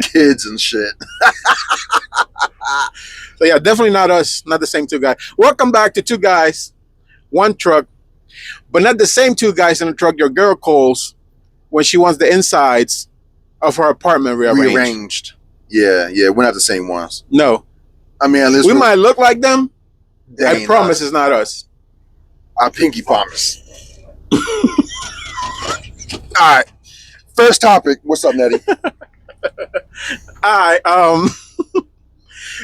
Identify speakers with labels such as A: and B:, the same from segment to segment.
A: kids and shit.
B: So yeah, definitely not us, not the same two guys. Welcome back to Two Guys, One Truck, but not the same two guys in the truck your girl calls when she wants the insides of her apartment rearranged.
A: Yeah, we're not the same ones.
B: No.
A: I mean, unless
B: we might look like them. I promise
A: us.
B: it's not us.
A: I pinky promise. All right. First topic. What's up, Nettie?
B: All right.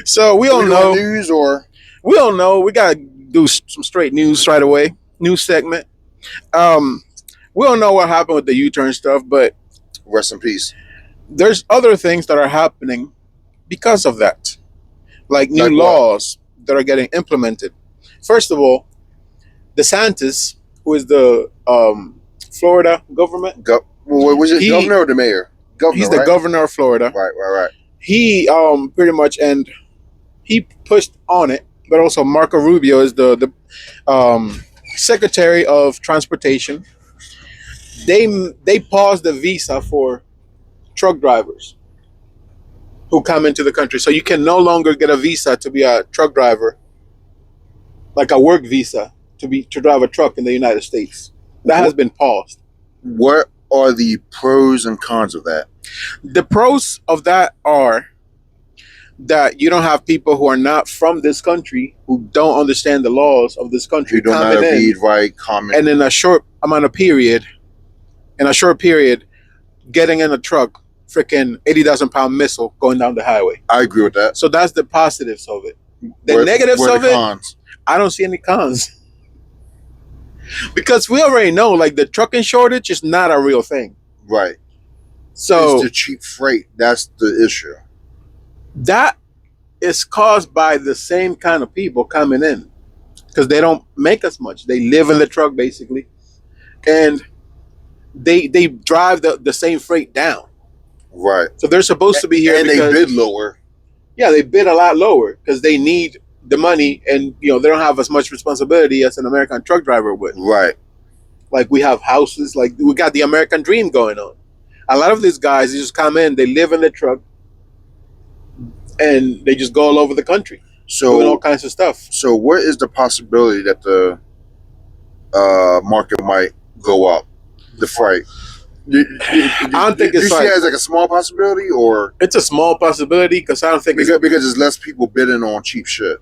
B: So we don't know
A: news or
B: we don't know. We gotta do some straight news right away. News segment. We don't know what happened with the U-turn stuff, but
A: rest in peace.
B: There's other things that are happening because of that, like new laws that are getting implemented. First of all, DeSantis, who is the Florida government,
A: was it governor or the mayor? Governor,
B: he's the governor of Florida.
A: Right.
B: He pretty much, and he pushed on it, but also Marco Rubio is the Secretary of Transportation. They paused the visa for truck drivers who come into the country, so you can no longer get a visa to be a truck driver, like a work visa to drive a truck in the United States. That has been paused.
A: What are the pros and cons of that?
B: The pros of that are that you don't have people who are not from this country, who don't understand the laws of this country,
A: who don't know how to read, write, comment,
B: and in a short period, getting in a truck, freaking 80,000-pound missile going down the highway.
A: I agree with that.
B: So that's the positives of it. The negatives of it, cons? I don't see any cons. Because we already know, like, the trucking shortage is not a real thing.
A: Right.
B: So
A: it's the cheap freight. That's the issue.
B: That is caused by the same kind of people coming in, because they don't make as much. They live in the truck basically, and they drive the same freight down.
A: Right.
B: So they're supposed to be here,
A: and they bid lower.
B: Yeah, they bid a lot lower because they need the money, and they don't have as much responsibility as an American truck driver would.
A: Right.
B: Like, we have houses, like we got the American dream going on. A lot of these guys, they just come in, they live in the truck, and they just go all over the country, doing all kinds of stuff. So
A: what is the possibility that the market might go up, the freight?
B: I don't think it's
A: see it as like a small possibility, or
B: it's a small possibility, because I don't think
A: because there's less people bidding on cheap shit.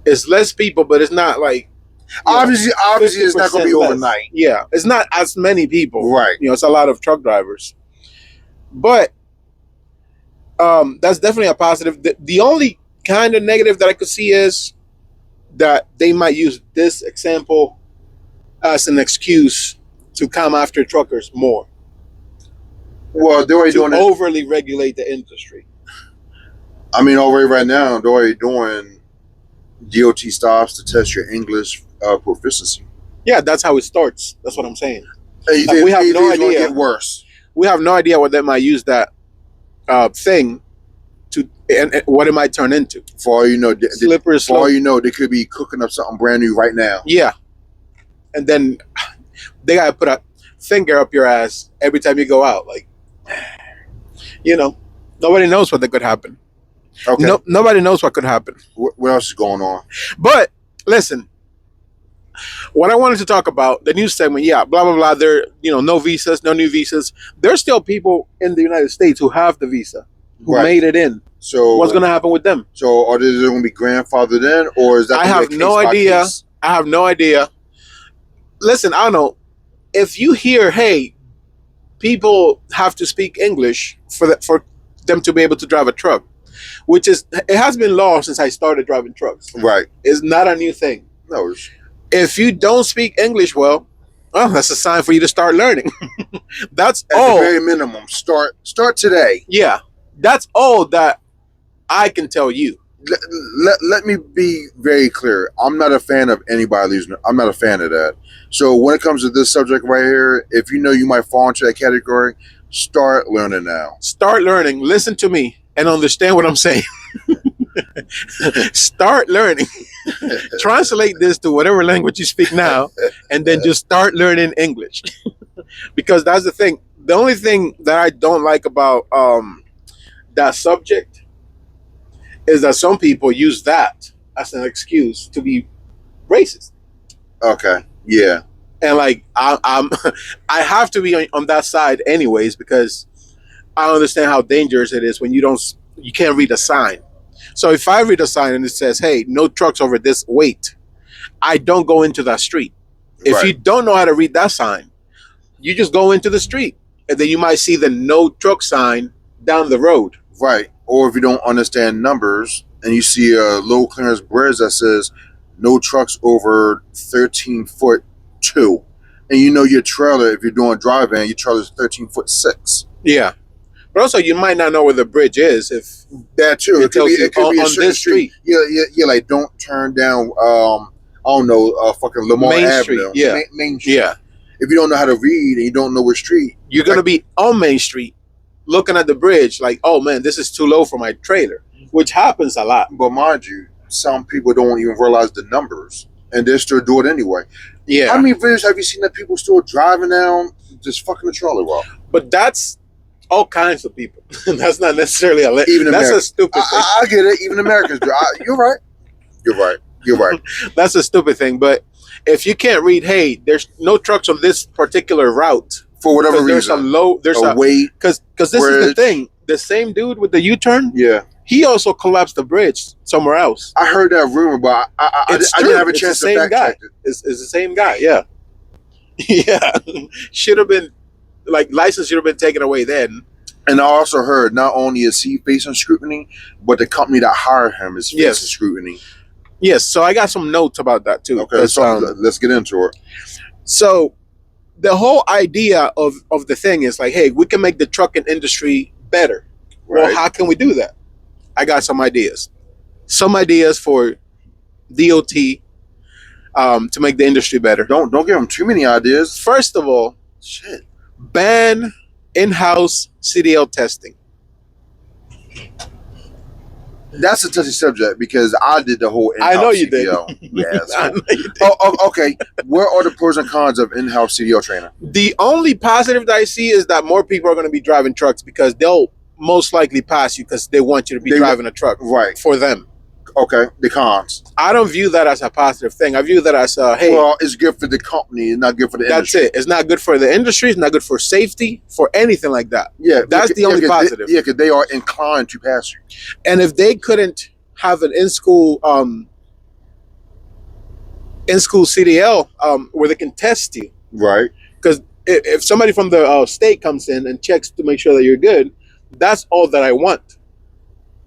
B: It's less people, but it's not like
A: obviously it's not going to be overnight.
B: Yeah, it's not as many people.
A: Right.
B: It's a lot of truck drivers, but that's definitely a positive. The only kind of negative that I could see is that they might use this example as an excuse to come after truckers more.
A: Well, they're already doing
B: overly regulate the industry.
A: I mean, already right now, they're already doing DOT stops to test your English proficiency.
B: Yeah, that's how it starts. That's what I'm saying.
A: We have no idea. Get worse.
B: We have no idea what they might use that thing to, and what it might turn into.
A: For all you know,
B: slippery slope.
A: For all you know, they could be cooking up something brand new right now.
B: Yeah, and then they gotta put a finger up your ass every time you go out. Like, nobody knows what that could happen. Okay. Nobody knows what could happen.
A: What else is going on?
B: But listen, what I wanted to talk about, the news segment, blah, blah, blah. There, no visas, no new visas. There's still people in the United States who have the visa, who made it in.
A: So
B: what's going to happen with them?
A: So are they going to be grandfathered in, or is that?
B: I have no idea. I have no idea. Listen, I don't know. If you hear, hey, people have to speak English for them to be able to drive a truck, it has been law since I started driving trucks.
A: Right.
B: It's not a new thing.
A: No.
B: If you don't speak English well, that's a sign for you to start learning. That's
A: at the very minimum. Start today.
B: Yeah. That's all that I can tell you.
A: Let me be very clear. I'm not a fan of anybody losing. I'm not a fan of that. So when it comes to this subject right here, if you know you might fall into that category, start learning now. Start
B: learning. Listen to me and understand what I'm saying. Start learning. Translate this to whatever language you speak now, and then just start learning English. Because that's the thing. The only thing that I don't like about that subject is that some people use that as an excuse to be racist.
A: Okay. Yeah.
B: And like I'm I have to be on that side anyways because I understand how dangerous it is when you can't read a sign. So if I read a sign and it says, "Hey, no trucks over this weight," I don't go into that street. If
A: Right.
B: you don't know how to read that sign, you just go into the street, and then you might see the no truck sign down the road.
A: Right. Or if you don't understand numbers and you see a low clearance bridge that says no trucks over 13 foot 2, and you know your trailer, if you're doing dry van, your trailer is 13 foot 6.
B: Yeah, but also you might not know where the bridge is if
A: That too.
B: it tells you
A: It could be a
B: on
A: certain
B: this street,
A: Yeah, yeah, yeah. Like don't turn down. I don't know. Fucking Lamar
B: Main
A: Avenue.
B: Street. Yeah,
A: Main Street.
B: yeah.
A: If you don't know how to read and you don't know which street,
B: You're gonna be on Main Street, looking at the bridge, like, oh man, this is too low for my trailer, which happens a lot.
A: but mind you, some people don't even realize the numbers and they still do it anyway.
B: Yeah,
A: How many videos have you seen that people still driving down just fucking the trailer rock?
B: but that's all kinds of people. That's not necessarily
A: Even
B: that's
A: America.
B: a stupid thing.
A: I get it. Even Americans do. You're right. You're right. You're right.
B: That's a stupid thing. But if you can't read, hey, there's no trucks on this particular route.
A: For whatever
B: There's a
A: reason.
B: low. There's a
A: Weight.
B: because this is the
A: bridge.
B: thing. The same dude with the U-turn,
A: Yeah.
B: he also collapsed the bridge somewhere else.
A: I heard that rumor, but I
B: It's
A: didn't
B: true.
A: have a
B: It's
A: chance
B: the
A: to
B: same
A: fact
B: guy.
A: check it.
B: It's the same guy. Yeah, yeah. Should have been like license should have been taken away then.
A: And I also heard not only is he facing scrutiny, but the company that hired him is facing
B: Yes.
A: scrutiny.
B: Yes. So I got some notes about that too.
A: Okay,
B: 'Cause,
A: so let's get into it.
B: So the whole idea of the thing is like, hey, we can make the trucking industry better.
A: Right.
B: Well, how can we do that? I got some ideas. Some ideas for DOT to make the industry better.
A: Don't give him too many ideas.
B: First of all,
A: Shit.
B: ban in-house CDL testing.
A: That's a touchy subject because I did the whole in-house
B: I know you did.
A: CDL. Yes.
B: I know you did.
A: Okay. Where are the pros and cons of in-house CDL training?
B: The only positive that I see is that more people are going to be driving trucks because they'll most likely pass you because they want you to be driving a truck
A: Right.
B: for them.
A: Okay. The cons.
B: I don't view that as a positive thing. I view that as hey,
A: Well, it's good for the company, it's not good for the
B: that's
A: industry.
B: it. It's not good for the industry. It's not good for safety, for anything like that.
A: Yeah.
B: That's the only positive.
A: Because they are inclined to pass you.
B: And if they couldn't have an in-school CDL where they can test you,
A: Right.
B: because if somebody from the state comes in and checks to make sure that you're good, that's all that I want.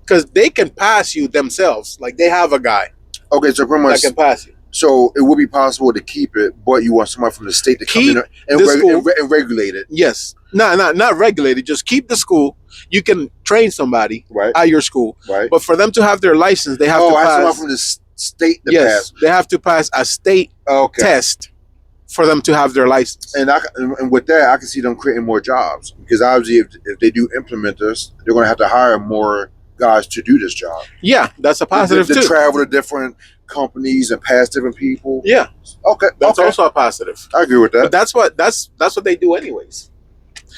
B: Because they can pass you themselves. Like they have a guy
A: Okay, so pretty
B: that
A: much
B: can pass you.
A: so it would be possible to keep it, but you want somebody from the state to come
B: Keep
A: in and,
B: the school.
A: and regulate it.
B: Yes. Not regulated. Just keep the school. You can train somebody
A: Right.
B: at your school.
A: Right.
B: But for them to have their license, they have to
A: I have
B: pass.
A: someone from the state to
B: Yes.
A: pass.
B: They have to pass a state
A: Okay.
B: test for them to have their license.
A: And with that, I can see them creating more jobs because obviously, if they do implement this, they're going to have to hire more guys to do this job.
B: Yeah, that's a positive
A: to
B: too.
A: travel to different companies and pass different people.
B: Yeah,
A: Okay.
B: that's
A: okay.
B: also a positive.
A: I agree with that.
B: But that's what they do anyways.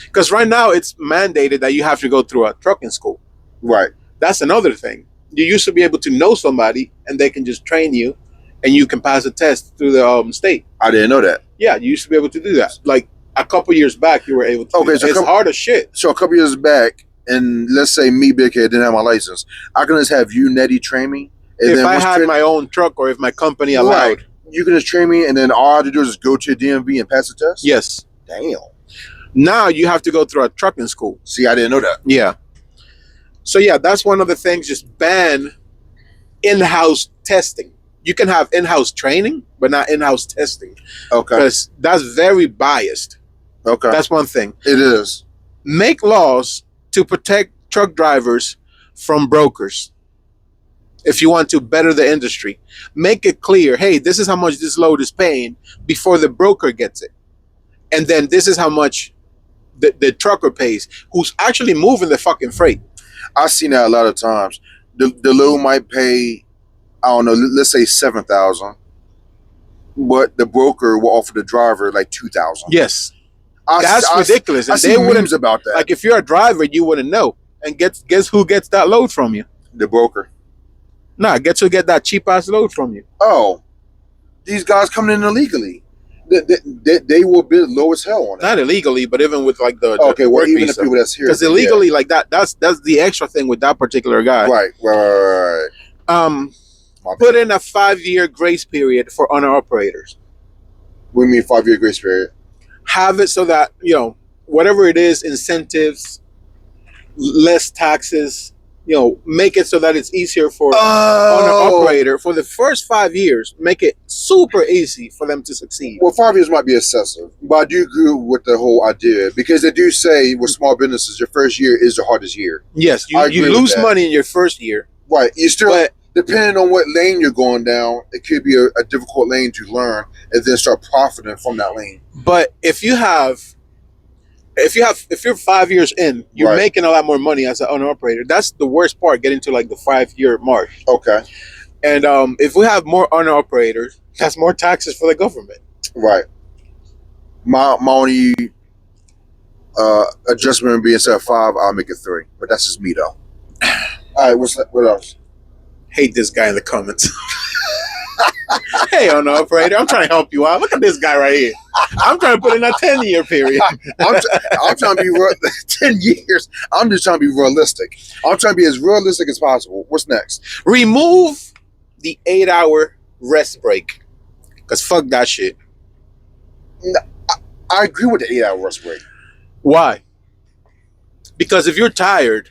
B: Because right now it's mandated that you have to go through a trucking school.
A: Right.
B: That's another thing. You used to be able to know somebody and they can just train you, and you can pass a test through the state.
A: I didn't know that.
B: Yeah, you used to be able to do that. Like a couple years back, you were able to.
A: Okay,
B: do that.
A: so
B: It's hard as shit.
A: So a couple years back, and let's say me, Big Head, didn't have my license. I can just have you, Nettie, train me. And
B: If
A: then
B: I
A: once
B: had
A: train-
B: my own truck or if my company allowed.
A: Right. You can just train me, and then all I have to do is just go to a DMV and pass the test?
B: Yes.
A: Damn.
B: Now you have to go through a trucking school.
A: See, I didn't know that.
B: Yeah. So yeah, that's one of the things. Just ban in-house testing. You can have in-house training, but not in-house testing,
A: Okay.
B: because that's very biased.
A: Okay.
B: That's one thing.
A: It is.
B: Make laws to protect truck drivers from brokers. If you want to better the industry, make it clear, hey, this is how much this load is paying before the broker gets it. And then this is how much the trucker pays, who's actually moving the fucking freight.
A: I've seen that a lot of times. The load might pay, I don't know, let's say 7,000, but the broker will offer the driver like 2,000.
B: Yes. That's ridiculous.
A: I
B: And
A: see
B: they wouldn't,
A: memes about that.
B: like if you're a driver, you wouldn't know. And guess who gets that load from you?
A: The broker.
B: Nah, guess who get that cheap ass load from you?
A: Oh, these guys coming in illegally. They will bid low as hell on it.
B: Not illegally, but even with like the
A: Okay,
B: the
A: well,
B: work
A: even
B: visa.
A: the people that's here.
B: Because illegally, like that's the extra thing with that particular guy.
A: Right.
B: Put in a 5-year grace period for owner operators.
A: We mean 5-year grace period.
B: Have it so that, whatever it is, incentives, less taxes, make it so that it's easier for owner operator for the first 5 years. Make it super easy for them to succeed.
A: Well, 5 years might be excessive, but I do agree with the whole idea because they do say with small businesses, your first year is the hardest year.
B: Yes, you lose money in your first year.
A: Right. You still, depending on what lane you're going down, it could be a difficult lane to learn and then start profiting from that lane.
B: But if you're 5 years in, you're making a lot more money as an owner operator. That's the worst part, getting to like the 5-year mark.
A: Okay.
B: And if we have more owner operators, that's more taxes for the government.
A: Right. My only adjustment would be instead of 5, I'll make it 3. But that's just me though. All right, what else?
B: Hate this guy in the comments. Hey, owner operator, I'm trying to help you out. Look at this guy right here. I'm trying to put in a 10-year period.
A: I'm trying to be 10 years. I'm just trying to be realistic. I'm trying to be as realistic as possible. What's next?
B: Remove the 8-hour rest break. Because fuck that shit.
A: No, I agree with the 8-hour rest break.
B: Why? Because if you're tired,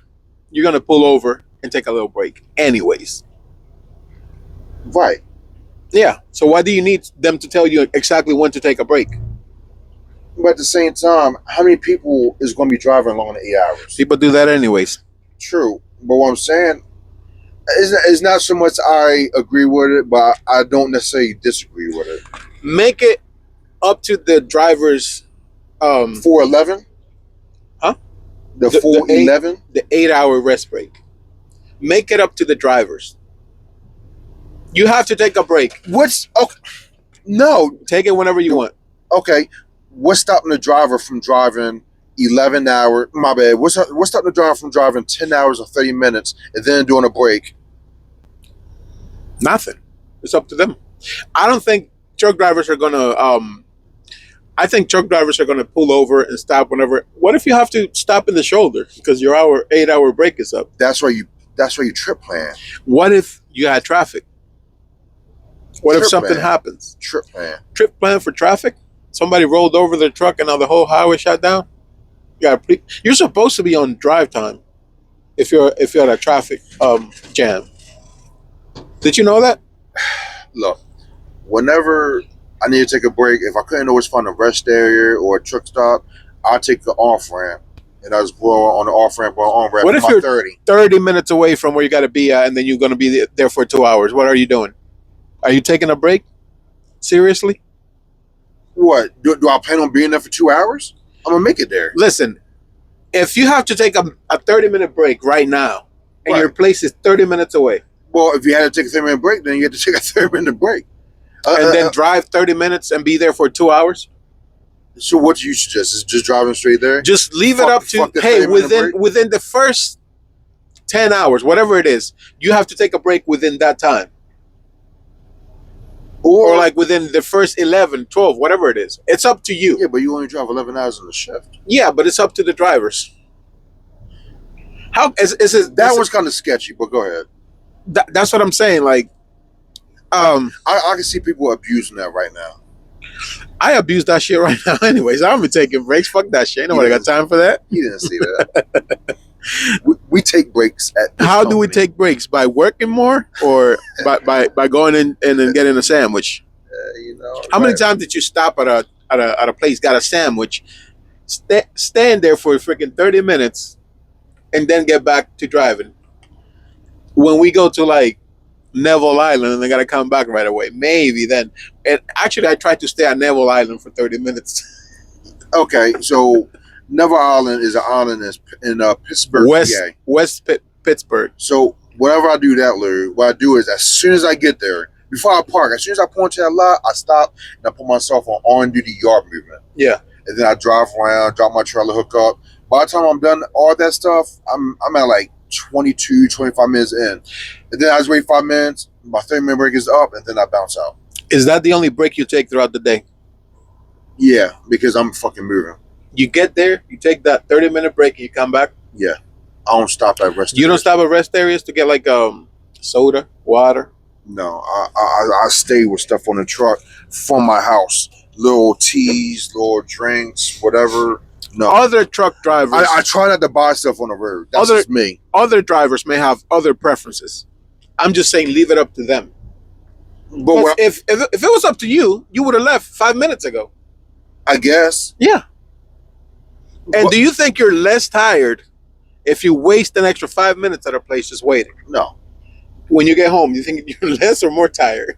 B: you're going to pull over and take a little break anyways.
A: Right.
B: Yeah. So why do you need them to tell you exactly when to take a break?
A: But at the same time, how many people is going to be driving longer than 8 hours?
B: People do that anyways.
A: True. But what I'm saying is not so much I agree with it, but I don't necessarily disagree with it.
B: Make it up to the drivers.
A: 411?
B: Huh?
A: The 411?
B: The 8-hour rest break. Make it up to the drivers. You have to take a break.
A: No.
B: Take it whenever you want.
A: Okay. What's stopping the driver from driving 11 hours? My bad. What's stopping the driver from driving 10 hours or 30 minutes and then doing a break?
B: Nothing. It's up to them. I don't think truck drivers are gonna. I think truck drivers are gonna pull over and stop whenever. What if you have to stop in the shoulder because your 8-hour break is up?
A: That's why you trip plan.
B: What if you had traffic? What if something happens?
A: Trip plan.
B: Trip plan for traffic? Somebody rolled over their truck and now the whole highway shut down? You're supposed to be on drive time if you're at a traffic jam. Did you know that?
A: Look, whenever I need to take a break, if I couldn't always find a rest area or a truck stop, I'll take the off ramp. And I was going on the off ramp or on ramp.
B: What if you're 30 minutes away from where you got to be at and then you're going to be there for 2 hours? What are you doing? Are you taking a break? Seriously?
A: What? Do I plan on being there for 2 hours? I'm going to make it there.
B: Listen, if you have to take a 30-minute break right now and your place is 30 minutes away.
A: Well, if you had to take a 30-minute break, then you have to take a 30-minute break.
B: And then drive 30 minutes and be there for 2 hours?
A: So what do you suggest? Is just driving straight there?
B: Just leave it up to, hey, within the first 10 hours, whatever it is, you have to take a break within that time. Or like within the first 11, 12, whatever it is. It's up to you.
A: Yeah, but you only drive 11 hours in the shift.
B: Yeah, but it's up to the drivers.
A: That was kind of sketchy, but go ahead.
B: That's what I'm saying. Like,
A: I can see people abusing that right now.
B: I abuse that shit right now anyways. I don't be taking breaks. Fuck that shit. Ain't nobody got time for that.
A: You didn't see that. we take breaks at this
B: How
A: company.
B: do we take breaks? By working more or by going in and then getting a sandwich? How many times did you stop at a place, got a sandwich, stand there for freaking 30 minutes and then get back to driving? When we go to like Neville Island and they got to come back right away, maybe then. And actually I tried to stay at Neville Island for 30 minutes.
A: Okay, so Neville Island is an island in Pittsburgh,
B: West Pittsburgh.
A: So whenever I do that, Larry, what I do is as soon as I get there, before I park, as soon as I pull into that lot, I stop and I put myself on duty yard movement.
B: Yeah.
A: And then I drive around, drop my trailer, hook up, By the time I'm done all that stuff, I'm at like 22, 25 minutes in. And then I just wait 5 minutes, my 30-minute break is up, and then I bounce out.
B: Is that the only break you take throughout the day?
A: Yeah, because I'm fucking moving.
B: You get there, you take that 30-minute break, and you come back.
A: Yeah. I don't stop at rest.
B: You don't stop at rest areas to get like soda, water?
A: No, I stay with stuff on the truck from my house. Little teas, little drinks, whatever. No.
B: Other truck drivers.
A: I try not to buy stuff on the road. That's just me.
B: Other drivers may have other preferences. I'm just saying, leave it up to them. But if it was up to you, you would have left 5 minutes ago.
A: I guess.
B: Yeah. And do you think you're less tired if you waste an extra 5 minutes at a place just waiting?
A: No.
B: When you get home, you think you're less or more tired?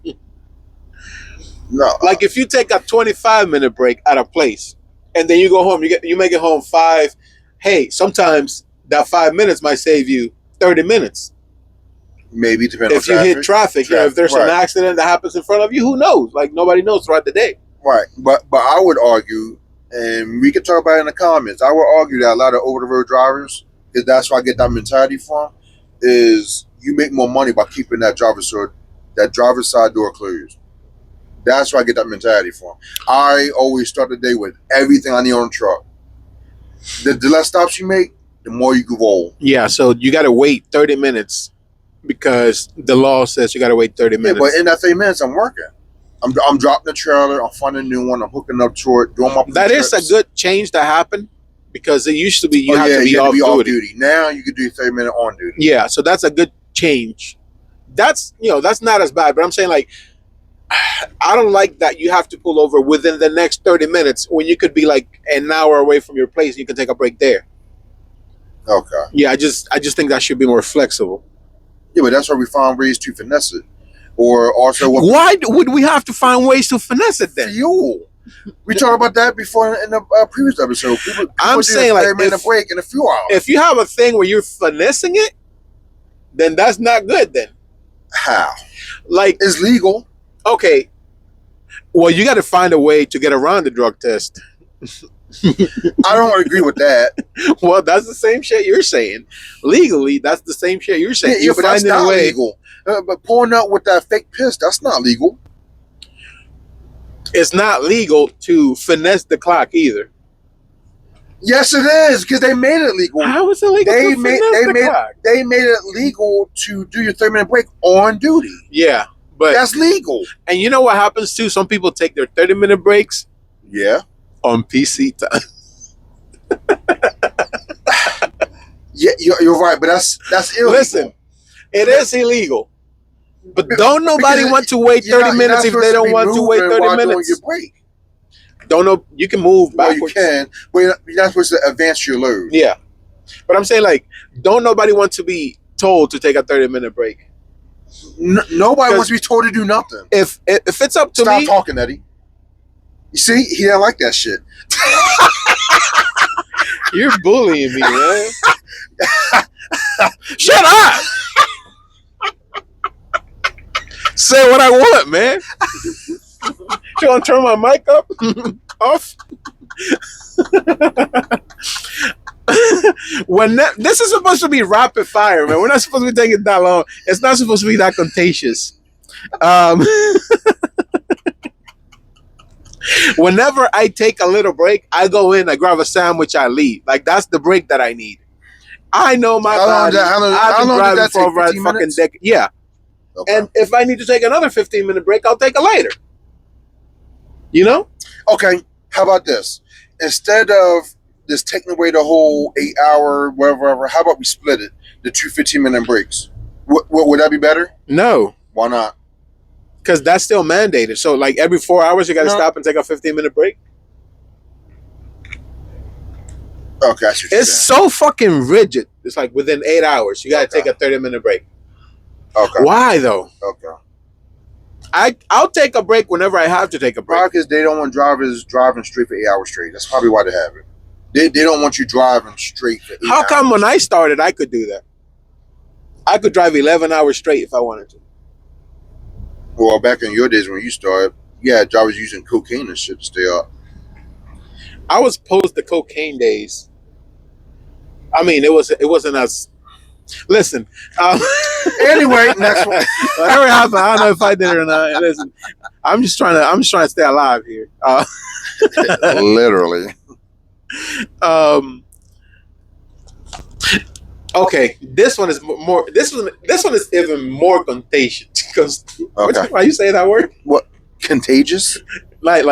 A: No.
B: Like if you take a 25-minute break at a place and then you go home, you make it home 5. Hey, sometimes that 5 minutes might save you 30 minutes.
A: Maybe depending
B: if on you hit traffic. If there's an accident that happens in front of you, who knows? Like nobody knows throughout the day.
A: Right. But I would argue, and we can talk about it in the comments, I would argue that a lot of over-the-road drivers, because that's where I get that mentality from, is you make more money by keeping that driver's side door closed. That's where I get that mentality from. I always start the day with everything I need on the truck. The less stops you make, the more you can roll.
B: Yeah, so you got to wait 30 minutes because the law says you got to wait 30 minutes.
A: Yeah, but in that 30 minutes, I'm working. I'm dropping the trailer. I'm finding a new one. I'm hooking up to it, doing my pre-trips.
B: That is a good change to happen because it used to be you had to be off duty.
A: Now you can do 30-minute on duty.
B: Yeah, so that's a good change. That's not as bad, but I'm saying like I don't like that you have to pull over within the next 30 minutes when you could be like an hour away from your place and you can take a break there.
A: Okay.
B: Yeah, I just think that should be more flexible.
A: Yeah, but that's why we found ways to finesse it. Or also,
B: why would we have to find ways to finesse it then?
A: Fuel. We talked about that before in the previous episode. People
B: I'm saying like
A: a break in a few hours.
B: If you have a thing where you're finessing it, then that's not good. Then
A: how?
B: Like
A: it's legal.
B: Okay. Well, you got to find a way to get around the drug test.
A: I don't agree with that.
B: Well, that's the same shit you're saying. Legally, that's the same shit you're saying.
A: Yeah, but that's not legal. But pulling out with that fake piss, that's not legal.
B: It's not legal to finesse the clock either.
A: Yes, it is because they made it legal.
B: How is it legal? They made
A: it legal to do your 30-minute break on duty.
B: Yeah, but
A: that's legal.
B: And you know what happens too? Some people take their 30-minute breaks.
A: Yeah.
B: On PC time.
A: Yeah, you're right, but that's illegal.
B: Listen, it is illegal. But don't nobody want to wait 30 minutes if they don't want to wait 30 minutes.
A: Your break.
B: Don't know. You can move backwards.
A: Well, you can, but you're not supposed to advance your load.
B: Yeah, but I'm saying like, don't nobody want to be told to take a 30-minute break.
A: Nobody wants to be told to do nothing.
B: If it's up to
A: me,
B: stop
A: talking, Eddie. You see, he didn't like that shit.
B: You're bullying me, man. Shut up. Say what I want, man. You want to turn my mic up? Off? This is supposed to be rapid fire, man. We're not supposed to be taking that long. It's not supposed to be that contagious. Whenever I take a little break, I go in, I grab a sandwich, I leave. Like that's the break that I need. I know my body. I've been driving for over a fucking decade. Yeah. Okay. And if I need to take another 15-minute break, I'll take it later. You know?
A: Okay. How about this? Instead of just taking away the whole 8-hour, whatever, how about we split it? The 2 15-minute breaks. Would that be better?
B: No.
A: Why not?
B: Because that's still mandated. So, like, every 4 hours, you got to stop and take a 15-minute break?
A: Okay,
B: it's so fucking rigid. It's like within 8 hours, you got to take a 30-minute break.
A: Okay.
B: Why, though?
A: Okay.
B: I'll take a break whenever I have to take a break.
A: Probably because they don't want drivers driving straight for 8 hours straight. That's probably why they have it. They don't want you driving straight for 8 hours.
B: How come when I started, I could do that? I could drive 11 hours straight if I wanted to.
A: Well, back in your days when you started, yeah, drivers using cocaine and shit to stay up.
B: I was post the cocaine days. I mean, it wasn't as. Listen,
A: Anyway, next one.
B: whatever happened, I don't know if I did it or not. Listen, I'm just trying to stay alive here.
A: Literally.
B: Um, okay, this one is more. This one is even more contagious. Because
A: Okay.
B: why you say that word?
A: What? Contagious?
B: Like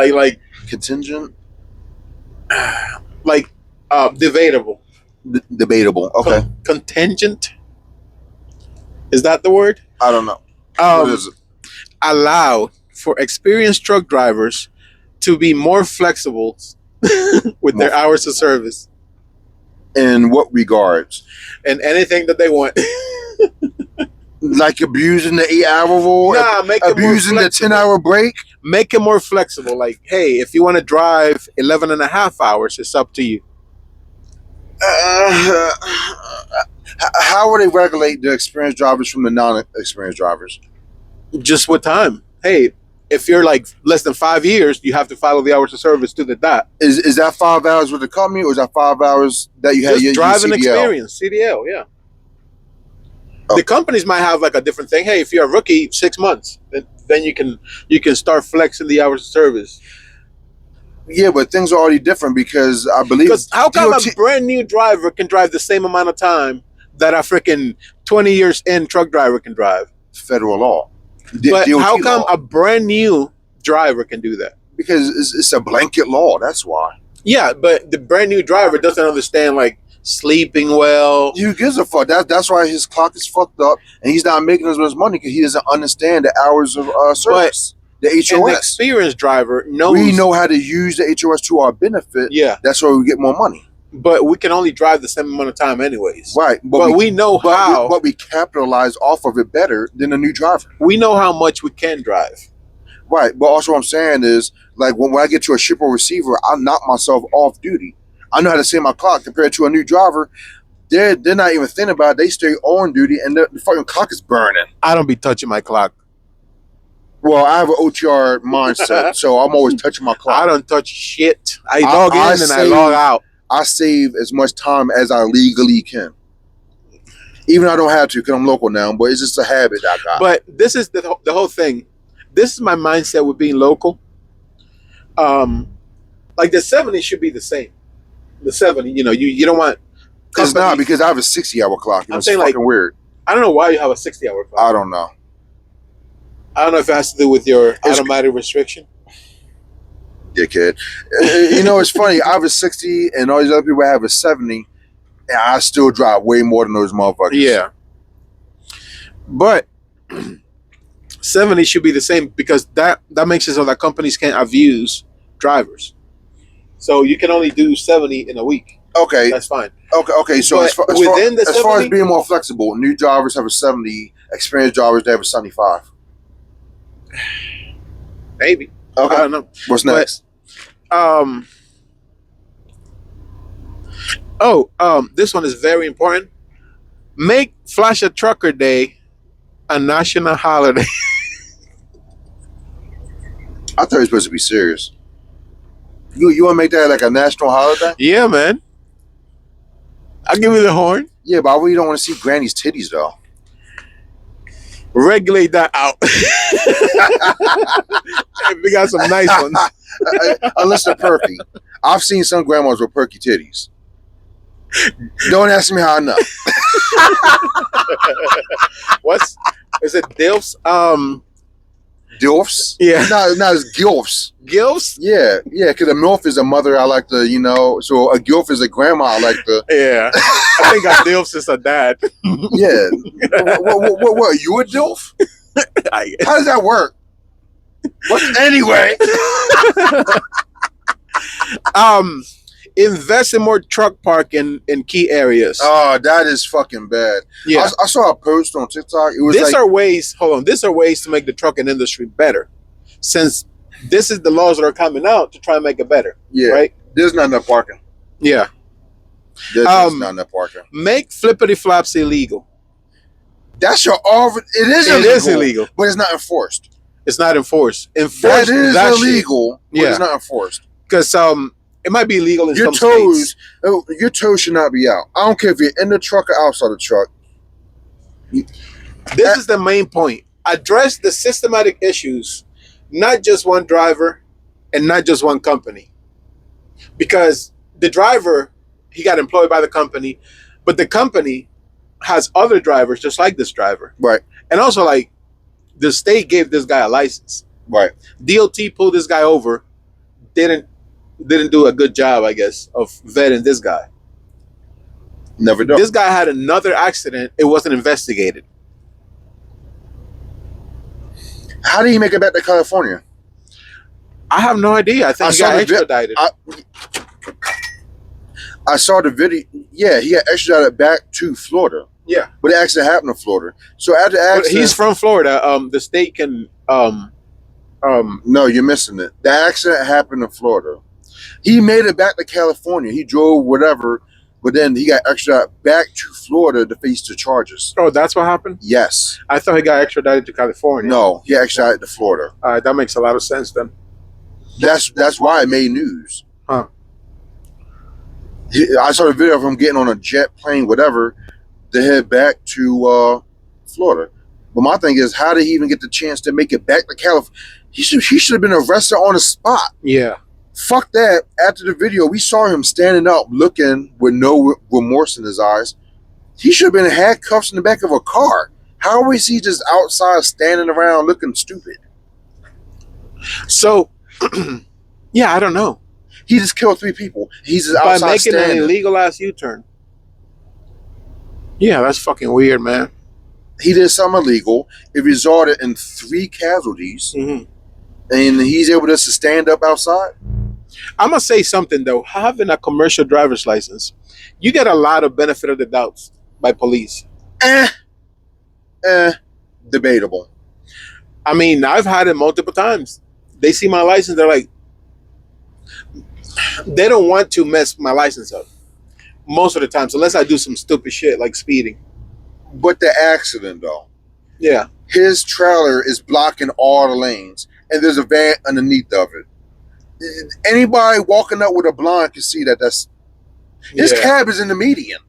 A: Contingent?
B: debatable.
A: Debatable. Okay.
B: Contingent. Is that the word?
A: I don't know. What is it?
B: Allow for experienced truck drivers to be more flexible with their hours of service
A: In what regards?
B: and anything that they want.
A: Like abusing the 8-hour rule?
B: Nah, make it more
A: Abusing the
B: flexible.
A: 10-hour break?
B: Make it more flexible. Like, hey, if you want to drive 11 and a half hours, it's up to you.
A: How would they regulate the experienced drivers from the non-experienced drivers?
B: Just what time? Hey, if you're like less than 5 years, you have to follow the hours of service to the dot.
A: Is that 5 hours with the company, or is that 5 hours that you had
B: Just
A: your
B: driving
A: CDL?
B: experience, CDL, yeah.
A: Oh.
B: The companies might have like a different thing. Hey, if you're a rookie, 6 months, then you can start flexing the hours of service.
A: Yeah, but things are already different because I believe.
B: Because how come
A: DOT
B: a brand new driver can drive the same amount of time that a freaking 20 years in truck driver can drive?
A: federal law?
B: But
A: DOT
B: how come
A: law.
B: a brand new driver can do that?
A: Because it's a blanket law. That's why.
B: Yeah, but the brand new driver doesn't understand like sleeping well.
A: Who gives a fuck? That's why his clock is fucked up, and he's not making as much money because he doesn't understand the hours of service. The
B: And the
A: HOS.
B: experienced driver knows.
A: We know how to use the HOS to our benefit.
B: Yeah,
A: That's why we get more money.
B: but we can only drive the same amount of time anyways.
A: Right.
B: But we know how.
A: But we capitalize off of it better than a new driver.
B: We know how much we can drive.
A: Right. But also what I'm saying is, like, when I get to a shipper receiver, I knock myself off duty. I know how to set my clock compared to a new driver. They're not even thinking about it. They stay on duty and the fucking clock is burning.
B: I don't be touching my clock.
A: Well, I have an OTR mindset, so I'm always touching my clock.
B: I don't touch shit. I log in and I
A: save-
B: log out.
A: I save as much time as I legally can. Even though I don't have to because I'm local now, but it's just a habit I got.
B: But this is the whole thing. This is my mindset with being local. Like the 70 should be the same. The 70, you don't want.
A: It's not
B: companies-
A: because I have a 60-hour clock.
B: I'm
A: It's
B: saying,
A: fucking
B: like,
A: weird.
B: I don't know why you have a 60-hour clock.
A: I don't know.
B: I don't know if it has to do with your automatic restriction.
A: Dickhead. It's funny. I have a 60 and all these other people have a 70 and I still drive way more than those motherfuckers.
B: Yeah. But 70 should be the same because that makes it so that companies can't abuse drivers. So you can only do 70 in a week.
A: Okay.
B: That's fine.
A: Okay. So
B: But
A: as far
B: within the
A: as
B: 70
A: being more flexible, new drivers have a 70, experienced drivers they have a 75.
B: Maybe.
A: Okay.
B: I don't know.
A: What's next?
B: This one is very important. Make Flash a Trucker Day a national holiday.
A: I thought you were supposed to be serious. You want to make that like a national holiday?
B: Yeah, man. I'll give you the horn.
A: Yeah, but I really don't want to see Granny's titties though.
B: Regulate that out. We got some nice ones.
A: Unless they're perky. I've seen some grandmas with perky titties. Don't ask me how I know.
B: Is it DILFs?
A: Dilfs?
B: Yeah.
A: No, it's gilfs.
B: GILFs?
A: Yeah, because a MILF is a mother I like to, so a gilf is a grandma I like to.
B: Yeah. I think a DILFs is a dad.
A: Yeah. What, you a dilf? How does that work? Anyway.
B: Invest in more truck parking in key areas.
A: Oh, that is fucking bad.
B: Yeah.
A: I saw a post on TikTok. It was
B: These are ways to make the trucking industry better. Since this is the laws that are coming out to try and make it better.
A: yeah,
B: Right?
A: There's not enough parking.
B: Yeah.
A: There's just not enough parking.
B: Make flippity flops illegal.
A: That's your it is illegal, but it's not enforced.
B: It's not enforced.
A: That is illegal, but
B: Yeah.
A: it's not enforced.
B: Because It might be illegal in
A: Your
B: some
A: toes,
B: states.
A: your toes should not be out. I don't care if you're in the truck or outside the truck.
B: This is the main point. Address the systematic issues, not just one driver and not just one company. Because the driver, he got employed by the company, but the company has other drivers just like this driver.
A: Right.
B: And also, like, the state gave this guy a license.
A: Right.
B: DOT pulled this guy over, didn't do a good job, I guess, of vetting this guy.
A: Never done.
B: This guy had another accident. It wasn't investigated.
A: How did he make it back to California?
B: I have no idea. I think he got extradited.
A: I saw the video. Yeah, he got extradited back to Florida.
B: Yeah,
A: but the accident happened in Florida. So after the accident,
B: he's from Florida. The state can.
A: No, you're missing it. The accident happened in Florida. He made it back to California. He drove whatever, but then he got extradited back to Florida to face the charges.
B: Oh, that's what happened?
A: Yes.
B: I thought he got extradited to California.
A: No, he got extradited to Florida.
B: That makes a lot of sense then.
A: That's why it made news.
B: Huh.
A: I saw the video of him getting on a jet plane, whatever, to head back to Florida. But my thing is, how did he even get the chance to make it back to California? He should have been arrested on the spot.
B: Yeah.
A: Fuck that. After the video, we saw him standing up looking with no remorse in his eyes. He should have been in handcuffs in the back of a car. How is he just outside standing around looking stupid?
B: So, yeah, I don't know.
A: He just killed 3 people. He's just
B: by
A: outside
B: making
A: standing.
B: an illegal ass U-turn. Yeah, that's fucking weird, man.
A: He did something illegal. It resulted in 3 casualties.
B: Mm-hmm.
A: And he's able to stand up outside.
B: I'm going to say something, though. Having a commercial driver's license, you get a lot of benefit of the doubts by police.
A: Debatable.
B: I mean, I've had it multiple times. They see my license, they're like, they don't want to mess my license up. Most of the times, unless I do some stupid shit like speeding.
A: But the accident, though.
B: Yeah.
A: His trailer is blocking all the lanes, and there's a van underneath of it. Anybody walking up with a blind can see that his cab is in the median,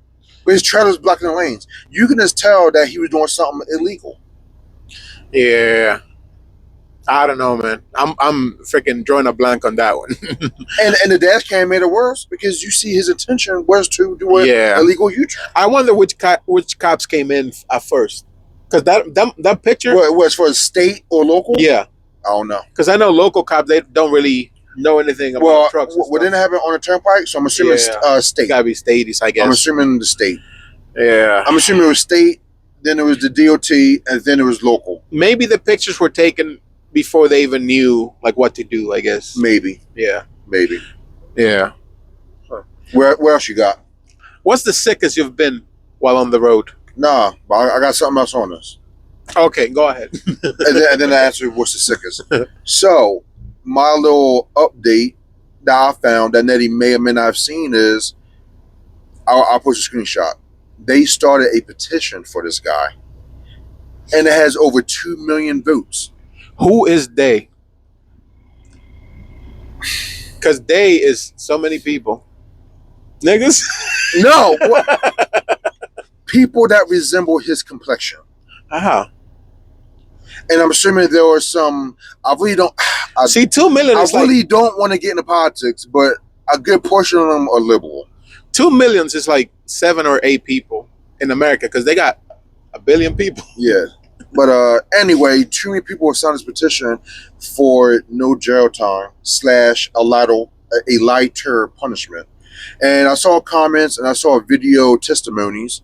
A: but his trailer's blocking the lanes. You can just tell that he was doing something illegal.
B: Yeah. I don't know, man. I'm freaking drawing a blank on that one.
A: and the dash cam made it worse because you see his intention was to do an illegal U-turn.
B: I wonder which cops came in at first, because that picture
A: was for state or local.
B: Yeah,
A: I don't know,
B: because I know local cops, they don't really know anything about trucks.
A: Well, didn't happen on the turnpike, so I'm assuming state.
B: It gotta be state, I guess.
A: I'm assuming the state.
B: Yeah,
A: I'm assuming it was state. Then it was the DOT, and then it was local.
B: Maybe the pictures were taken before they even knew like what to do, I guess.
A: Maybe.
B: Yeah.
A: Maybe.
B: Yeah.
A: Where else you got?
B: What's the sickest you've been while on the road?
A: Nah, but I got something else on this.
B: Okay, go ahead.
A: and then I answer what's the sickest. So, my little update that I found that Nettie may or may not have seen is, I'll post a screenshot. They started a petition for this guy, and it has over 2 million votes.
B: Who is they? Because they is so many people. Niggas?
A: No. People that resemble his complexion.
B: Uh-huh.
A: And I'm assuming there were some, I really don't.
B: See, 2 million is
A: I really don't want to get into politics, but a good portion of them are liberal.
B: 2 million is like 7 or 8 people in America because they got 1 billion people.
A: Yeah. But anyway, too many people have signed this petition for no jail time / a lighter punishment. And I saw comments and I saw video testimonies,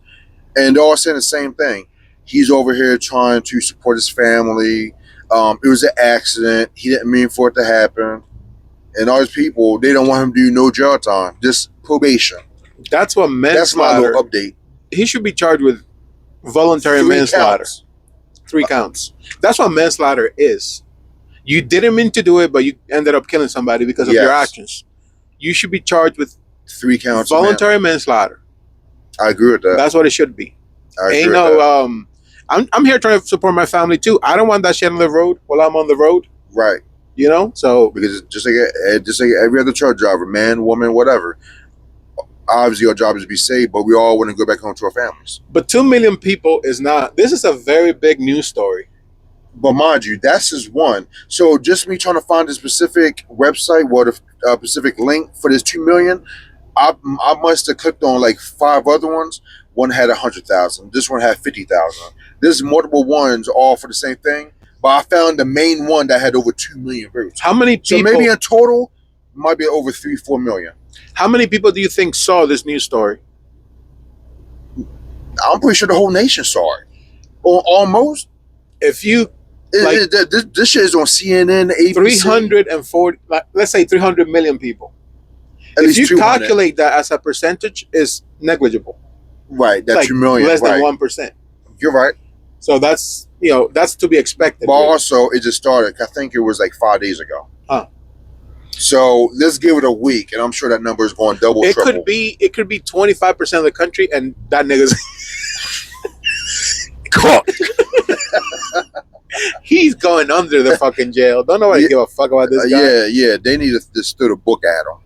A: and they're all saying the same thing. He's over here trying to support his family. It was an accident. He didn't mean for it to happen. And all these people, they don't want him to do no jail time, just probation.
B: That's what manslaughter.
A: That's my little update.
B: He should be charged with voluntary
A: 3
B: manslaughter.
A: counts.
B: 3 counts. That's what manslaughter is. You didn't mean to do it, but you ended up killing somebody because of your actions. You should be charged with
A: 3 counts.
B: Voluntary manslaughter.
A: I agree with that.
B: That's what it should be.
A: I agree with that.
B: I'm here trying to support my family too. I don't want that shit on the road while I'm on the road.
A: Right.
B: So
A: because it's just like every other truck driver, man, woman, whatever. Obviously, our job is to be safe, but we all want to go back home to our families.
B: but 2 million people is not. This is a very big news story.
A: But mind you, that's just one. So just me trying to find a specific website, the specific link for this 2 million, I must have clicked on like 5 other ones. One had 100,000. This one had 50,000. There's multiple ones all for the same thing. But I found the main one that had over 2 million views.
B: How many people?
A: So maybe in total, might be over 3-4 million.
B: How many people do you think saw this news story?
A: I'm pretty sure the whole nation saw it. Or almost.
B: If you
A: this shit is on CNN, ABC.
B: 340, let's say 300 million people.
A: At
B: If
A: least
B: you
A: 200.
B: calculate that as a percentage, is negligible.
A: Right, that's
B: Like
A: 2 million.
B: less
A: right.
B: than 1%.
A: You're right.
B: So that's to be expected.
A: But
B: really.
A: also, it just started. I think it was like 5 days ago.
B: Huh.
A: So let's give it a week, and I'm sure that number is going double,
B: It
A: triple.
B: could be 25% of the country, and that nigga's caught. He's going under the fucking jail. Don't nobody give a fuck about this guy.
A: Yeah. They need to just throw the book at him.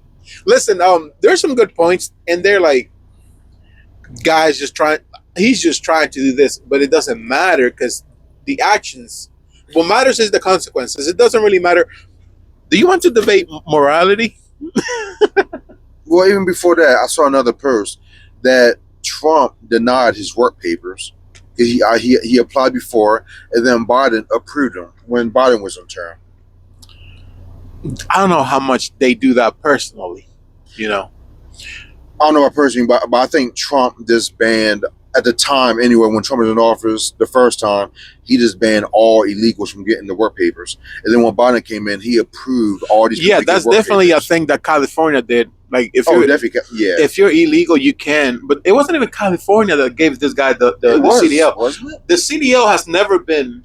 B: Listen, there's some good points, and they're like, guys he's just trying to do this, but it doesn't matter because the actions. What matters is the consequences. It doesn't really matter. Do you want to debate morality?
A: Well, even before that, I saw another post that Trump denied his work papers. He applied before, and then Biden approved them when Biden was in term.
B: I don't know how much they do that personally.
A: I don't know about personally, but I think Trump just banned, at the time anyway, when Trump was in office the first time, he just banned all illegals from getting the work papers. And then when Biden came in, he approved all these people
B: Yeah,
A: to get
B: that's
A: work
B: definitely
A: papers.
B: a thing that California did. Like if
A: If
B: you're illegal, you can. But it wasn't even California that gave this guy the CDL.
A: Wasn't it?
B: The CDL has never been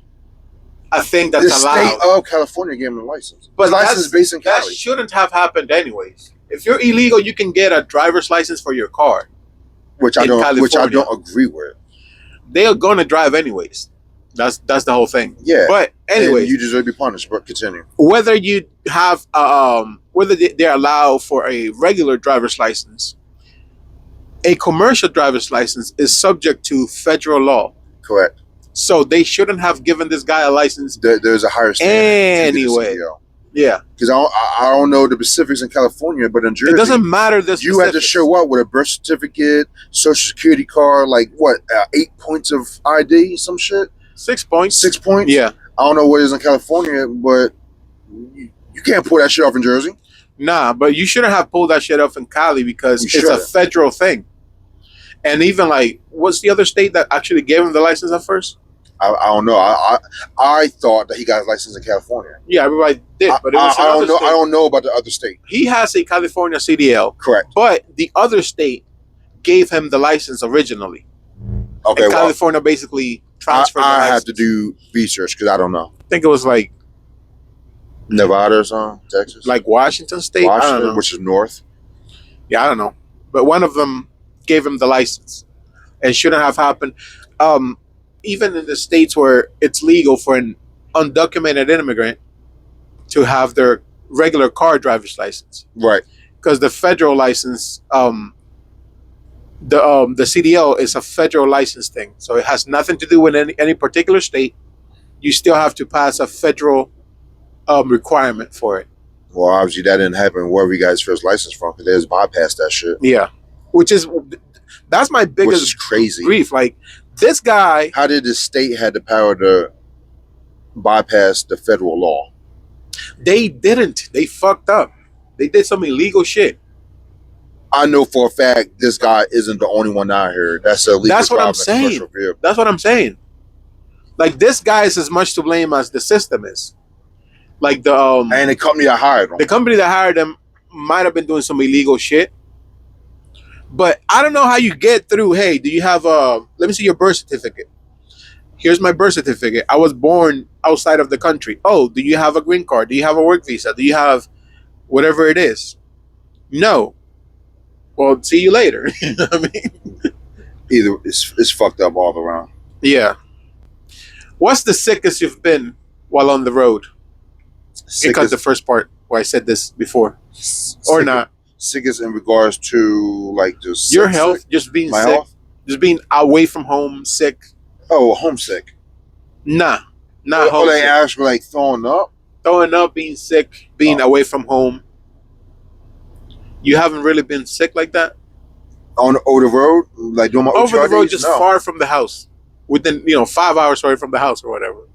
B: a thing that's
A: The
B: allowed.
A: state of California gave him a license.
B: But
A: His license is based in
B: that
A: Cali.
B: shouldn't have happened anyways. If you're illegal, you can get a driver's license for your car.
A: Which I
B: in
A: don't
B: California.
A: agree with.
B: They are going to drive anyways. That's the whole thing.
A: Yeah.
B: But anyway,
A: And you deserve to be punished, but continue.
B: whether you have whether they're allowed for a regular driver's license, a commercial driver's license is subject to federal law.
A: Correct.
B: So they shouldn't have given this guy a license.
A: There's a higher standard.
B: Anyway. Yeah.
A: Because I don't know the specifics in California, but in Jersey,
B: It doesn't matter the
A: you had to show up with a birth certificate, social security card, like 8 points of ID, some shit.
B: 6 points.
A: 6 points.
B: Yeah.
A: I don't know what it is in California, but you can't pull that shit off in Jersey.
B: Nah, but you shouldn't have pulled that shit off in Cali because it's a federal thing. And even what's the other state that actually gave him the license at first?
A: I don't know. I thought that he got his license in California.
B: Yeah, everybody did, but it was
A: I don't know.
B: state.
A: I don't know about the other state.
B: He has a California CDL,
A: Correct.
B: but the other state gave him the license originally.
A: Okay,
B: and California basically transferred.
A: I have to do research because I don't know.
B: I think it was
A: Nevada or something, Texas,
B: Washington State. I don't know.
A: which is north.
B: Yeah, I don't know, but one of them gave him the license, and shouldn't have happened. Even in the states where it's legal for an undocumented immigrant to have their regular car driver's license,
A: Right.
B: because the federal license, the CDL is a federal license thing, so it has nothing to do with any particular state. You still have to pass a federal requirement for it.
A: Well, obviously that didn't happen wherever you guys first license from because they just bypassed that shit.
B: Yeah, that's my
A: Which
B: biggest
A: is crazy.
B: grief. This guy.
A: How did the state had the power to bypass the federal law?
B: They didn't. They fucked up. They did some illegal shit.
A: I know for a fact this guy isn't the only one out here. That's illegal.
B: That's what I'm saying. That's what I'm saying. This guy is as much to blame as the system is. And
A: the company that hired him.
B: The company that hired him might have been doing some illegal shit. But I don't know how you get through. Hey, do you have let me see your birth certificate. Here's my birth certificate. I was born outside of the country. Oh, do you have a green card? Do you have a work visa? Do you have whatever it is? No. Well, see you later. You know what I mean?
A: Either it's fucked up all around.
B: Yeah. What's the sickest you've been while on the road? You cut the first part where I said this before, or not.
A: Sickest in regards to like just
B: Your health, just being
A: my
B: sick,
A: health.
B: just being away from home, sick.
A: Oh, homesick.
B: Nah, not
A: Or they
B: homesick.
A: actually like throwing up.
B: Throwing up, being sick, being away from home. You haven't really been sick like that?
A: On over the road, like doing my
B: Over the
A: OTR
B: road,
A: days?
B: just
A: No.
B: far from the house. Within 5 hours away from the house or whatever.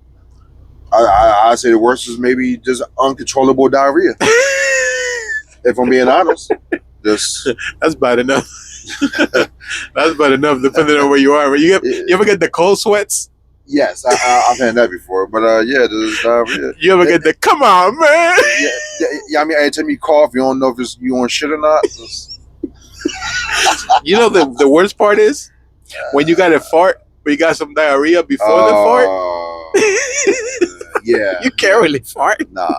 A: I'd say the worst is maybe just uncontrollable diarrhea. If I'm being honest, just
B: That's bad enough. That's bad enough, depending on where you are. You ever get the cold sweats?
A: yes, I've had that before. But yeah, there's diarrhea.
B: You ever get the come on, man?
A: Yeah. I mean, every time you cough, you don't know if it's you on shit or not.
B: You know the worst part is when you got a fart, but you got some diarrhea before the fart.
A: Yeah,
B: You can't really fart,
A: nah.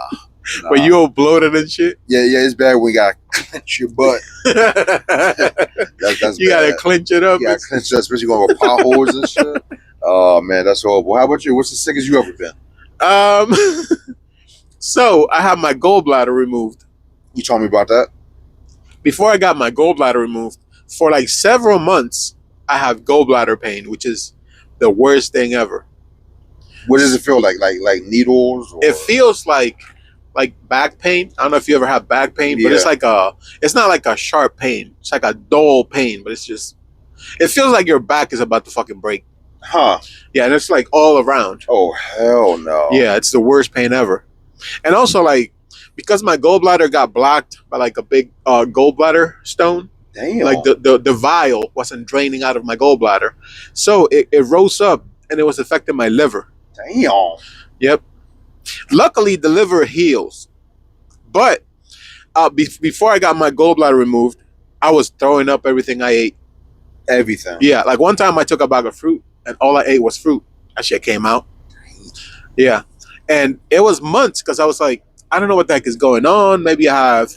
B: but you all bloated and shit.
A: Yeah, it's bad when you gotta clench your butt. That's
B: You gotta
A: bad.
B: clench it up.
A: You gotta clench that, especially going with potholes and shit. Oh man, that's horrible. How about you? What's the sickest you ever been?
B: So I had my gallbladder removed.
A: You told me about that.
B: Before I got my gallbladder removed, for like several months, I have gallbladder pain, which is the worst thing ever.
A: What does it feel like? Like needles? Or?
B: It feels like back pain. I don't know if you ever have back pain, but it's it's not like a sharp pain. It's like a dull pain, but it feels like your back is about to fucking break.
A: Huh?
B: Yeah, and it's like all around.
A: Oh hell no.
B: Yeah, it's the worst pain ever. And also like because my gallbladder got blocked by like a big gallbladder stone.
A: Damn.
B: Like the vial wasn't draining out of my gallbladder, so it rose up and it was affecting my liver.
A: Damn.
B: Yep. Luckily, the liver heals, but before I got my gallbladder removed, I was throwing up everything I ate.
A: Everything.
B: Yeah, like one time I took a bag of fruit and all I ate was fruit. That shit came out. Yeah, and it was months because I was like, I don't know what the heck is going on. Maybe I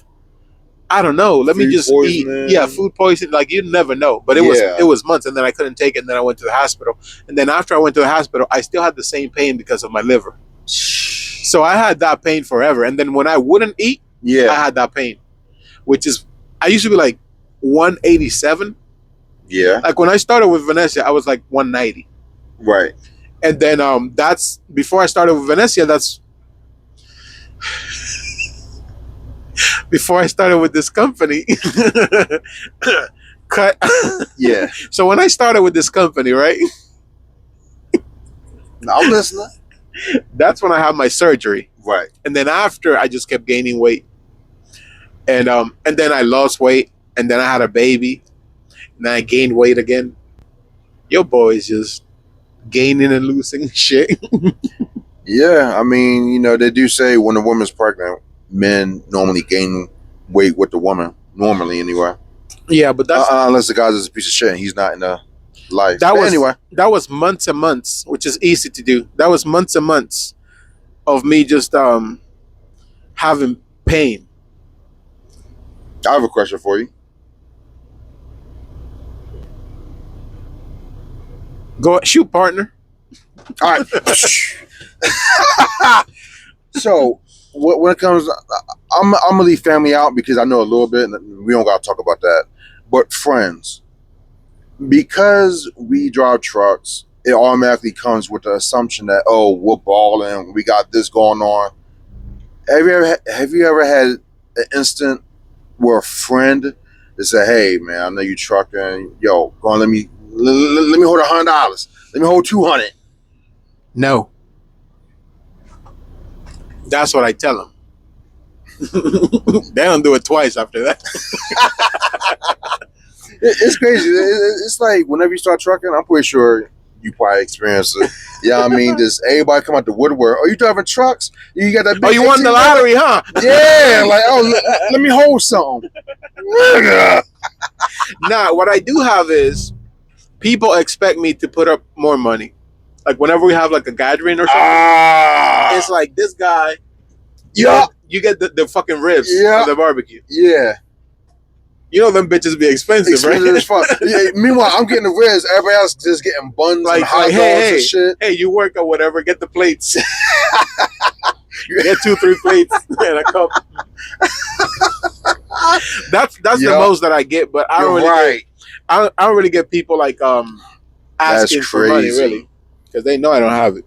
B: don't know. Let me
A: Food
B: just
A: poisoning.
B: eat. Yeah, food poisoning. Like you never know. But it was months, and then I couldn't take it, and then I went to the hospital. And then after I went to the hospital, I still had the same pain because of my liver. So I had that pain forever. And then when I wouldn't eat, I had that pain, which is I used to be like 187.
A: Yeah.
B: Like when I started with Vanessa, I was like 190.
A: Right.
B: And then that's before I started with Vanessa. That's before I started with this company. Cut.
A: Yeah.
B: So when I started with this company, right?
A: Now I'm listening.
B: That's when I had my surgery.
A: Right.
B: And then after, I just kept gaining weight. And then I lost weight. And then I had a baby. And then I gained weight again. Your boy's just gaining and losing shit.
A: Yeah. I mean, they do say when a woman's pregnant, men normally gain weight with the woman. Normally, anyway.
B: Yeah, but that's
A: unless the guy's just a piece of shit and he's not in the life.
B: Anyway, that was months and months, which is easy to do. That was months and months of me just having pain.
A: I have a question for you.
B: Go shoot, partner.
A: All right. So when it comes, I'm gonna leave family out because I know a little bit, and we don't gotta talk about that. But friends, because we drive trucks, it automatically comes with the assumption that we're balling, we got this going on. Have you ever had an instant where a friend that said, "Hey man, I know you trucking, yo, go on, let me hold $100, let me hold 200."
B: No. That's what I tell them. They don't do it twice after that.
A: It's crazy. It's like whenever you start trucking, I'm pretty sure you probably experience it. Yeah, I mean, does everybody come out the woodwork? You driving trucks? You got that?
B: Oh, you won the lottery, huh?
A: Yeah, like let me hold something.
B: Nah, what I do have is people expect me to put up more money. Like whenever we have like a gathering or something, it's like this guy. You get the fucking ribs for the barbecue.
A: Yeah.
B: You know them bitches be expensive, right?
A: As fuck. Yeah, meanwhile, I'm getting the ribs. Everybody else just getting buns and hot dogs and shit.
B: Hey, you work or whatever. Get the plates. Get 2-3 plates and a cup. That's the
A: Yup.
B: most that I get, but I don't
A: You're
B: really
A: right.
B: I don't really get people like asking for money
A: crazy.
B: really, because they know I don't have it.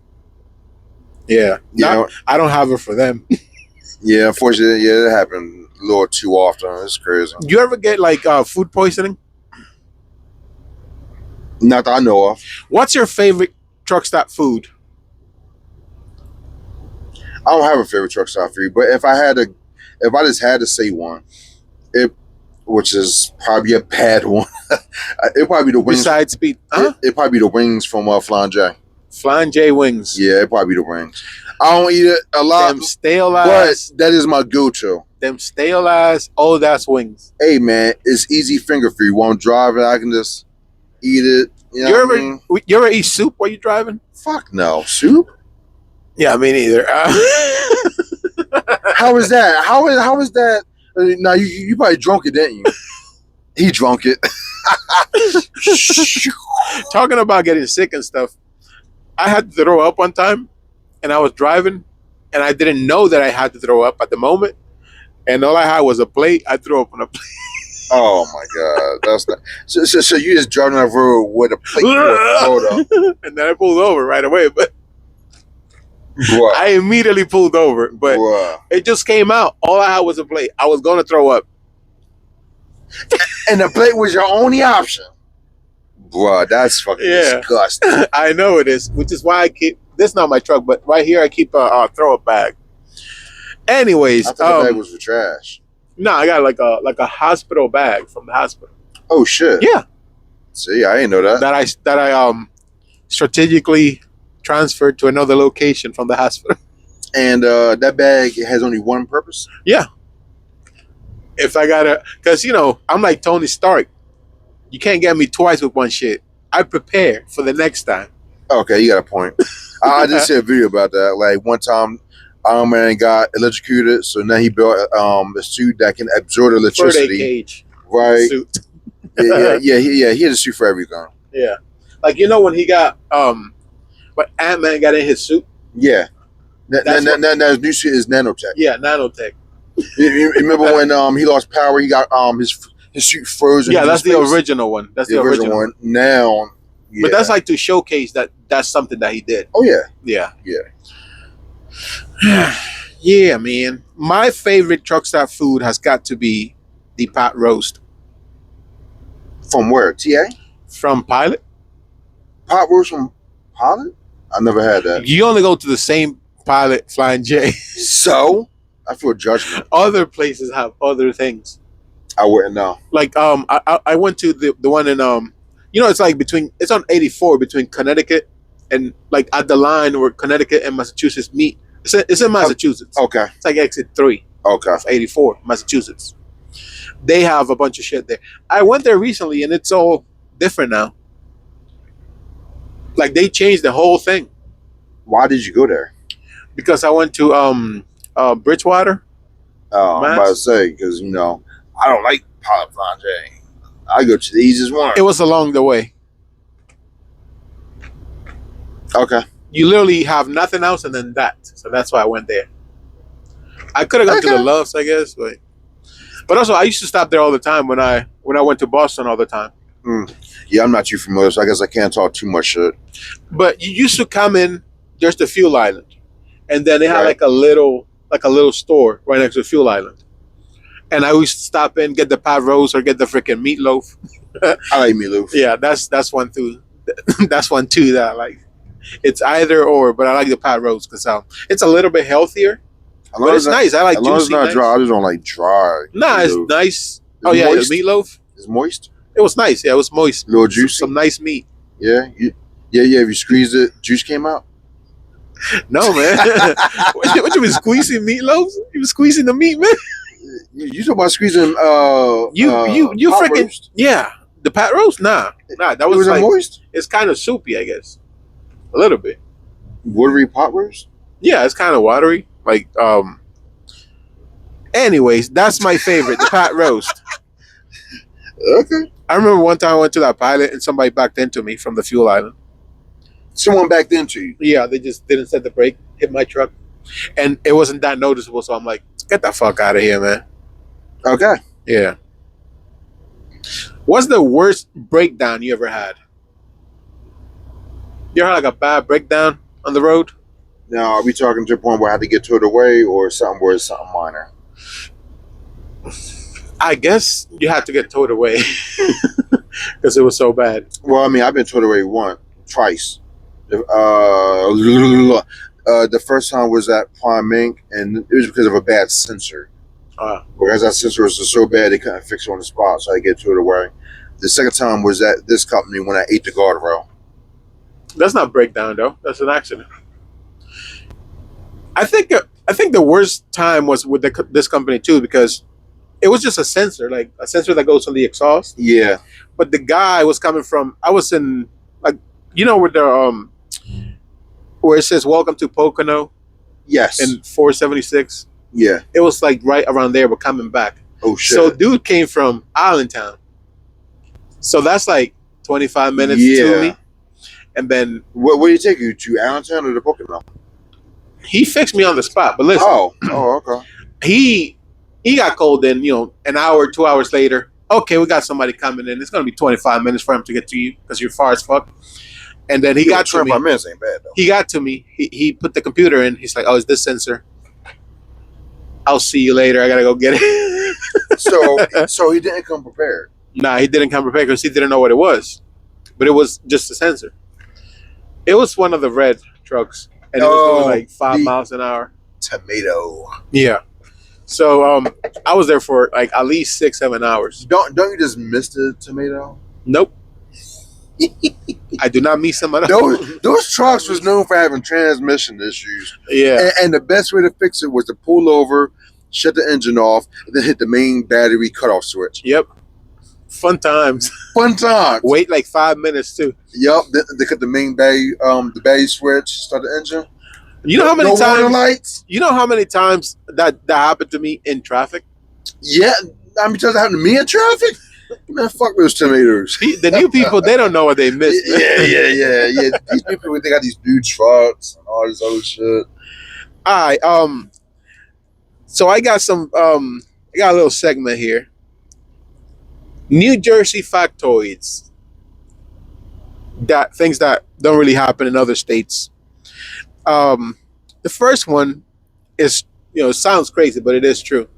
B: Yeah,
A: Yeah,
B: I don't have it for them.
A: yeah. Unfortunately, yeah, it happened a little too often. It's crazy.
B: You ever get like food poisoning?
A: Not that I know of.
B: What's your favorite truck stop food?
A: I don't have a favorite truck stop food, but if I just had to say one, which is probably a bad one, it probably be the wings.
B: Besides speed,
A: It probably be the wings from Flying J.
B: Flying J wings.
A: Yeah, it probably be the wings. I don't eat it a lot,
B: Them stale
A: but
B: ass.
A: that is my go-to.
B: Them stale ass. Oh, that's wings.
A: Hey man, it's easy finger food. While I'm driving, I can just eat it. You know what I mean?
B: You ever eat soup while you driving?
A: Fuck no, soup.
B: Yeah, me neither.
A: How is that? How is that? Now you probably drunk it, didn't you? He drunk it.
B: Talking about getting sick and stuff, I had to throw up one time, and I was driving, and I didn't know that I had to throw up at the moment, and all I had was a plate. I threw up on a plate.
A: Oh my god, that's not. So you just driving on the road with a plate full of photo.
B: And then I pulled over right away, but
A: Bruh.
B: I immediately pulled over, but
A: Bruh.
B: it just came out. All I had was a plate. I was going to throw up.
A: And the plate was your only option. Bruh, that's fucking disgusting.
B: I know it is, which is why I keep this. Not my truck, but right here I keep a throw up bag. Anyways,
A: I thought the bag was for trash.
B: no, I got like a hospital bag from the hospital.
A: Oh shit.
B: Yeah,
A: See, I didn't know that.
B: that I strategically transferred to another location from the hospital.
A: And that bag has only one purpose.
B: Yeah, if I gotta, because I'm like Tony Stark. You can't get me twice with one shit. I prepare for the next time.
A: Okay, you got a point. I just said a video about that. Like one time, Iron Man got electrocuted, so now he built a suit that can absorb electricity.
B: Cage
A: Right?
B: suit.
A: He had a suit for everything.
B: Yeah, like when he got but Ant-Man got in his suit.
A: Yeah. Now his new suit is nanotech.
B: Yeah, nanotech.
A: You remember when he lost power? He got his suit frozen.
B: Yeah, that's the original one. That's the original
A: one. Now, yeah.
B: But that's like to showcase that's something that he did.
A: Oh yeah,
B: yeah. Yeah, man. My favorite truck stop food has got to be the pot roast
A: From where? TA?
B: from Pilot.
A: Pot roast from Pilot? I never had that.
B: You only go to the same Pilot Flying J.
A: So I feel judgment.
B: Other places have other things.
A: I wouldn't know.
B: Like I went to the one in it's like it's on 84 between Connecticut and like at the line where Connecticut and Massachusetts meet. It's in Massachusetts.
A: Okay.
B: It's like exit 3
A: Okay.
B: of 84, Massachusetts. They have a bunch of shit there. I went there recently and it's all different now. Like they changed the whole thing.
A: Why did you go there?
B: Because I went to Bridgewater.
A: I'm about to say because I don't like Pilot Flying J. I go to the easiest one.
B: It was along the way.
A: Okay.
B: You literally have nothing else and then that. So that's why I went there. I could have gone to the Loves, I guess, but also I used to stop there all the time when I went to Boston all the time.
A: Yeah, I'm not too familiar, so I guess I can't talk too much shit.
B: But you used to come in, there's the fuel island. And then they had
A: Right.
B: like a little store right next to the fuel island. And I used to stop in, get the pot roast or get the freaking meatloaf.
A: I like meatloaf.
B: Yeah, that's one too. That's one too that I like. It's either or, but I like the pot roast because it's a little bit healthier. But it's nice. I like
A: as long as it's
B: juicy.
A: not dry. I just don't like dry.
B: Nah, it's
A: meatloaf.
B: nice.
A: It's
B: The
A: moist?
B: meatloaf.
A: It's moist.
B: It was nice. Yeah, it was moist.
A: A little juicy.
B: Some nice meat.
A: Yeah. If you squeezed it, juice came out.
B: No, man. What you been squeezing meatloaves? You been squeezing the meat, man?
A: You talking about squeezing?
B: You
A: pot
B: freaking
A: roast?
B: yeah. The pot roast? Nah. That
A: It
B: was
A: was
B: like
A: moist.
B: it's kind of soupy, I guess. A little bit.
A: Watery pot roast.
B: Yeah, it's kind of watery. Like Anyways, that's my favorite, the pot roast.
A: Okay.
B: I remember one time I went to that Pilot and somebody backed into me from the fuel island.
A: Someone backed into you.
B: Yeah, they just didn't set the brake, hit my truck. and it wasn't that noticeable. So I'm like, get the fuck out of here, man.
A: Okay.
B: Yeah. What's the worst breakdown you ever had? You ever had like a bad breakdown on the road?
A: Now, are we talking to a point where I had to get towed away or something where it's something minor?
B: I guess you had to get towed away because it was so bad.
A: Well, I mean, I've been towed away twice. The first time was at Prime Inc., and it was because of a bad sensor. Because that sensor was so bad, they couldn't fix it on the spot, so I get towed away. The second time was at this company when I ate the guardrail.
B: That's not breakdown though. That's an accident. I think the worst time was with this company too, because it was just a sensor, like a sensor that goes on the exhaust.
A: Yeah.
B: But the guy was coming from. I was in like where the where it says "Welcome to Pocono"
A: Yes.
B: in 476.
A: Yeah.
B: It was like right around there, but coming back.
A: Oh shit.
B: So dude came from Allentown. So that's like 25 minutes to me. And then
A: Where do you take you to? Allentown or the Pocono?
B: he fixed me on the spot. But listen,
A: okay.
B: he got called in, an hour, 2 hours later. Okay, we got somebody coming in. It's gonna be 25 minutes for him to get to you because you're far as fuck. And then he got to me.
A: 25 minutes ain't bad though.
B: He got to me. He put the computer in. He's like, "Oh, is this sensor? I'll see you later. I gotta go get it."
A: So he didn't come prepared.
B: Nah, he didn't come prepared because he didn't know what it was. But it was just a sensor. It was one of the red trucks, and it was doing like 5 miles an hour.
A: Tomato.
B: Yeah. So I was there for like at least 6-7 hours.
A: Don't you just miss the tomato?
B: Nope. I do not meet somebody.
A: Those trucks was known for having transmission issues.
B: Yeah.
A: And the best way to fix it was to pull over, shut the engine off, and then hit the main battery cutoff switch.
B: Yep. Fun times.
A: Fun times.
B: Wait like 5 minutes too.
A: Yep. They cut the main battery, the battery switch, start the engine.
B: You know how many times?
A: Warning lights.
B: You know how many times that happened to me in traffic?
A: Yeah. I mean, does it happen to me in traffic? Man, fuck those tomatoes.
B: The new people, they don't know what they missed.
A: Yeah. These people, they got these new trucks and all this other shit.
B: All right. So I got I got a little segment here. New Jersey factoids. Things that don't really happen in other states. The first one is, it sounds crazy, but it is true.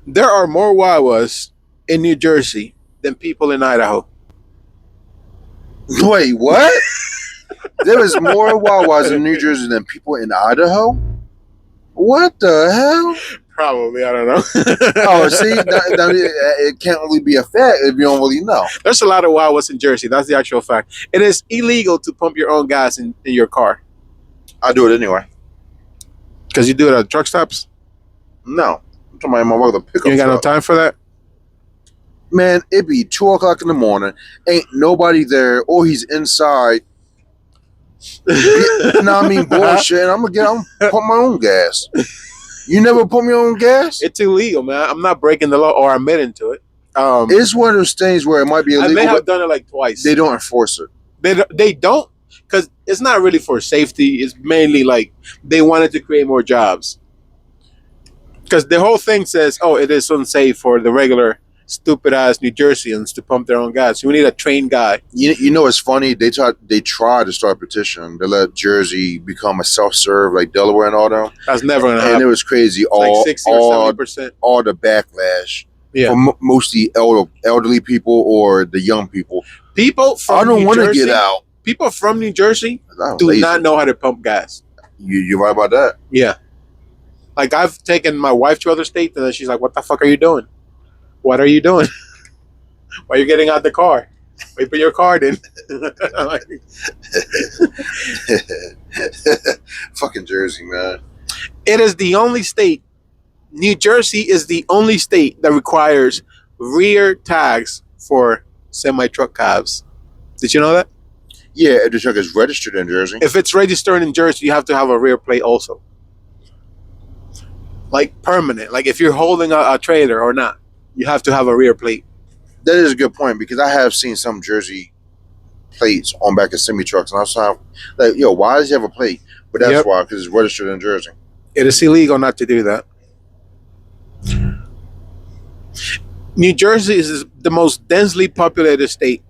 B: There are more Wawas in New Jersey than people in Idaho.
A: Wait, what? There was more Wawas in New Jersey than people in Idaho? What the hell?
B: Probably, I don't know.
A: Oh, see, it can't really be a fact if you don't really know.
B: There's a lot of Wawas in Jersey. That's the actual fact. It is illegal to pump your own gas in your car.
A: I do it anyway.
B: Because you do it at truck stops?
A: No. I'm talking about my mother pickup.
B: You ain't got no time for that?
A: Man, it be 2 o'clock in the morning. Ain't nobody there, or he's inside. Bullshit. I'm pump my own gas. You never pump your own gas?
B: It's illegal, man. I'm not breaking the law or admitting to it.
A: It's one of those things where it might be illegal.
B: I may have done it like twice.
A: They don't enforce it.
B: They don't, because it's not really for safety. It's mainly like they wanted to create more jobs. Because the whole thing says, it is unsafe for the regular stupid ass New Jerseyans to pump their own gas. We need a trained guy.
A: You know it's funny? They tried to start a petition to let Jersey become a self-serve like Delaware and all that.
B: That's never gonna happen.
A: And it was crazy.
B: Like 60 or 70%.
A: All the backlash.
B: Yeah.
A: For mostly elderly people or the young people.
B: People from
A: I don't
B: New
A: want to
B: Jersey,
A: get out.
B: People from New Jersey do not know how to pump gas.
A: You're right about that.
B: Yeah. Like I've taken my wife to other states and then she's like, "What the fuck are you doing? What are you doing? Why are you getting out the car? Wait, put your card in."
A: Fucking Jersey, man.
B: It is the only state. New Jersey is the only state that requires rear tags for semi-truck cabs. Did you know that?
A: Yeah, if the truck is registered in Jersey.
B: If it's registered in Jersey, you have to have a rear plate also. Like permanent. Like if you're holding a trailer or not, you have to have a rear plate.
A: That is a good point because I have seen some Jersey plates on back of semi trucks, and I was like, "Yo, why does he have a plate?" But that's why, because it's registered in Jersey.
B: It is illegal not to do that. New Jersey is the most densely populated state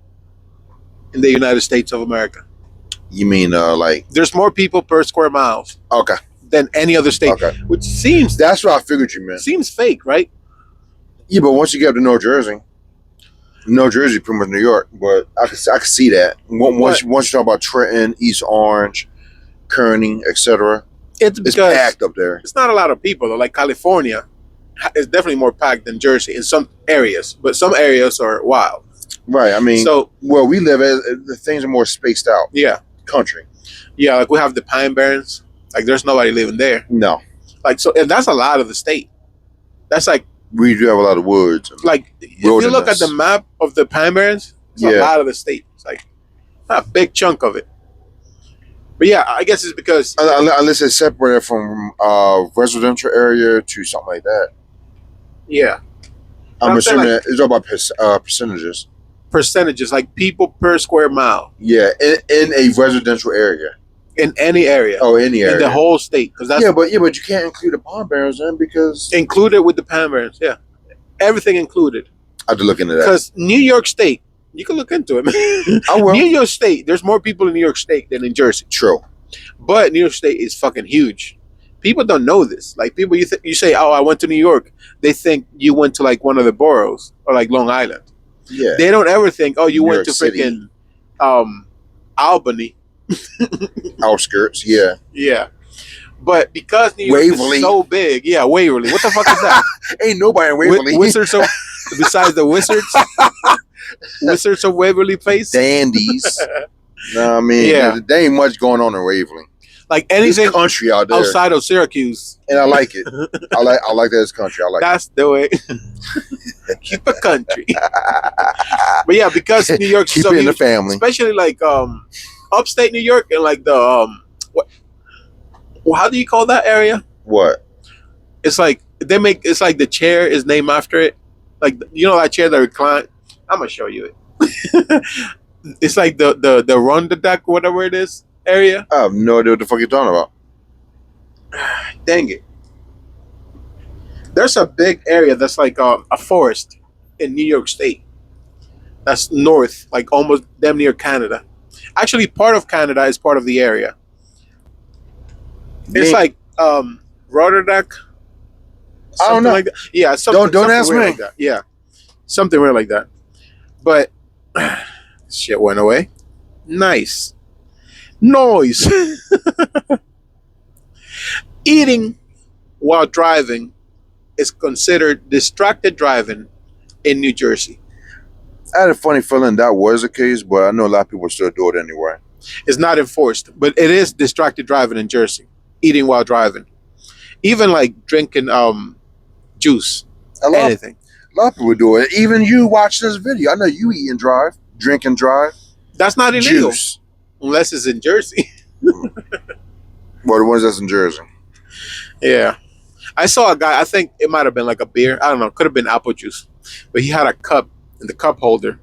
B: in the United States of America.
A: You mean like
B: There's more people per square miles
A: okay,
B: than any other state,
A: okay.
B: which seems
A: That's what I figured you meant.
B: fake, right?
A: Yeah, but once you get up to New Jersey, pretty much New York. But I could see that once you talk about Trenton, East Orange, Kearney, etc.
B: It's
A: It's
B: because
A: packed up there.
B: it's not a lot of people though. Like California is definitely more packed than Jersey in some areas, but some areas are wild.
A: Right. I mean,
B: So
A: where we live, the things are more spaced out.
B: yeah,
A: Country.
B: yeah. Like we have the Pine Barrens. Like there's nobody living there.
A: No,
B: Like so, and that's a lot of the state. That's
A: we do have a lot of woods.
B: like if you look at
A: Wilderness.
B: the map of the Pine Barrens, it's a
A: Yeah.
B: lot of the state. It's like a big chunk of it. But yeah, I guess it's because
A: Unless it's separated from residential area to something like that.
B: yeah,
A: I'm
B: I'm saying,
A: assuming
B: like-
A: it's all about percentages.
B: percentages like people per square mile
A: Yeah, in a residential area.
B: in any area
A: Oh, any area.
B: in the whole state because that's
A: yeah, but you can't include the Palm Barrens in because
B: included with the Pine Barrens. Yeah, everything included.
A: I have to look into that.
B: Because New York State, you can look into it.
A: I will.
B: New York State, there's more people in New York State than in Jersey,
A: True.
B: but New York State is fucking huge. People don't know this. Like people, you say, "Oh, I went to New York." They think you went to like one of the boroughs or like Long Island.
A: Yeah.
B: They don't ever think, "Oh, you
A: New
B: went
A: York
B: to
A: City.
B: freaking Albany."
A: Outskirts. Yeah.
B: Yeah, but because New York
A: Waverly.
B: is so big, yeah, Waverly. What the fuck is that?
A: Ain't nobody in Waverly.
B: Wizards of, besides the Wizards, Wizards of Waverly Place.
A: Dandies. No, I mean,
B: Yeah.
A: there ain't much going on in Waverly.
B: Like
A: It's
B: anything
A: country out there,
B: outside of Syracuse,
A: and I like it. I like that it's country. I like
B: that's the way. Keep it country. But yeah, because New York's
A: Keep
B: so
A: it in the
B: huge,
A: family.
B: especially like upstate New York and like the what? Well, how do you call that area?
A: What?
B: It's like it's like the chair is named after it. Like you know that chair that recline. I'm gonna show you it. It's like the run the deck, whatever it is, area.
A: I have no idea what the fuck you're talking about.
B: Dang it. There's a big area that's like a forest in New York State. That's north, like almost damn near Canada. Actually, part of Canada is part of the area. It's
A: Yeah.
B: like Rotterdam.
A: I don't know.
B: Like that. Yeah, something,
A: Don't
B: something
A: ask
B: weird
A: me.
B: Like that. Yeah, something weird like that. But shit went away. Nice noise. Eating while driving is considered distracted driving in New Jersey.
A: I had a funny feeling that was the case, but I know a lot of people still do it anyway.
B: It's not enforced, but it is distracted driving in Jersey. Eating while driving, even like drinking juice,
A: A lot,
B: anything.
A: a lot of people do it. Even you watch this video. I know you eat and drive, drink and drive.
B: That's not illegal
A: Juice.
B: unless it's in Jersey.
A: Well, the ones that's in Jersey.
B: Yeah. I saw a guy, I think it might have been like a beer. I don't know. Could have been apple juice. But he had a cup in the cup holder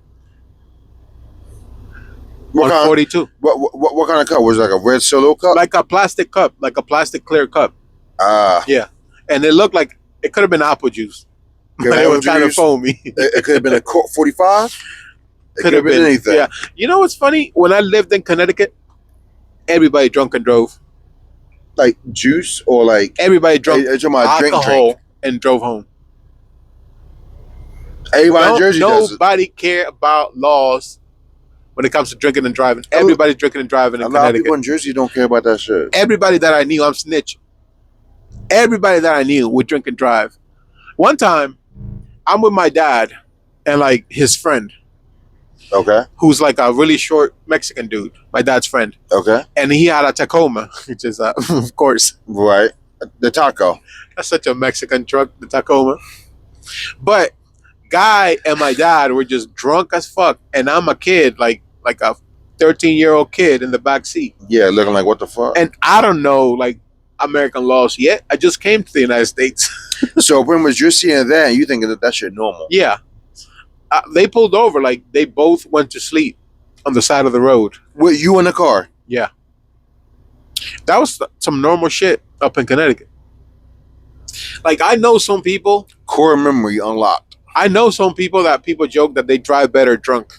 A: What
B: on
A: kind,
B: 42.
A: what kind of cup? Was it like a red solo cup?
B: Like a plastic cup, like a plastic clear cup.
A: Ah,
B: And it looked like it could have been apple juice.
A: Yeah,
B: But it was
A: apple
B: kind of
A: juice.
B: foamy.
A: it could have been a Colt 45. It could have been anything.
B: Yeah. You know what's funny? When I lived in Connecticut, everybody drunk and drove.
A: Like juice or like
B: Everybody drunk
A: you're talking about drink.
B: alcohol and drove home.
A: Everybody in Jersey does it.
B: Nobody care about laws when it comes to drinking and driving. Everybody's drinking and driving
A: A
B: in
A: lot of
B: Connecticut.
A: people in Jersey don't care about that shit.
B: Everybody that I knew, I'm snitch. Everybody that I knew would drink and drive. One time, I'm with my dad and like his friend,
A: Okay.
B: who's like a really short Mexican dude, my dad's friend.
A: Okay.
B: And he had a Tacoma, which is, of course,
A: Right. The taco.
B: that's such a Mexican truck, the Tacoma. But Guy and my dad were just drunk as fuck. And I'm a kid, like a 13-year-old kid in the back seat.
A: Yeah, looking like what the fuck.
B: And I don't know, like, American laws yet. I just came to the United States.
A: So when was you're seeing that and you thinking that shit normal?
B: Yeah. They pulled over, like, they both went to sleep on the side of the road.
A: With you in the car?
B: That was some normal shit up in Connecticut. Like I know some people.
A: Core memory unlocked.
B: I know some people that people joke that they drive better drunk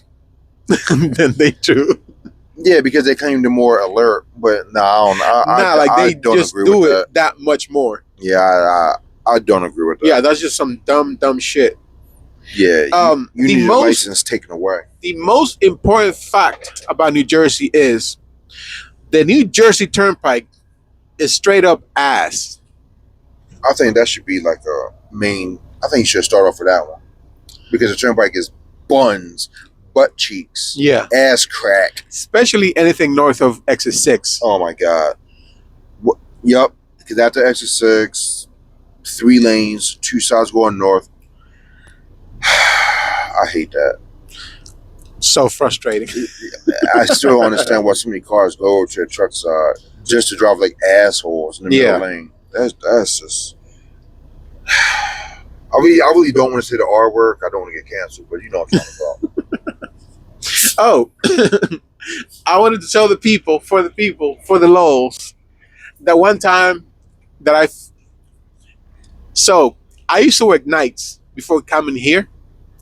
B: than they do.
A: Yeah, because they claim they're more alert, but no, I don't.
B: Nah, like
A: I
B: they
A: don't
B: just
A: agree
B: do
A: with
B: it
A: that.
B: that much more.
A: Yeah, I don't agree with that.
B: Yeah, that's just some dumb shit.
A: Yeah, you
B: The
A: need your
B: most
A: license taken away.
B: the most important fact about New Jersey is the New Jersey Turnpike is straight up ass.
A: I think that should be like a main. I think you should start off with that one because the turnpike is buns, butt cheeks,
B: Yeah,
A: ass crack.
B: especially anything north of exit 6.
A: Oh my god. Yep. Because after exit 6, 3 lanes, 2 sides going north. I hate that.
B: So frustrating.
A: I still don't understand why so many cars go to the truck side just to drive like assholes in the middle lane. That's just. I really don't want to say the R word. I don't want to get canceled, but you know what I'm talking about.
B: Oh, I wanted to tell the people, for the lols, that one time that so I used to work nights before coming here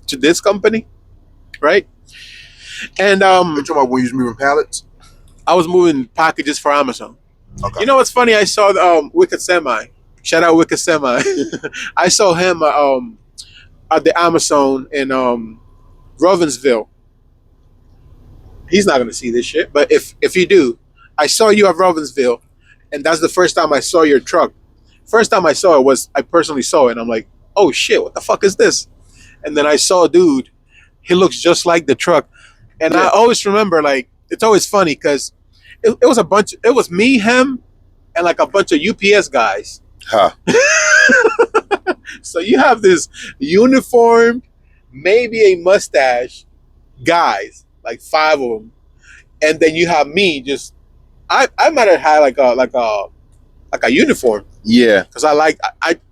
B: to this company, right? And
A: You're talking about when you was moving pallets?
B: I was moving packages for Amazon.
A: Okay.
B: You know what's funny? I saw Wicked Semi. Shout out Wicked Semi. I saw him at the Amazon in Rovensville. He's not gonna see this shit, but if you do, I saw you at Rovensville, and that's the first time I saw your truck. First time I saw it was I personally saw it, and I'm like, oh shit, what the fuck is this? And then I saw a dude. He looks just like the truck, and I always remember, like, it's always funny because it was a bunch. It was me, him, and like a bunch of UPS guys.
A: Huh.
B: So you have this uniform, maybe a mustache, guys, like 5 of them, and then you have me. Just I might have had like a uniform.
A: Yeah.
B: Because I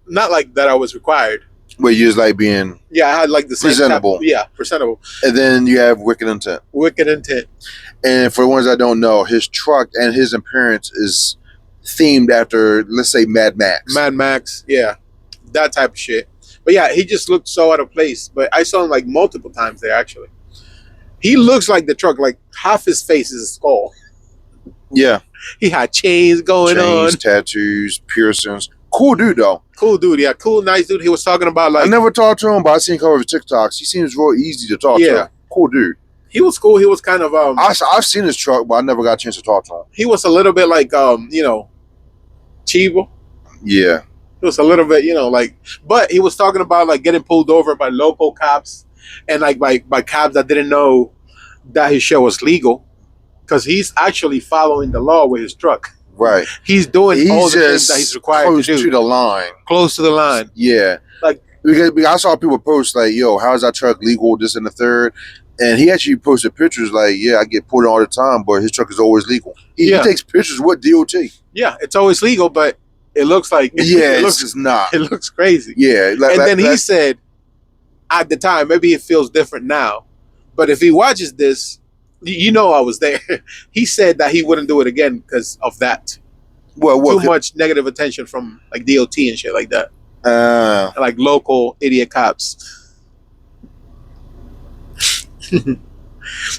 B: not like that I was required.
A: But you just like being
B: Yeah, I had like the same
A: presentable.
B: Presentable.
A: And then you have Wicked Intent.
B: Wicked Intent.
A: And for the ones that don't know, his truck and his appearance is themed after, let's say, Mad Max.
B: Mad Max, yeah. That type of shit. But yeah, he just looked so out of place. But I saw him like multiple times there, actually. He looks like the truck, like half his face is a skull.
A: Yeah.
B: He had chains going on.
A: Tattoos, piercings. Cool dude, though.
B: Cool dude, yeah. Cool, nice dude. He was talking about like...
A: I never talked to him, but I seen a couple of his TikToks. He seems real easy to talk to. Cool dude.
B: He was cool. He was kind of...
A: I've seen his truck, but I never got a chance to talk to him.
B: He was a little bit like, Chivo.
A: Yeah.
B: It was a little bit, like... But he was talking about like getting pulled over by local cops and like by cops that didn't know that his shit was legal. Because he's actually following the law with his truck.
A: Right.
B: He's doing all the things that he's required
A: close
B: to do.
A: To the line.
B: Close to the line.
A: Yeah.
B: Like,
A: because I saw people post like, yo, how's that truck legal, this and the third? And he actually posted pictures like, yeah, I get pulled in all the time, but his truck is always legal. He takes pictures with DOT. Yeah,
B: it's always legal, but it looks like...
A: Yeah, it's not.
B: It looks crazy.
A: Yeah.
B: He said, at the time, maybe it feels different now, but if he watches this, I was there. He said that he wouldn't do it again because of that.
A: Well,
B: too much negative attention from like DOT and shit like that. Like local idiot cops.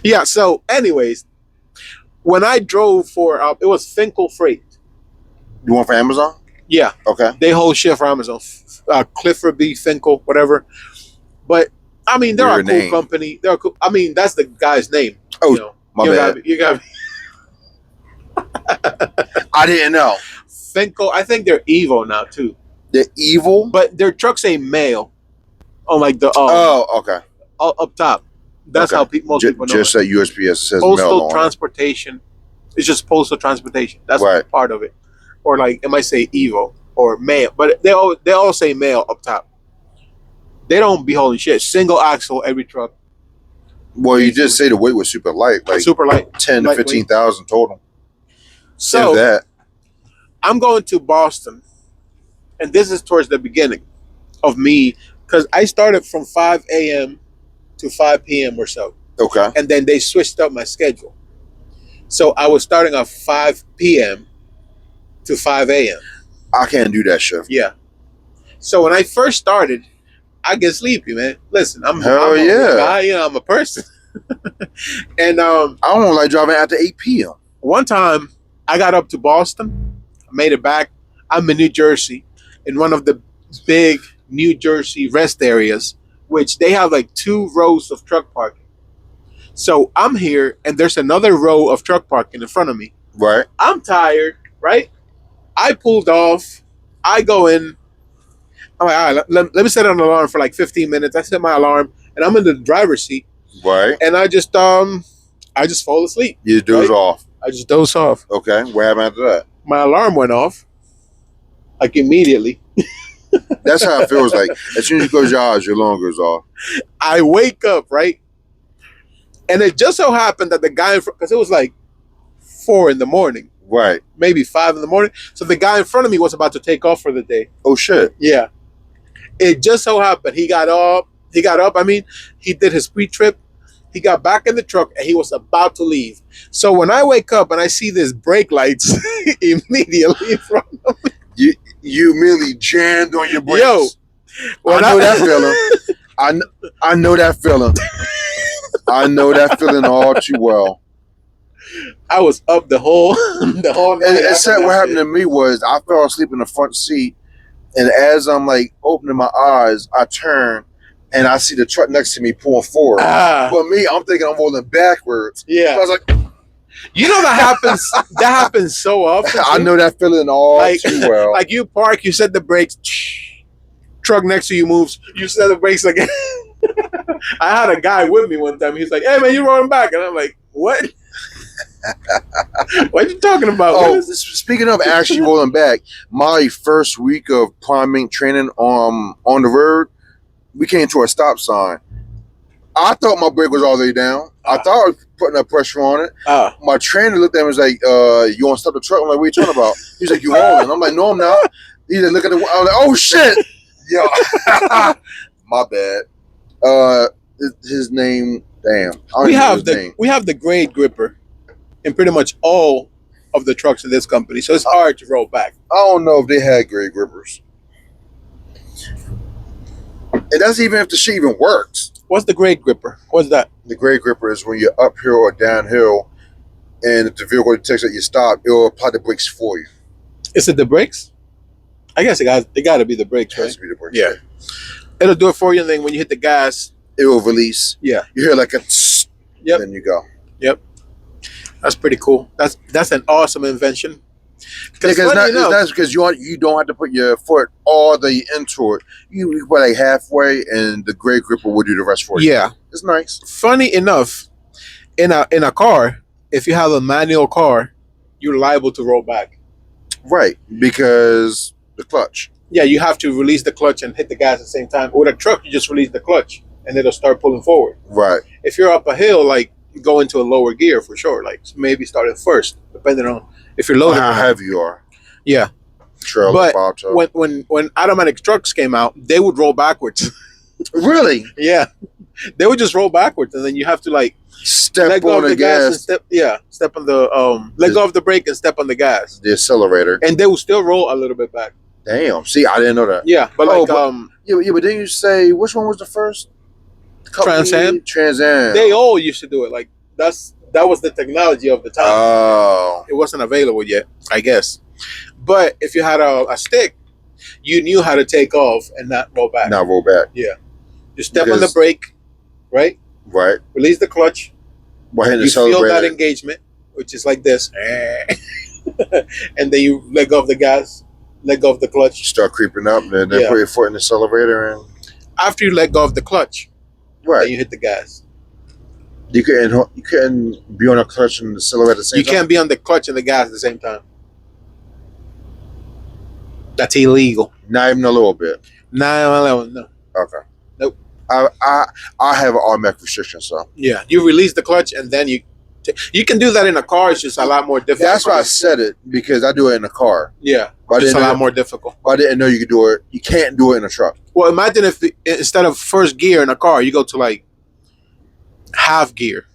B: Yeah. So, anyways, when I drove for it was Finkel Freight.
A: You want for Amazon?
B: Yeah.
A: Okay.
B: They hold shit for Amazon. Clifford B. Finkel, whatever. But I mean, they're a cool company. They're cool. I mean, that's the guy's name.
A: Oh, my bad.
B: You got me.
A: I didn't know.
B: Finkel, I think they're Evo now too.
A: They're evil,
B: but their trucks say mail on like the
A: okay,
B: up top. That's how most people know.
A: Just at USPS says
B: postal
A: mail
B: transportation. It's just postal transportation. That's part of it. Or like it might say Evo or mail, but they all say mail up top. They don't be holding shit. Single axle every truck.
A: Well, you just say the weight was super light, like
B: super light,
A: 10 to 15,000 total.
B: So that I'm going to Boston, and this is towards the beginning of me because I started from 5 a.m. to 5 p.m. or so.
A: Okay,
B: and then they switched up my schedule, so I was starting at 5 p.m. to 5 a.m.
A: I can't do that shift.
B: Yeah, So when I first started, I get sleepy, man. Listen,
A: Hell
B: I'm
A: yeah.
B: a guy, I'm a person. And
A: I don't like driving after 8 p.m.
B: one time I got up to Boston, made it back. I'm in New Jersey, in one of the big New Jersey rest areas, which they have like 2 rows of truck parking. So I'm here, and there's another row of truck parking in front of me.
A: Right.
B: I'm tired, right? I pulled off. I go in. I'm like, all right, let me set an alarm for like 15 minutes. I set my alarm, and I'm in the driver's seat,
A: Right.
B: and I just fall asleep.
A: You doze
B: right?
A: off.
B: I just doze off.
A: Okay. What happened after that?
B: My alarm went off, like immediately.
A: That's how it feels like. As soon as you close your eyes, your alarm goes off.
B: I wake up, right? And it just so happened that the guy in front, because it was like 4 in the morning,
A: Right.
B: maybe 5 in the morning. So the guy in front of me was about to take off for the day.
A: Oh shit.
B: Yeah. It just so happened he got up. I mean, he did his pre-trip. He got back in the truck and he was about to leave. So when I wake up and I see these brake lights immediately in front of me.
A: You immediately jammed on your brakes.
B: Yo,
A: I know that feeling. I know that feeling. I know that feeling all too well.
B: I was up the whole night.
A: Except what happened to me was I fell asleep in the front seat, and as I'm like opening my eyes, I turn and I see the truck next to me pulling forward. But me, I'm thinking I'm rolling backwards.
B: Yeah.
A: So I was like,
B: you know that happens. That happens so often.
A: I know that feeling all too well.
B: Like you park, you set the brakes. Truck next to you moves. You set the brakes again. I had a guy with me one time. He's like, "Hey man, you rolling back?" And I'm like, "What? What are you talking about?"
A: Oh, speaking of actually rolling back, my first week of climbing training on the road, we came to a stop sign. I thought my brake was all the way down. I thought I was putting that pressure on it. My trainer looked at me and was like, "You want to stop the truck?" I'm like, "What are you talking about?" He's like, "You rolling?" I'm like, "No, I'm not." He's like, "Look at the." I was like, "Oh shit, yo, my bad." His name. Damn.
B: We have the grade gripper in pretty much all of the trucks in this company, so it's hard to roll back.
A: I don't know if they had grade grippers. And that's even if the shit even works.
B: What's the grade gripper? What's that?
A: The grade gripper is when you're uphill or downhill, and if the vehicle detects that you stop, it'll apply the brakes for you.
B: Is it the brakes? I guess it got to be the brakes,
A: It
B: right?
A: has to be the brakes.
B: Yeah. It'll do it for you, and then when you hit the gas,
A: it will release.
B: Yeah.
A: You hear like a tss,
B: yep.
A: Then you go.
B: Yep. That's pretty cool. That's an awesome invention.
A: Because that's because you don't have to put your foot all the way into it. You put like halfway, and the grade gripper will do the rest for you.
B: Yeah.
A: It's nice.
B: Funny enough, in a car, if you have a manual car, you're liable to roll back.
A: Right, because the clutch.
B: Yeah, you have to release the clutch and hit the gas at the same time. With a truck, you just release the clutch and it'll start pulling forward.
A: Right.
B: If you're up a hill, like you go into a lower gear for sure. Like maybe start at first, depending on if you're loaded.
A: How heavy you are.
B: Yeah.
A: Trailer,
B: but when automatic trucks came out, they would roll backwards.
A: Really?
B: Yeah. They would just roll backwards, and then you have to like
A: step on the gas.
B: And step on the let go of the brake and step on the gas.
A: The accelerator.
B: And they will still roll a little bit back.
A: Damn. See, I didn't know that.
B: Yeah, but
A: but didn't you say which one was the first?
B: Trans Am. They all used to do it. Like that was the technology of the time.
A: Oh.
B: It wasn't available yet, I guess. But if you had a stick, you knew how to take off and not roll back.
A: Not roll back.
B: Yeah. You step on the brake, right?
A: Right.
B: Release the clutch. You feel that engagement, which is like this. And then you let go of the gas, let go of the clutch.
A: You start creeping up, and then put your foot in the accelerator. And
B: after you let go of the clutch,
A: right,
B: then you hit the gas.
A: You couldn't be on a clutch and the accelerator at the same time?
B: You can't be on the clutch and the gas at the same time. That's illegal.
A: Not even a little bit.
B: No.
A: Okay.
B: Nope.
A: I have an automatic restriction, so
B: yeah, you release the clutch and then you can do that in a car. It's just a lot more difficult.
A: That's why I said it, because I do it in a car.
B: Yeah, it's a lot more difficult.
A: I didn't know you could do it. You can't do it in a truck.
B: Well, imagine if instead of first gear in a car, you go to like half gear.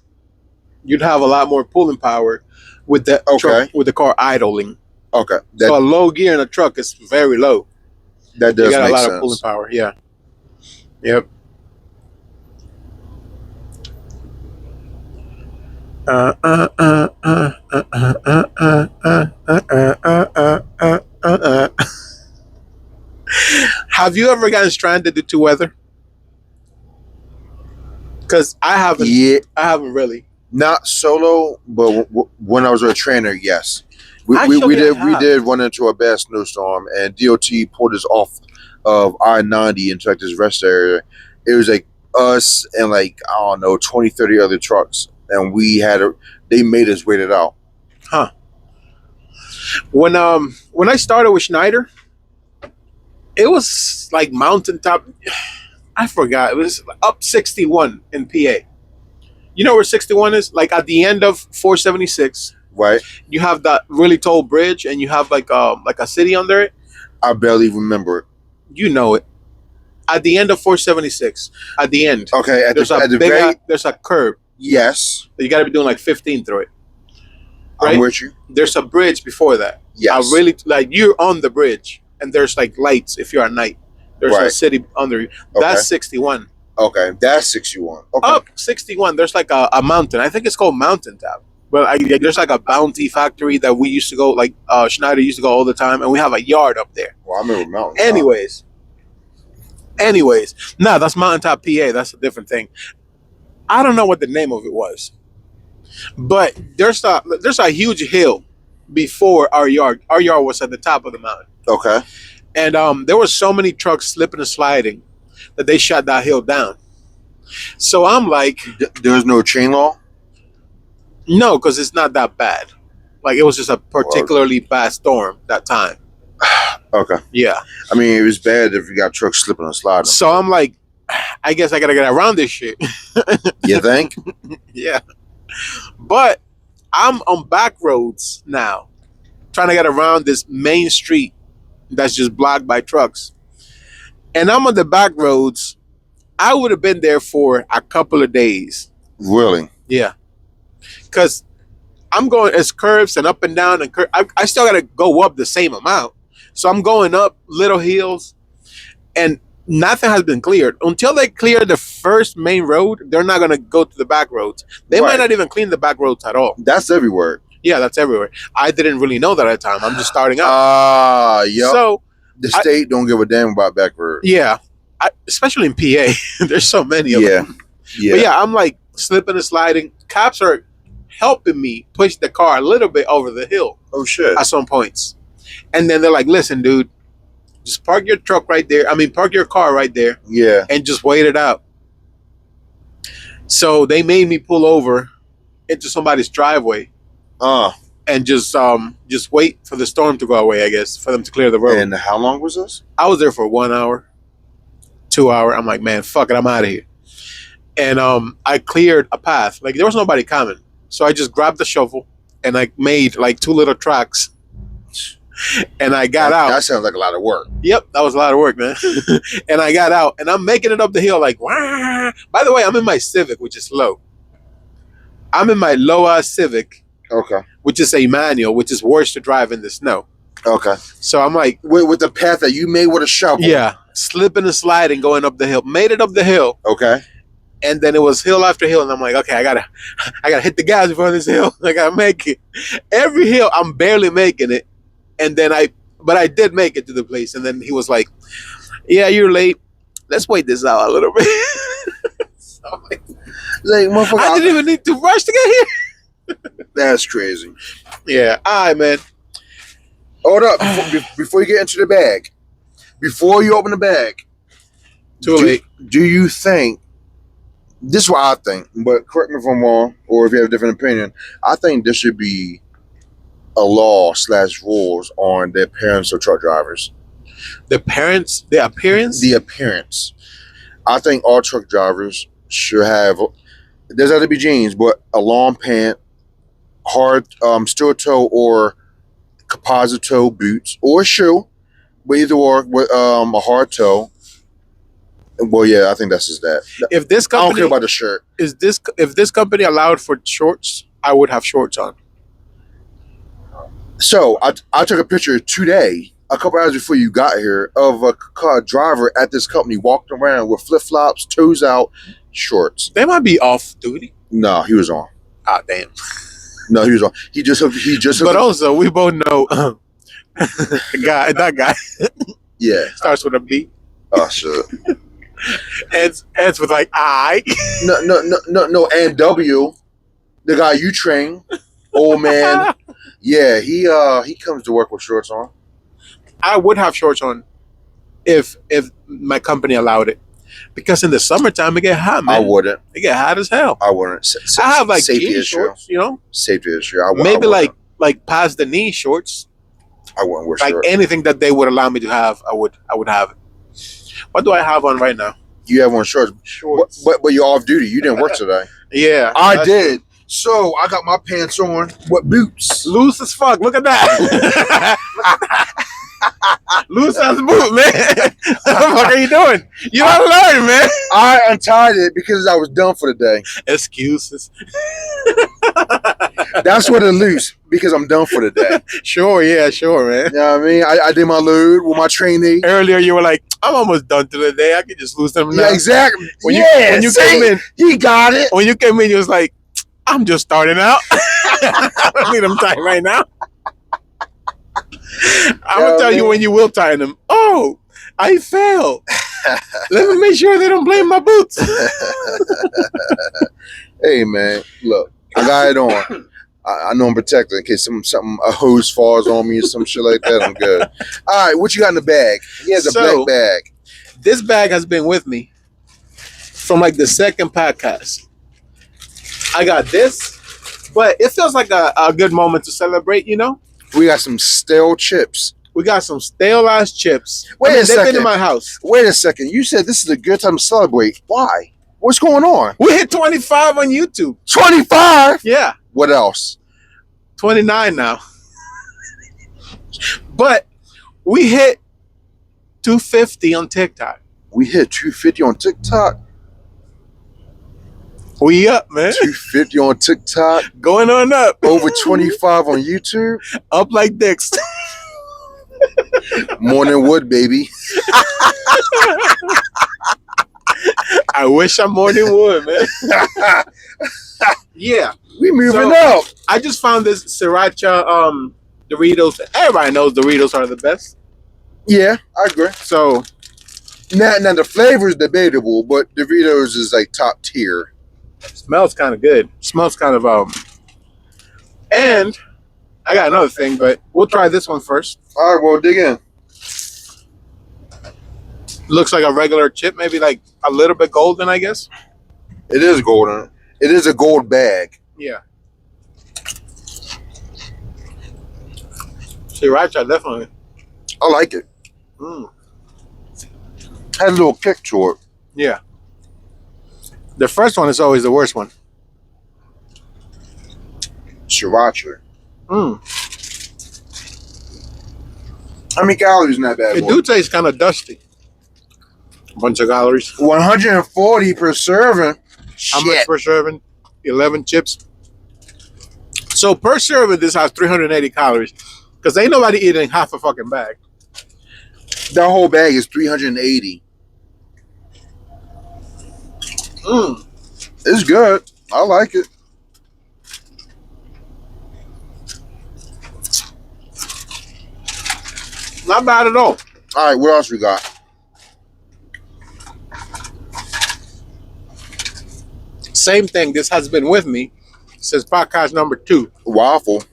B: You'd have a lot more pulling power with the truck, with the car idling.
A: Okay.
B: So a low gear in a truck is very low.
A: That
B: You
A: does
B: got a
A: make
B: lot of pulling
A: sense.
B: power. Yeah. Yep. Have you ever gotten stranded due to weather? Because I haven't.
A: Yeah,
B: I haven't really.
A: not solo, but when I was a trainer, yes.
B: Actually, I
A: We
B: have.
A: did run into a bad snowstorm, and DOT pulled us off of I-90 into like this rest area. It was like us and like I don't know 20, 30 other trucks, and they made us wait it out.
B: Huh. When I started with Schneider, it was like mountaintop. I forgot. It was up 61 in PA. You know where 61 is? Like at the end of 476,
A: Right?
B: you have that really tall bridge, and you have like a city under it.
A: I barely remember it.
B: You know it. At the end of 476, at the end,
A: Okay, at the
B: there's a curb
A: yes,
B: that you got to be doing like 15 through it.
A: I'm
B: Right?
A: with you.
B: There's a bridge before that. I
A: Yes,
B: really like you're on the bridge, and there's like lights if you're at night. There's a
A: right.
B: city under you.
A: Okay,
B: That's 61.
A: okay, that's 61. Okay,
B: Up 61, there's like a mountain. I think it's called Mountain Top. But there's like a bounty factory that we used to go, like Schneider used to go all the time, and we have a yard up there.
A: well, I remember mountain.
B: Anyways, no, that's Mountaintop, PA. That's a different thing. I don't know what the name of it was, but there's a huge hill before our yard. Our yard was at the top of the mountain,
A: Okay,
B: and there were so many trucks slipping and sliding that they shut that hill down. So I'm like,
A: there's no chain law.
B: no, because it's not that bad. Like it was just a particularly bad storm that time.
A: Okay,
B: Yeah.
A: I mean it was bad if you got trucks slipping and sliding.
B: So I'm like, I guess I gotta get around this shit.
A: You think?
B: Yeah. But I'm on back roads now, trying to get around this main street that's just blocked by trucks. And I'm on the back roads. I would have been there for a couple of days.
A: Really?
B: Yeah. Because I'm going as curves and up and down and I still gotta go up the same amount. So I'm going up little hills, and nothing has been cleared. Until they clear the first main road, they're not gonna go to the back roads. They might
A: Right.
B: not even clean the back roads at all.
A: That's everywhere.
B: Yeah, that's everywhere. I didn't really know that at the time. I'm just starting out.
A: Yep.
B: So
A: The state don't give a damn about back roads.
B: yeah, especially in PA, there's so many of
A: Yeah.
B: them.
A: Yeah.
B: But yeah, I'm like slipping and sliding. Cops are helping me push the car a little bit over the hill
A: Oh shit.
B: at some points. And then they're like, listen, dude, just park your truck right there. I mean, park your car right there
A: Yeah.
B: and just wait it out. So they made me pull over into somebody's driveway and just wait for the storm to go away, I guess, for them to clear the road.
A: And how long was this?
B: I was there for 1 hour, 2 hour. I'm like, man, fuck it, I'm out of here. And I cleared a path. Like there was nobody coming. So I just grabbed the shovel and I made like 2 little tracks. And I got out.
A: That sounds like a lot of work.
B: Yep, that was a lot of work, man. And I got out, and I'm making it up the hill like, wah. By the way, I'm in my Civic, which is low. I'm in my low-ass Civic,
A: Okay.
B: which is a manual, which is worse to drive in the snow.
A: Okay.
B: So I'm like,
A: With the path that you made with a shovel.
B: yeah, slipping and sliding, going up the hill. Made it up the hill,
A: Okay.
B: and then it was hill after hill, and I'm like, okay, I gotta hit the gas before this hill. I gotta make it. Every hill, I'm barely making it. And then but I did make it to the place. And then he was like, yeah, you're late. Let's wait this out a little bit. So I'm like,
A: Motherfucker,
B: I didn't even need to rush to get here.
A: that's crazy.
B: Yeah. All right, man.
A: Hold up. Before you get into the bag, before you open the bag,
B: Too late.
A: Do you think, this is what I think, but correct me if I'm wrong, or if you have a different opinion, I think this should be a law / rules on the appearance of truck drivers.
B: The appearance?
A: The appearance. I think all truck drivers should have, there's got to be jeans, but a long pant, hard steel toe or composite toe boots, or a shoe, but either or with a hard toe. Well, yeah, I think that's just that.
B: If this
A: I don't
B: company
A: care about the shirt.
B: if this company allowed for shorts, I would have shorts on.
A: So I took a picture today a couple hours before you got here of a car driver at this company walking around with flip flops, toes out, shorts.
B: They might be off duty.
A: No, he was on.
B: Ah, damn.
A: No, he was on. He just
B: But also, we both know that guy
A: yeah.
B: starts with a B.
A: Oh shit.
B: Ends with like I.
A: No. And W, the guy you train, old man. Yeah, he comes to work with shorts on.
B: I would have shorts on if my company allowed it, because in the summertime it get hot, man.
A: I wouldn't.
B: It get hot as hell.
A: I wouldn't.
B: I have like
A: safety
B: jean
A: issue.
B: shorts, you know.
A: Safety issue.
B: Maybe like past the knee shorts.
A: I wouldn't wear
B: Like
A: shorts.
B: anything that they would allow me to have, I would have it. What do I have on right now?
A: You have on shorts,
B: Shorts.
A: but you're off duty. You didn't work today.
B: Yeah,
A: I did. So I got my pants on. What boots?
B: Loose as fuck. Look at that. Loose as boot, man. What the fuck are you doing? You gotta learn, man.
A: I untied it because I was done for the day.
B: Excuses.
A: That's what it loose because I'm done for the day.
B: Sure, man.
A: You know what I mean? I did my load with my trainee.
B: Earlier, you were like, "I'm almost done to the day. I can just lose them now."
A: Yeah, exactly.
B: When
A: when
B: you came in,
A: he got it.
B: when you came in, you was like, "I'm just starting out. I don't need them tight right now." I'm gonna tell you when you will tie them. Oh, I failed. Let me make sure they don't blame my boots.
A: Hey man, look, I got it on. I know I'm protected in case a hose falls on me or some shit like that. I'm good. All right, what you got in the bag? He has a black bag.
B: This bag has been with me from like the second podcast. I got this, but it feels like a good moment to celebrate, you know?
A: We got some stale chips.
B: We got some stale ass chips.
A: Wait a
B: they've been
A: second.
B: in my house.
A: Wait a second. You said this is a good time to celebrate. Why? What's going on?
B: We hit 25 on YouTube.
A: 25?
B: Yeah.
A: What else?
B: 29 now. But we hit 250 on TikTok.
A: We hit 250 on TikTok.
B: We up, man.
A: 250 on TikTok.
B: Going on up.
A: Over 25 on YouTube.
B: Up like dicks.
A: Morning wood, baby.
B: I wish I'm more than wood, man. Yeah.
A: We moving
B: So,
A: up.
B: I just found this sriracha Doritos. Everybody knows Doritos are the best.
A: Yeah, I agree.
B: So
A: Now the flavor is debatable, but Doritos is like top tier.
B: smells kind of good. Smells kind of and I got another thing, but we'll try this one first.
A: All right, well, dig in.
B: Looks like a regular chip, maybe like a little bit golden, I guess.
A: It is golden. It is a gold bag.
B: Yeah. Sriracha, definitely.
A: I like it. Has a little kick to it.
B: Yeah. The first one is always the worst one.
A: Sriracha.
B: Mm.
A: How many calories in that bad
B: It
A: boy?
B: do taste kind of dusty. Bunch of calories.
A: 140 per serving.
B: How much per serving? 11 chips. So per serving, this has 380 calories. Because ain't nobody eating half a fucking bag.
A: That whole bag is 380. It's good. I like it.
B: Not bad at all.
A: All right, what else we got?
B: Same thing. This has been with me since podcast number 2.
A: Waffle.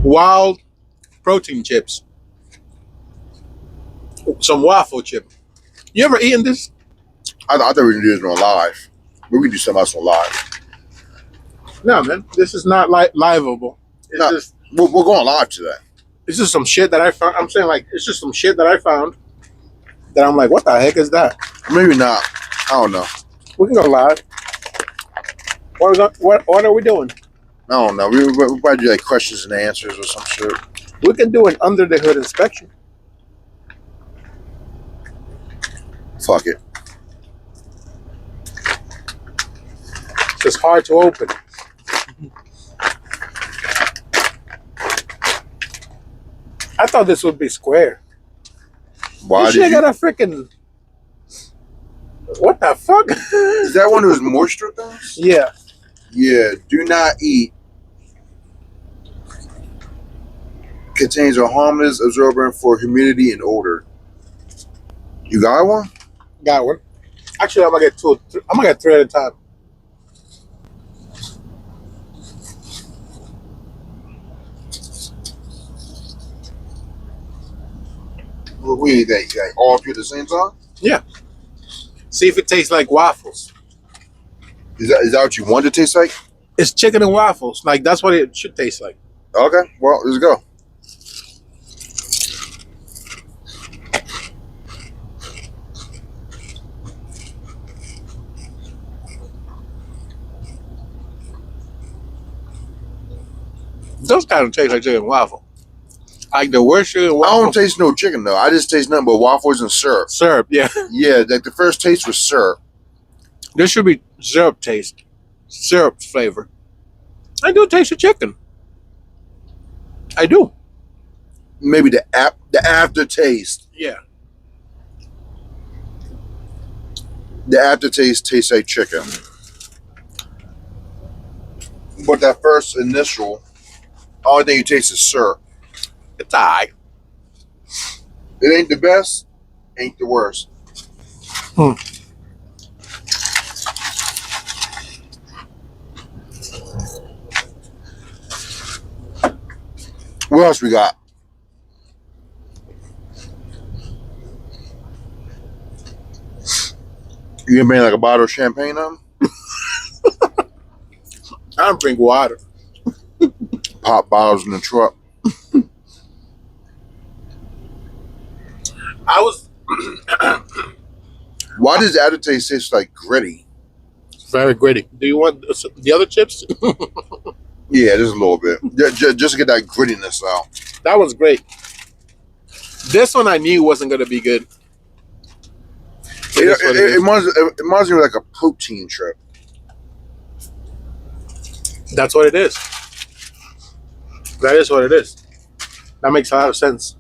B: Wild protein chips. Some waffle chip. You ever eaten this?
A: I thought we were going to do this on live. But we can do something else on live.
B: No, man. This is not liveable. It's
A: No.
B: just
A: We're going live today.
B: it's just some shit that I found. I'm saying like it's just some shit that I found that I'm like, what the heck is that?
A: Maybe not. I don't know.
B: We can go live. What are we doing?
A: I don't know. We probably do like questions and answers or some shit.
B: We can do an under the hood inspection.
A: Fuck it.
B: It's just hard to open. I thought this would be square.
A: Why
B: This
A: did
B: shit
A: you?
B: got a freaking. What the fuck?
A: Is that one of those moisture things?
B: Yeah.
A: Yeah. Do not eat. Contains a harmless absorbent for humidity and odor. You got one?
B: Got one. Actually, I'm gonna get two. I'm gonna get three at a time.
A: We eat that like all three at the same time?
B: Yeah. See if it tastes like waffles.
A: Is that what you want it to taste like?
B: It's chicken and waffles. Like that's what it should taste like.
A: Okay, well, let's go.
B: Those kind of taste like chicken and waffle. Like the worst chicken and
A: I
B: waffle.
A: don't taste no chicken though. I just taste nothing but waffles and syrup.
B: Syrup, yeah.
A: Yeah, like the first taste was syrup.
B: There should be syrup taste. Syrup flavor. I do taste the chicken. I do.
A: Maybe the aftertaste.
B: Yeah.
A: The aftertaste tastes like chicken. But that first initial, only thing you taste is syrup.
B: It's alright.
A: It ain't the best, ain't the worst. What else we got? You gonna bring like a bottle of champagne on?
B: I don't drink water.
A: Pop bottles in the truck.
B: I was
A: Why does the aftertaste taste like gritty?
B: very gritty. Do you want the other chips?
A: Yeah, just a little bit. Just to get that grittiness out.
B: That was great. This one I knew wasn't going to be good.
A: It reminds me of like a protein trip.
B: That's what it is. That is what it is. That makes a lot of sense.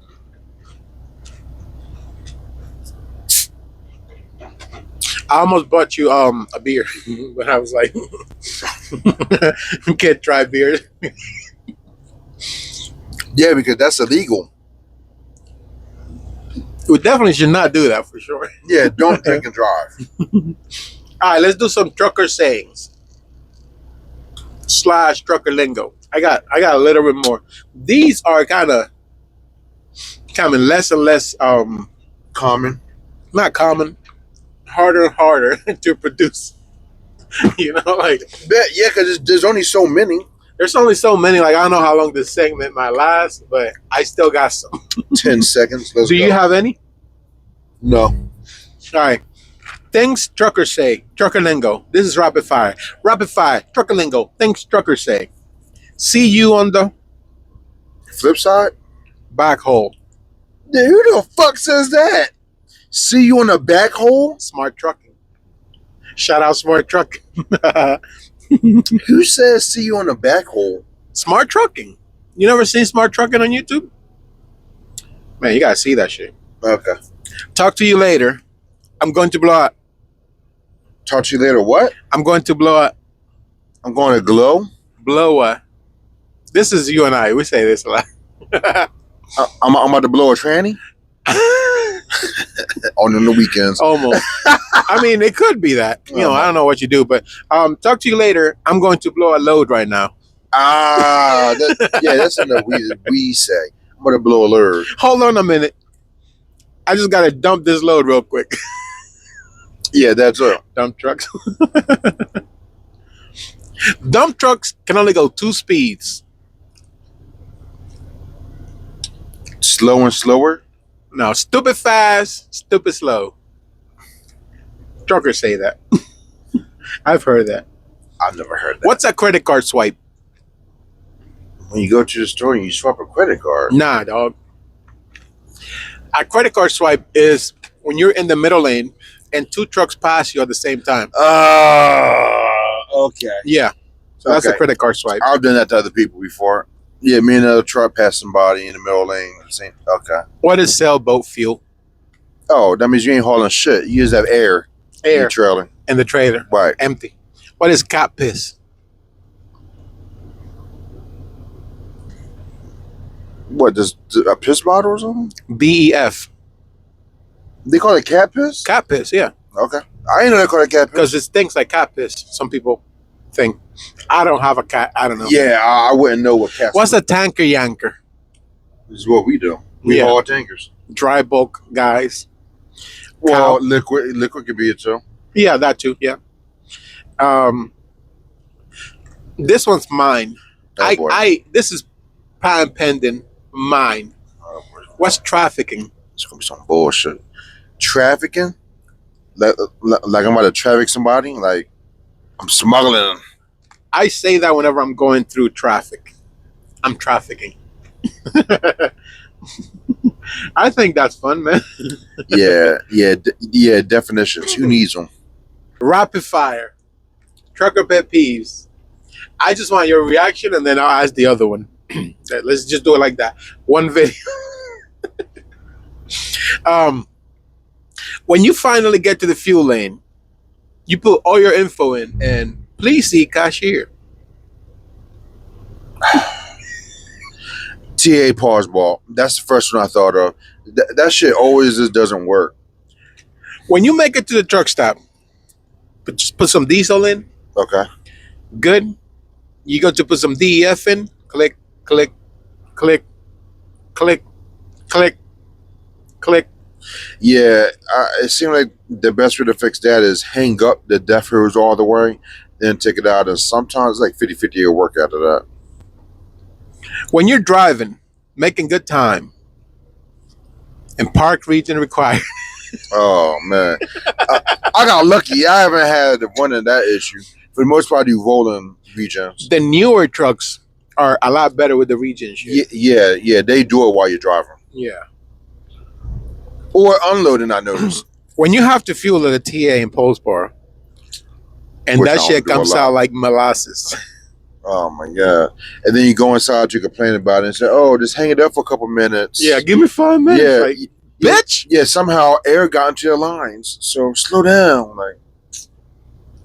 B: I almost bought you a beer, but I was like, can't try beer.
A: Yeah, because that's illegal.
B: We definitely should not do that for sure.
A: Yeah, don't drink and drive.
B: All right, let's do some trucker sayings / trucker lingo. I got a little bit more. These are kind of coming less and less
A: Common.
B: not common, harder and harder to produce. You know, like
A: Yeah, because there's only so many.
B: there's only so many. Like I don't know how long this segment might last, but I still got some.
A: 10 seconds. Let's
B: Do
A: go.
B: you have any?
A: No.
B: All right. Things truckers say. Trucker lingo. This is rapid fire. Rapid fire. Trucker lingo. Things truckers say. See you on the
A: Flip side?
B: back hole.
A: Dude, who the fuck says that? See you on the back hole?
B: Smart trucking. Shout out smart trucking.
A: Who says see you on the back hole?
B: Smart trucking. You never seen smart trucking on YouTube? Man, you gotta see that shit.
A: Okay.
B: Talk to you later. I'm going to blow up.
A: Talk to you later. What?
B: I'm going to blow up.
A: I'm going to glow.
B: Blow up. This is you and I. We say this a lot.
A: I'm about to blow a tranny on the weekends.
B: Almost. I mean, it could be that. You know, I don't know what you do, but talk to you later. I'm going to blow a load right now.
A: Yeah, that's something we say. I'm going to blow a load.
B: Hold on a minute. I just got to dump this load real quick.
A: Yeah, that's it.
B: Dump trucks. Dump trucks can only go 2 speeds.
A: Slow and slower.
B: No, stupid fast, stupid slow. Truckers say that. I've heard that.
A: I've never heard that.
B: What's a credit card swipe?
A: When you go to the store and you swipe a credit card.
B: Nah, dog. A credit card swipe is when you're in the middle lane and 2 trucks pass you at the same time.
A: Okay.
B: Yeah. So that's a
A: Okay.
B: credit card swipe.
A: I've done that to other people before. Yeah, me and another truck passing body in the middle lane. Same. Okay.
B: What is sailboat fuel?
A: Oh, that means you ain't hauling shit. You just have air in your
B: Air
A: trailer.
B: in the trailer.
A: Right.
B: Empty. What is cat piss?
A: What, does a piss bottle or something?
B: BEF.
A: They call it cat piss?
B: Cat piss, yeah.
A: Okay. I didn't know they call it cat piss.
B: Because it stinks like cat piss. Some people think. I don't have a cat. I don't know.
A: Yeah, I wouldn't know what cat
B: What's a tanker yanker?
A: This is what we do. We haul tankers.
B: Dry bulk guys.
A: Well, liquid could be it too.
B: Yeah, that too. Yeah. This one's mine.
A: Oh,
B: This is patent pending mine.
A: boy.
B: What's trafficking?
A: It's gonna be some bullshit. Trafficking? Like I'm about to traffic somebody? Like I'm smuggling them.
B: I say that whenever I'm going through traffic. I'm trafficking. I think that's fun, man.
A: Yeah. Definitions. Who needs them?
B: Rapid fire. Trucker pet peeves. I just want your reaction and then I'll ask the other one. Let's just do it like that. One video. When you finally get to the fuel lane, you put all your info in and please see cashier.
A: TA pause ball. That's the first one I thought of. That shit always just doesn't work.
B: When you make it to the truck stop, just put some diesel in.
A: Okay.
B: Good. You got to put some DEF in. Click, click, click, click, click, click.
A: Yeah, it seemed like the best way to fix that is hang up the death hose all the way, then take it out, and sometimes like 50-50 will work after that.
B: When you're driving, making good time, and park region required.
A: Oh man, I got lucky. I haven't had one of that issue. For the most part, you rolling regions.
B: The newer trucks are a lot better with the region shit.
A: Yeah, they do it while you're driving.
B: Yeah.
A: Or unloading, I noticed.
B: When you have to fuel at a TA in Polesboro, and
A: Which I
B: that
A: don't
B: shit
A: do a
B: comes
A: lot.
B: out like molasses.
A: Oh my god! And then you go inside, you complain about it, and say, "Oh, just hang it up for a couple minutes."
B: Yeah, give me 5 minutes.
A: Yeah,
B: Like, bitch.
A: Yeah, somehow air got into your lines, so slow down. Like,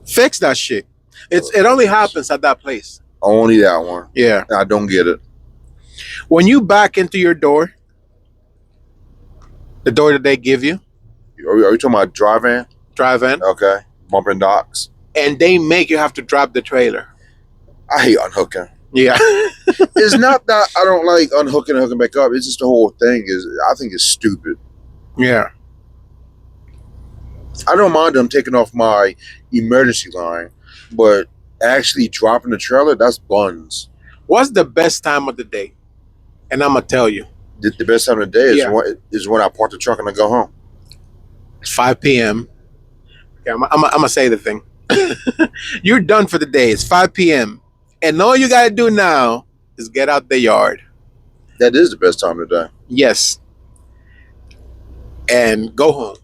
B: Fix that shit. It only happens at that place.
A: only that one.
B: Yeah.
A: I don't get it.
B: When you back into your door, the door that they give you,
A: Are you talking about drive-in?
B: drive-in,
A: Okay, bumping docks.
B: and they make you have to drop the trailer.
A: I hate unhooking.
B: Yeah.
A: It's not that I don't like unhooking and hooking back up. It's just the whole thing is. I think it's stupid.
B: Yeah.
A: I don't mind them taking off my emergency line, but actually dropping the trailer, that's buns.
B: What's the best time of the day? And I'm going to tell you.
A: The best time of the day is,
B: Yeah.
A: when I park the truck and I go home.
B: It's 5 p.m. Okay, I'm going to say the thing. You're done for the day. It's 5 p.m. And all you got to do now is get out the yard.
A: That is the best time of the day.
B: Yes. And go home.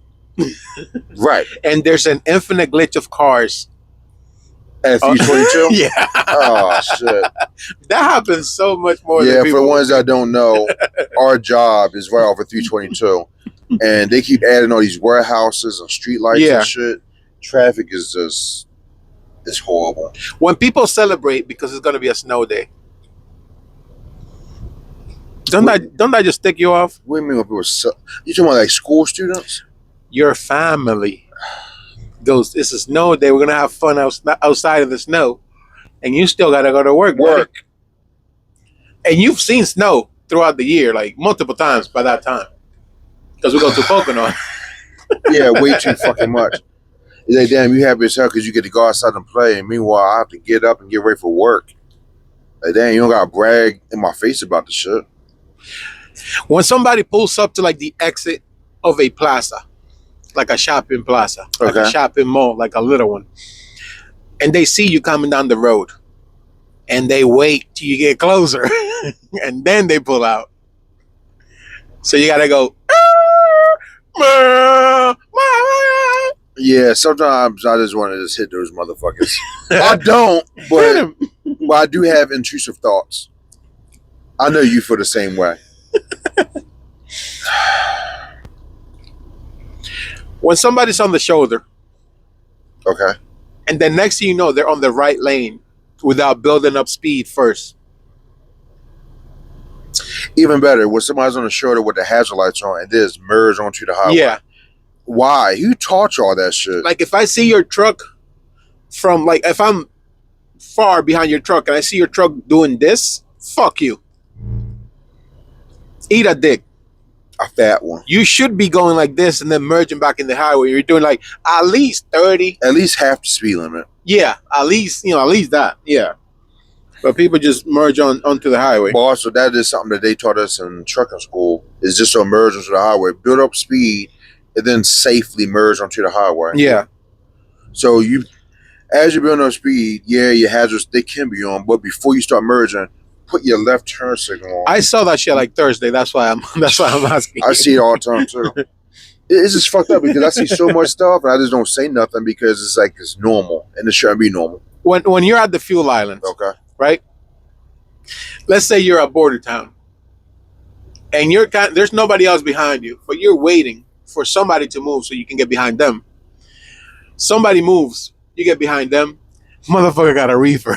A: Right.
B: And there's an infinite glitch of cars.
A: At 322?
B: Yeah.
A: Oh, shit.
B: That happens so much more
A: Yeah,
B: than
A: for
B: people.
A: the ones that don't know, our job is right off of 322. And they keep adding all these warehouses and street lights
B: Yeah.
A: and shit. Traffic is just, it's horrible.
B: When people celebrate because it's going to be a snow day, don't that just tick you off?
A: What do you mean when people you talking about like school students?
B: Your family goes, it's a snow day, we're going to have fun outside in the snow, and you still got to go to work. buddy. And you've seen snow throughout the year, like multiple times by that time, because we go to Pocono.
A: Yeah, way too fucking much. It's like, damn, you happy as hell because you get to go outside and play, and meanwhile, I have to get up and get ready for work. Like, damn, you don't got to brag in my face about the shit.
B: When somebody pulls up to like the exit of a plaza, like a shopping plaza, like a
A: Okay.
B: shopping mall, like a little one, and they see you coming down the road, and they wait till you get closer, and then they pull out. So you gotta go.
A: Yeah, sometimes I just want to just hit those motherfuckers. I don't,
B: Hit
A: but
B: 'em.
A: I do have intrusive thoughts. I know you feel the same way.
B: When somebody's on the shoulder,
A: Okay.
B: and then next thing you know, they're on the right lane without building up speed first.
A: Even better, when somebody's on the shoulder with the hazard lights on and they just merge onto the highway.
B: Yeah.
A: Why? Who taught you all that shit?
B: Like if I see your truck from like if I'm far behind your truck and I see your truck doing this, fuck you. Eat a dick.
A: A fat one.
B: You should be going like this and then merging back in the highway. You're doing like at least 30.
A: At least half the speed limit.
B: Yeah, at least that. Yeah. But people just merge onto the highway.
A: But also, that is something that they taught us in trucking school, is just to merge onto the highway, build up speed, and then safely merge onto the highway.
B: Yeah.
A: So as you're building up speed, yeah, your hazards, they can be on, but before you start merging, put your left turn signal on.
B: I saw that shit like Thursday. That's why I'm asking.
A: I see it all the time too. It's just fucked up because I see so much stuff and I just don't say nothing because it's like it's normal and it shouldn't be normal.
B: When you're at the fuel islands,
A: Okay.
B: right? Let's say you're at border town, and there's nobody else behind you, but you're waiting for somebody to move so you can get behind them. Somebody moves, you get behind them. Motherfucker got a reefer.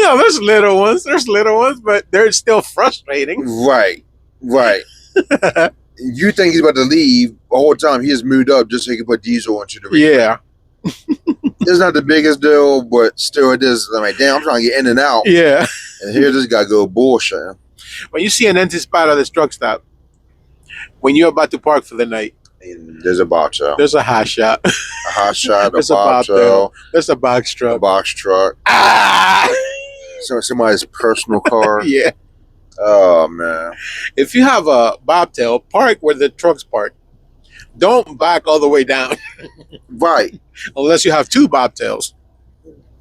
B: There's little ones, but they're still frustrating.
A: Right. You think he's about to leave the whole time. He just moved up just so he can put diesel into the reefer.
B: Yeah.
A: It's not the biggest deal, but still it is. I'm like, damn, I'm trying to get in and out.
B: Yeah.
A: And here this guy go bullshit.
B: When you see an empty spot at this truck stop, when you're about to park for the night,
A: And there's a bobtail.
B: there's a hot shot.
A: A hot shot, a
B: There's a
A: bobtail,
B: There's a box
A: a
B: truck.
A: box truck.
B: Ah!
A: So somebody's personal car.
B: Yeah.
A: Oh man.
B: If you have a bobtail, park where the truck's parked. Don't back all the way down
A: Right.
B: unless you have two bobtails.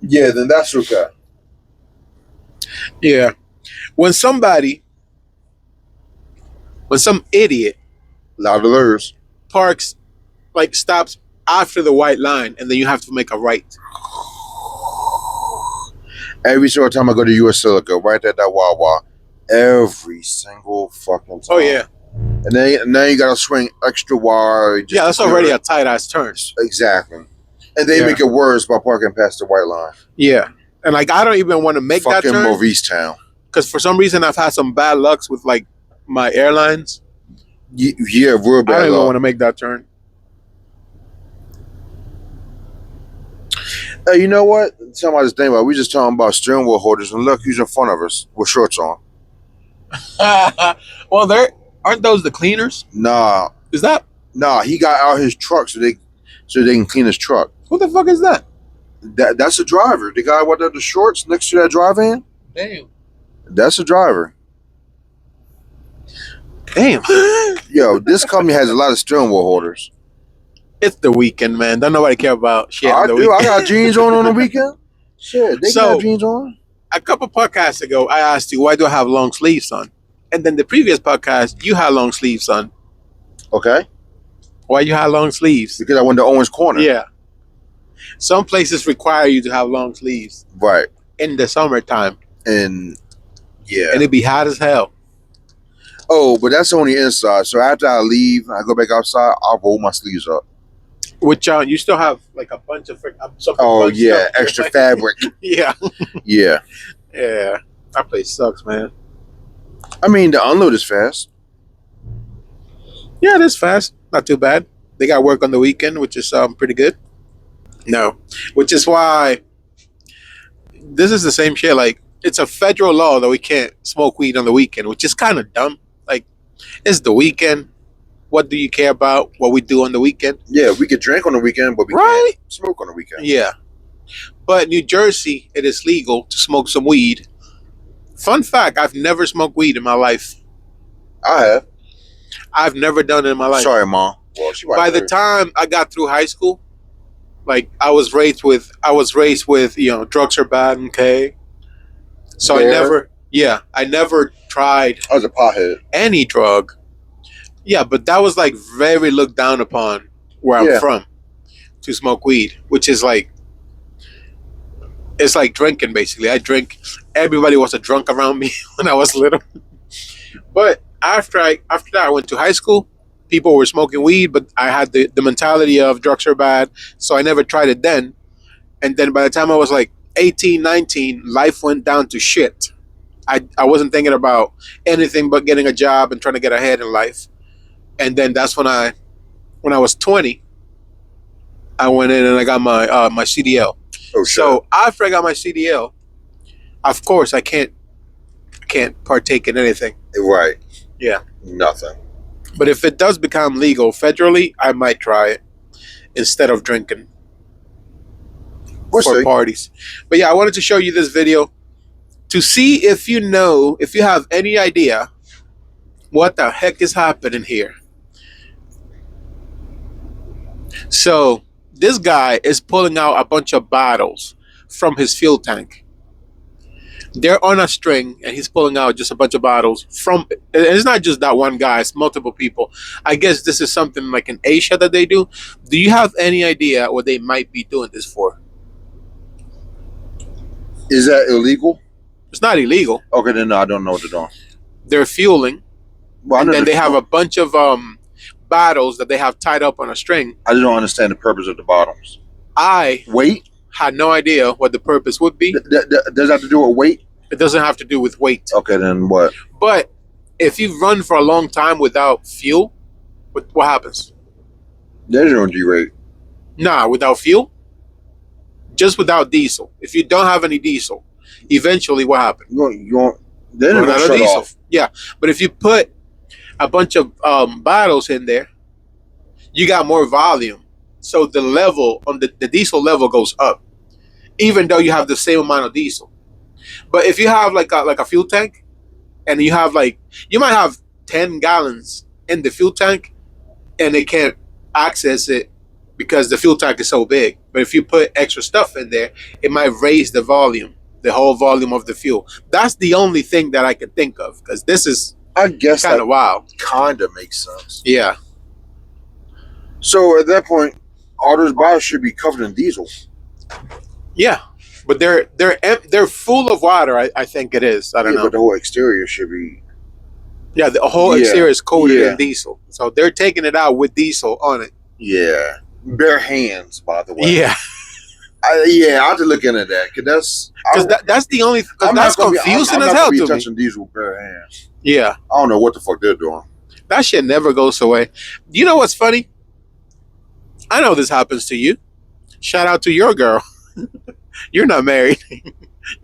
A: Yeah, then that's okay.
B: Yeah. When some idiot
A: Loud alerts.
B: parks, like stops after the white line, and then you have to make a right.
A: Every single time I go to US Silica, right at that Wawa, every single fucking time.
B: Oh yeah.
A: And then you gotta swing extra wide.
B: Yeah, that's already a tight ass turn.
A: Exactly. And they make it worse by parking past the white line.
B: Yeah. And like I don't even want to make that
A: Fucking
B: turn
A: Maurice Town.
B: because for some reason I've had some bad lucks with like my airlines.
A: Yeah, real
B: I
A: bad
B: don't even
A: luck.
B: want to make that turn.
A: Hey, you know what? Somebody's thinking about. We just talking about steering wheel holders, and look, who's in front of us with shorts on.
B: Well, aren't those the cleaners?
A: Nah,
B: Is that
A: he got out his truck so they can clean his truck.
B: who the fuck is that?
A: That's the driver. The guy with the shorts next to that drive-in.
B: Damn.
A: That's the driver.
B: Damn.
A: Yo, this company has a lot of steering wheel holders.
B: It's the weekend, man. Don't nobody care about shit.
A: I
B: on the
A: do.
B: weekend.
A: I got jeans on the weekend. Shit, they
B: So-
A: got jeans on.
B: A couple podcasts ago, I asked you, why do I have long sleeves on? And then the previous podcast, you had long sleeves on.
A: Okay,
B: Why you had long sleeves?
A: because I went to Owens Corner.
B: Yeah. Some places require you to have long sleeves
A: Right.
B: in the summertime.
A: And yeah.
B: And it'd be hot as hell.
A: Oh, but that's only inside. So after I leave, I go back outside. I'll roll my sleeves up.
B: Which you still have like a bunch of something.
A: Oh
B: bunched
A: yeah,
B: up.
A: extra fabric.
B: Yeah.
A: Yeah.
B: Yeah. That place sucks, man.
A: I mean, the unload is fast.
B: Yeah, it is fast. Not too bad. They got work on the weekend, which is pretty good. No. Which is why this is the same shit. Like, it's a federal law that we can't smoke weed on the weekend, which is kind of dumb. Like, it's the weekend. What do you care about what we do on the weekend?
A: Yeah, we could drink on the weekend, but we
B: Right.
A: can't smoke on the weekend.
B: Yeah. But New Jersey, it is legal to smoke some weed. Fun fact, I've never smoked weed in my life.
A: I have.
B: I've never done it in my life.
A: Sorry, Mom. Well, she
B: By the time I got through high school, like I was raised with drugs are bad, okay? So
A: Yeah.
B: I never tried
A: I was a pothead.
B: any drug. Yeah, but that was like very looked down upon where I'm
A: Yeah.
B: from to smoke weed, which is like It's like drinking, basically. I drink. Everybody was a drunk around me when I was little. But after that, I went to high school. People were smoking weed, but I had the mentality of drugs are bad, so I never tried it then. And then by the time I was like 18, 19, life went down to shit. I wasn't thinking about anything but getting a job and trying to get ahead in life. And then that's when I was 20, I went in and I got my CDL.
A: Oh,
B: So after I got my CDL, of course I can't partake in anything.
A: right.
B: Yeah.
A: Nothing.
B: But if it does become legal federally, I might try it instead of drinking
A: We'll
B: for
A: see.
B: parties. But yeah, I wanted to show you this video to see if you have any idea what the heck is happening here. So this guy is pulling out a bunch of bottles from his fuel tank. They're on a string, and he's pulling out just a bunch of bottles from. And it's not just that one guy; it's multiple people. I guess this is something like in Asia that they do. Do you have any idea what they might be doing this for?
A: Is that illegal?
B: It's not illegal.
A: Okay, then no, I don't know what they're doing.
B: They're fueling,
A: Well,
B: and then they have a bunch of bottles that they have tied up on a string.
A: I just don't understand the purpose of the bottoms.
B: I
A: Weight?
B: had no idea what the purpose would be.
A: Does that have to do with weight?
B: It doesn't have to do with weight.
A: Okay, then what?
B: But if you run for a long time without fuel, what happens?
A: There's your G rate.
B: Nah, without fuel? Just without diesel. If you don't have any diesel, eventually what happens?
A: Then
B: Run
A: it'll
B: out of
A: shut
B: diesel.
A: off.
B: Yeah, but if you put a bunch of bottles in there, you got more volume. So the level on the diesel level goes up, even though you have the same amount of diesel. But if you have like a fuel tank, and you have you might have 10 gallons in the fuel tank, and they can't access it because the fuel tank is so big. But if you put extra stuff in there, it might raise the volume, the whole volume of the fuel. That's the only thing that I can think of, because this is
A: I guess
B: kind
A: that
B: of wild.
A: kind of makes sense.
B: Yeah.
A: So at that point, all those bottles should be covered in diesel.
B: Yeah. But they're full of water. I think it is. I don't know.
A: But the whole exterior should be.
B: Yeah, the whole
A: Yeah.
B: exterior is coated
A: Yeah.
B: in diesel, so they're taking it out with diesel on it.
A: Yeah. Bare hands, by the way.
B: Yeah,
A: I have to look into that because
B: that's the only. Cause
A: I'm
B: that's
A: not gonna be-
B: confusing
A: I'm
B: as
A: not
B: hell
A: gonna be
B: to me.
A: touching diesel with bare hands.
B: Yeah,
A: I don't know what the fuck they're doing.
B: that shit never goes away. You know what's funny? I know this happens to you. Shout out to your girl. You're not married.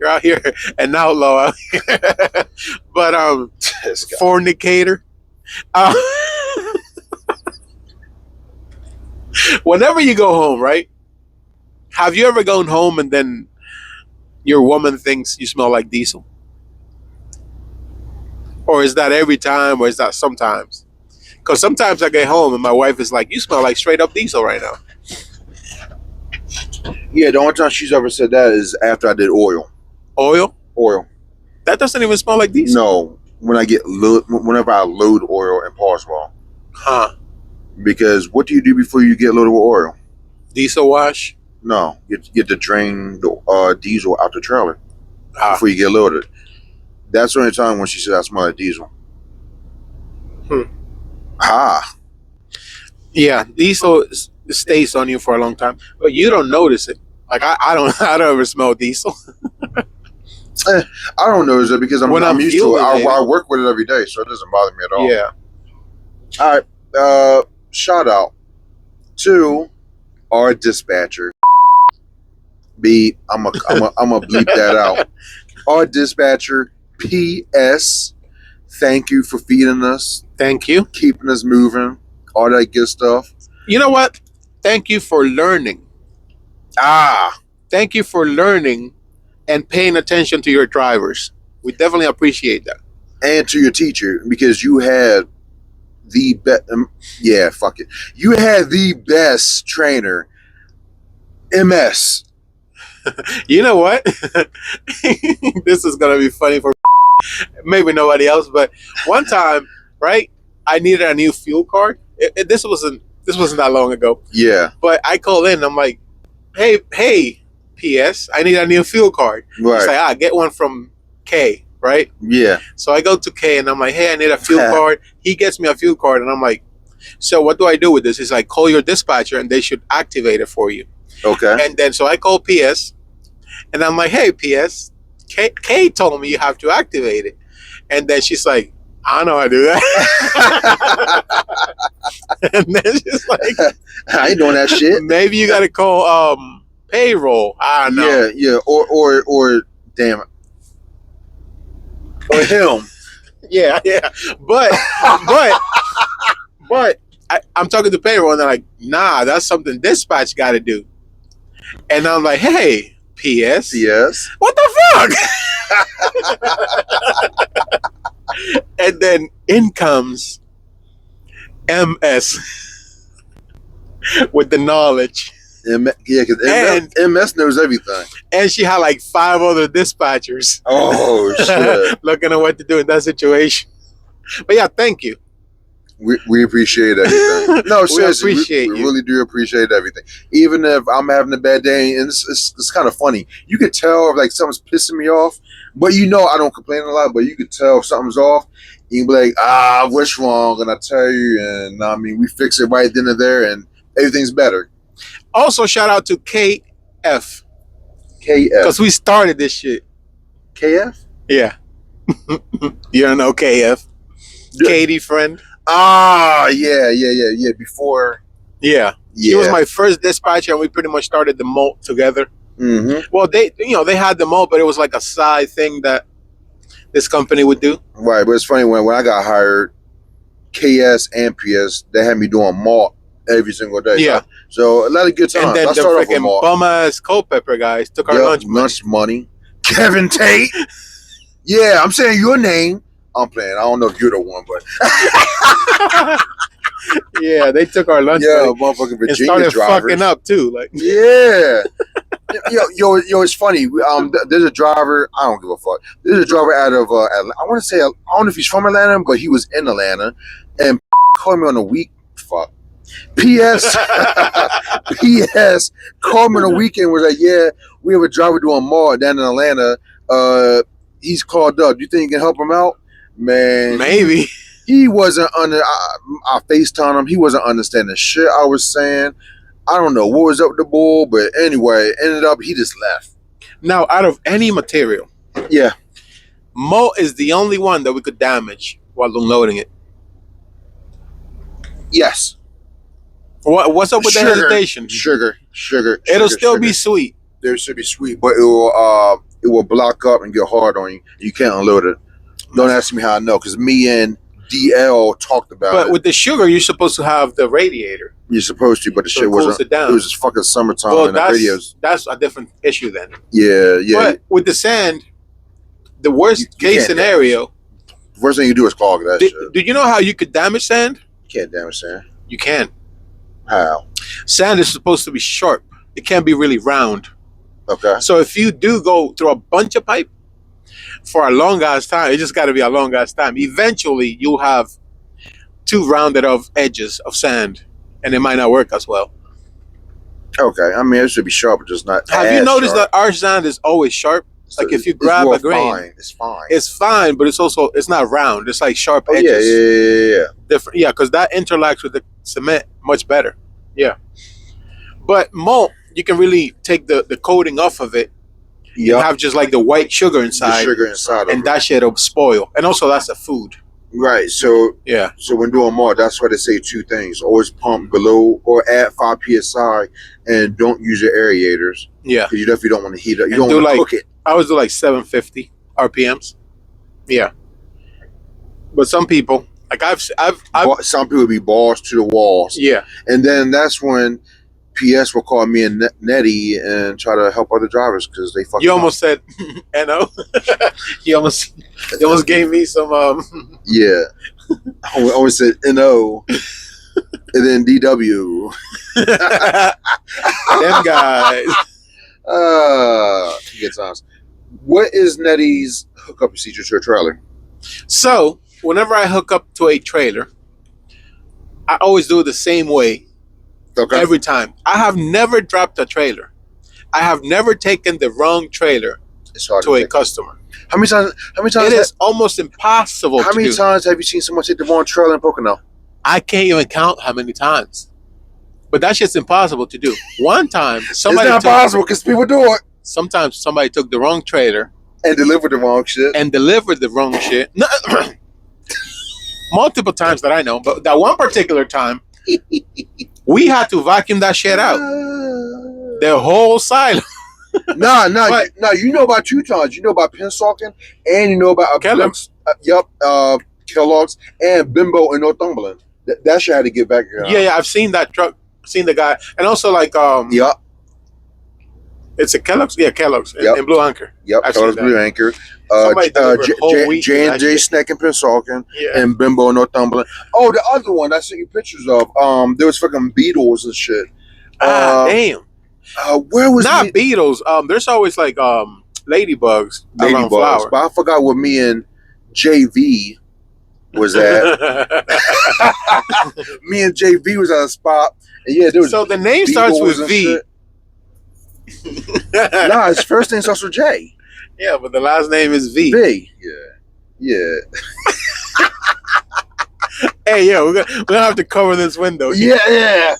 B: You're out here an outlaw out here. But
A: This guy.
B: fornicator. Uh, whenever you go home, right? Have you ever gone home and then your woman thinks you smell like diesel? Or is that every time, or is that sometimes? Because sometimes I get home and my wife is like, you smell like straight up diesel right now.
A: Yeah, the only time she's ever said that is after I did oil.
B: Oil?
A: Oil.
B: That doesn't even smell like diesel.
A: No, whenever I load oil in Parswell.
B: Huh.
A: Because what do you do before you get loaded with oil?
B: Diesel wash?
A: No, you get to drain the diesel out the trailer before you get loaded. That's the only time when she said I smell like diesel.
B: Yeah, diesel stays on you for a long time, but you don't notice it. Like I don't ever smell diesel.
A: I don't notice it because I'm used to it. I work with it every day, so it doesn't bother me at all.
B: Yeah.
A: All right. Shout out to our dispatcher. Beep. I'm a bleep that out. Our dispatcher. P.S. Thank you for feeding us,
B: Thank you.
A: keeping us moving, all that good stuff.
B: You know what? Thank you for learning. Thank you for learning and paying attention to your drivers. We definitely appreciate that.
A: And to your teacher, because you had the best. Yeah, fuck it. You had the best trainer. MS.
B: You know what? This is gonna be funny for maybe nobody else, but one time, right? I needed a new fuel card. This wasn't that long ago.
A: Yeah.
B: But I call in. I'm like, hey, PS, I need a new fuel card.
A: Right.
B: It's like, get one from K, right?
A: Yeah.
B: So I go to K and I'm like, hey, I need a fuel card. He gets me a fuel card and I'm like, so what do I do with this? He's like, call your dispatcher and they should activate it for you.
A: Okay.
B: And then so I call PS and I'm like, hey, PS, K told me you have to activate it. And then she's like, I know how to do that. And then she's like,
A: I ain't doing that shit.
B: Maybe you got to call payroll. I don't know.
A: Yeah. Or damn it. Or him.
B: Yeah. But I'm talking to payroll and they're like, nah, that's something dispatch got to do. And I'm like, hey, PS.
A: Yes.
B: What the fuck? And then in comes MS with the knowledge.
A: Yeah, because MS knows everything.
B: And she had like 5 other dispatchers.
A: Oh, shit.
B: Looking at what to do in that situation. But yeah, thank you.
A: We appreciate everything. No, seriously, we really do appreciate everything. Even if I'm having a bad day, and it's kind of funny. You could tell if like something's pissing me off, but I don't complain a lot, but you could tell if something's off. You can be like, what's wrong? And I tell you, and I mean, we fix it right then and there, and everything's better.
B: Also, shout out to KF.
A: KF.
B: Because we started this shit.
A: KF?
B: Yeah. You don't know KF?
A: Yeah.
B: Katie friend.
A: Yeah. Before.
B: Yeah. She was my first dispatcher, and we pretty much started the molt together.
A: Mm-hmm.
B: Well, they had the molt, but it was like a side thing that this company would do.
A: Right, but it's funny when I got hired, KS and PS, they had me doing malt every single day.
B: Yeah.
A: So a lot of good times.
B: And then the freaking bum ass Culpepper guys took our lunch money.
A: Kevin Tate. Yeah, I'm saying your name. I'm playing. I don't know if you're the one, but
B: yeah, they took our lunch.
A: Yeah, motherfucking Virginia
B: and started
A: drivers.
B: Fucking up too. Like,
A: yeah. Yo, it's funny. There's a driver. I don't give a fuck. There's a driver out of I want to say, I don't know if he's from Atlanta, but he was in Atlanta, and called me on a week. Fuck. P.S. P.S. called me on a weekend. Was like, yeah, we have a driver doing mall down in Atlanta. He's called up. Do you think you can help him out? Man,
B: maybe.
A: He wasn't under. I FaceTime him. He wasn't understanding shit I was saying. I don't know what was up with the bull, but anyway, ended up he just left.
B: Now, out of any material,
A: yeah,
B: malt is the only one that we could damage while unloading it.
A: Yes.
B: What's up with the hesitation?
A: Sugar.
B: It'll still be sweet.
A: There should be sweet, but it will block up and get hard on you. You can't unload it. Don't ask me how I know, because me and DL talked about it.
B: But with the sugar, you're supposed to have the radiator.
A: You're supposed to, but the shit wasn't. It was just fucking summertime.
B: Well,
A: and the radios.
B: That's a different issue then.
A: Yeah.
B: But with the sand, the worst case scenario.
A: The first thing you do is clog that shit.
B: Do you know how you could damage sand?
A: You can't damage sand.
B: You can.
A: How?
B: Sand is supposed to be sharp. It can't be really round.
A: Okay.
B: So if you do go through a bunch of pipe for a long ass time, it just got to be a long ass time. Eventually, you'll have 2 rounded off edges of sand, and it might not work as well.
A: Okay. I mean, it should be sharp, but just not.
B: Have you noticed that our sand is always sharp? So like if you grab a grain,
A: it's fine.
B: It's fine, but it's not round. It's like sharp edges.
A: Yeah.
B: Different. Yeah, because that interlacks with the cement much better. Yeah. But malt, you can really take the coating off of it. You have just like the white sugar inside.
A: The sugar inside,
B: and that shit will spoil. And also, that's a food.
A: Right. So
B: yeah.
A: So when doing malt, that's why they say 2 things: always pump below or add 5 psi, and don't use your aerators.
B: Yeah.
A: Because you definitely don't want to heat it. You don't want to cook it.
B: I always do like 750 RPMs. Yeah. But some people, like I've
A: some people be balls to the walls.
B: Yeah.
A: And then that's when PS will call me and Nettie and try to help other drivers because they fucking.
B: You almost said NO. you almost gave me some.
A: Yeah. I always said NO. And then DW.
B: Them guys.
A: Good times. What is Nettie's hookup procedure to a trailer?
B: So, whenever I hook up to a trailer, I always do it the same way.
A: Okay.
B: Every time. I have never dropped a trailer. I have never taken the wrong trailer
A: It's hard
B: to a
A: take.
B: customer.
A: How many times? How many times?
B: It is almost impossible
A: How
B: to
A: many
B: do.
A: times have you seen someone take the wrong trailer in Pocono?
B: I can't even count how many times. But that shit's impossible to do. One time, somebody
A: It's not possible because people do it
B: sometimes somebody took the wrong trailer
A: and deliver the wrong shit.
B: and delivered the wrong shit. No, multiple times that I know, but that one particular time, we had to vacuum that shit out. The whole silo.
A: Nah.
B: But-
A: You know about Teutons. You know about Pennsauken, and you know about
B: Kellogg's.
A: Kellogg's and Bimbo in Northumberland. That shit had to get back here.
B: Yeah, I've seen that truck, seen the guy, and also like
A: Yep.
B: it's a Kellogg's. Yeah, Kellogg's
A: Yep.
B: in Blue Anchor.
A: Yep.
B: I've
A: Kellogg's
B: seen
A: Blue Anchor.
B: Somebody delivered whole wheat
A: J
B: and
A: and J
B: that
A: Snack in Pennsauken
B: Yeah,
A: and Bimbo in Northumberland. Oh, the other one I sent you pictures of. There was fucking beetles and shit.
B: damn.
A: Where was
B: Not
A: me?
B: beetles. There's always like ladybugs around
A: Ladybugs.
B: flour.
A: But I forgot where me and JV was at. Me and JV was at a spot. And yeah, there was
B: So the name starts
A: beetles
B: with
A: and
B: V.
A: shit. Nah, his first name starts with J.
B: Yeah, but the last name is V.
A: V. Yeah.
B: Hey, yeah, we're gonna have to cover this window.
A: Yeah.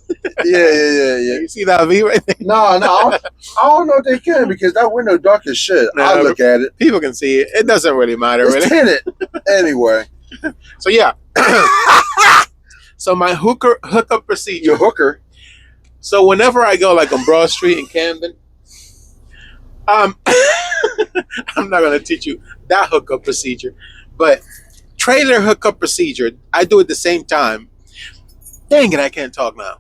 B: You see that V right there?
A: No, I don't know if they can because that window dark as shit.
B: Nah,
A: I look at it.
B: People can see it. It doesn't really matter,
A: It's
B: really.
A: tinted. Anyway,
B: So yeah. So my hookup procedure.
A: your hooker.
B: So whenever I go like on Broad Street in Camden, I'm not gonna teach you that hookup procedure, but trailer hookup procedure, I do it the same time. Dang it, I can't talk now.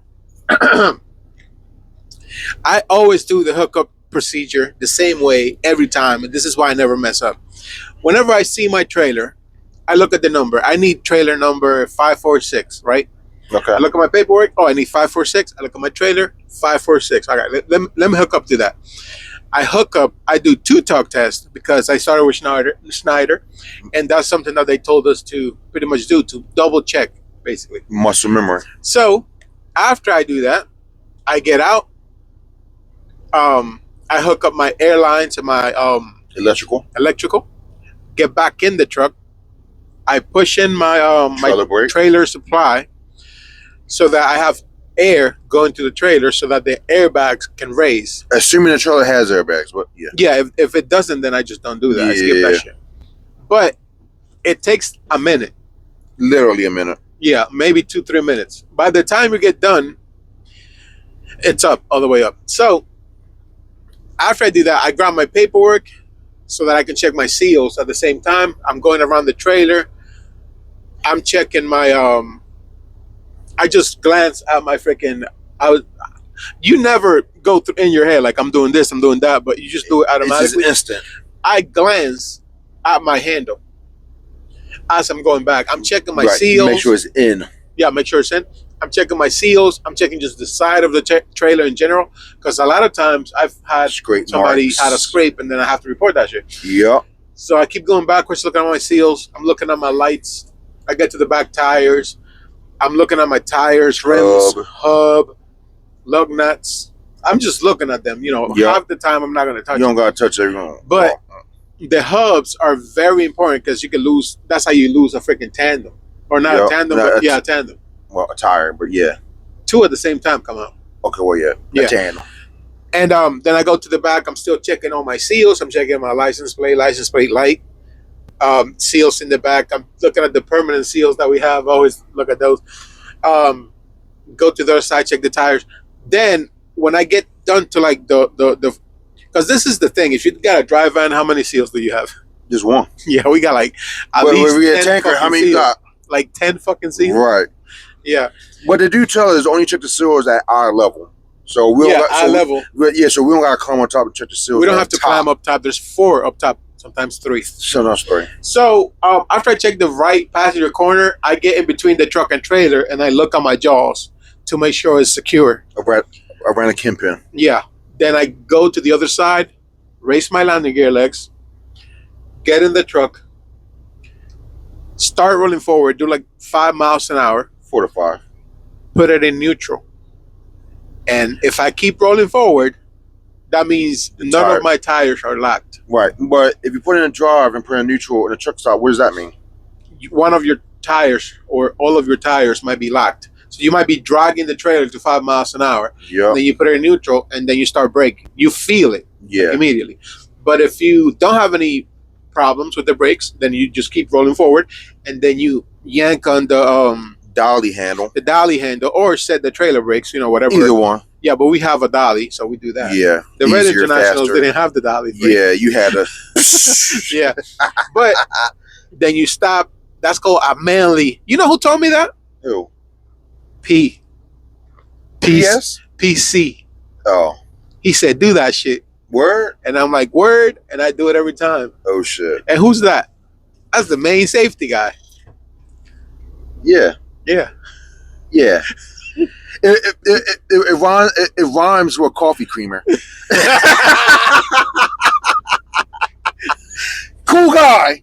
B: I always do the hookup procedure the same way every time, and this is why I never mess up. Whenever I see my trailer, I look at the number. I need trailer number 546, right?
A: Okay.
B: I look at my paperwork. Oh, I need 546. I look at my trailer, 546. All right, let me hook up to that. I hook up. I do 2 talk tests because I started with Schneider, and that's something that they told us to pretty much do, to double check, basically.
A: Muscle memory.
B: So after I do that, I get out. I hook up my airlines and my electrical. Get back in the truck. I push in my
A: Trailer brake.
B: trailer supply so that I have air going to the trailer so that the airbags can raise.
A: Assuming the trailer has airbags, but yeah.
B: Yeah, if it doesn't, then I just don't do that. I skip that shit. But it takes a minute.
A: Literally a minute.
B: Yeah, maybe 2-3 minutes. By the time you get done, it's up, all the way up. So after I do that, I grab my paperwork so that I can check my seals at the same time. I'm going around the trailer. I'm checking my I just glance at my freaking you never go through in your head like I'm doing this, I'm doing that, but you just do it automatically.
A: It's just instant.
B: I glance at my handle as I'm going back. I'm checking my seals.
A: Make sure it's in.
B: Yeah, make sure it's in. I'm checking my seals. I'm checking just the side of the trailer in general, because a lot of times I've had somebody had a scrape and then I have to report that shit.
A: Yep.
B: So I keep going backwards, looking at my seals. I'm looking at my lights. I get to the back tires. I'm looking at my tires, rims, hub, lug nuts. I'm just looking at them. Half the time I'm not going to touch
A: You don't
B: them.
A: got to touch everyone.
B: But the hubs are very important because you can lose. That's how you lose a freaking tandem. Or not a tandem, but a tandem.
A: Well, a tire, but yeah.
B: 2 at the same time come out.
A: Okay, well, yeah.
B: Yeah.
A: A tandem.
B: And then I go to the back. I'm still checking all my seals. I'm checking my license plate light. Seals in the back. I'm looking at the permanent seals that we have. Always look at those. Go to the other side, check the tires. Then when I get done to like the because this is the thing. If you got a dry van, how many seals do you have?
A: Just one.
B: Yeah, we got like at
A: But
B: least
A: when we
B: 10
A: get a tanker, how
B: fucking
A: many you
B: seals.
A: got?
B: Like 10 fucking seals.
A: Right.
B: Yeah.
A: But they do tell us only check the seals at eye level. So we don't
B: eye level.
A: So we don't got to climb on top and check the seals.
B: We don't have to climb up top. There's 4 up top, sometimes 3.
A: Sometimes 3.
B: So after I check the right passenger corner, I get in between the truck and trailer and I look at my jaws to make sure it's secure.
A: Around a kingpin.
B: Yeah. Then I go to the other side, raise my landing gear legs, get in the truck, start rolling forward, do like 5 miles an hour.
A: 4 to 5.
B: Put it in neutral. And if I keep rolling forward, that means
A: The
B: none
A: tire.
B: of my tires are locked.
A: Right. But if you put it in drive and put it in neutral in a truck stop, what does that mean?
B: One of your tires or all of your tires might be locked. So you might be dragging the trailer to 5 miles an hour.
A: Yeah.
B: And then you put it in neutral and then you start braking. You feel it
A: Yeah.
B: immediately. But if you don't have any problems with the brakes, then you just keep rolling forward and then you yank on the
A: Dolly handle.
B: dolly handle or set the trailer brakes, whatever.
A: Either one.
B: Yeah, but we have a dolly, so we do that.
A: Yeah.
B: The Red
A: Easier,
B: Internationals
A: faster.
B: didn't have the dolly brake.
A: Yeah, you had to.
B: Yeah. But then you stop. That's called a manly. You know who told me that?
A: Who?
B: PS? PC.
A: Oh.
B: He said, do that shit.
A: Word?
B: And I'm like, word? And I do it every time.
A: Oh, shit.
B: And who's that? That's the main safety guy.
A: Yeah.
B: Yeah.
A: Yeah. It rhymes with coffee creamer. Cool guy.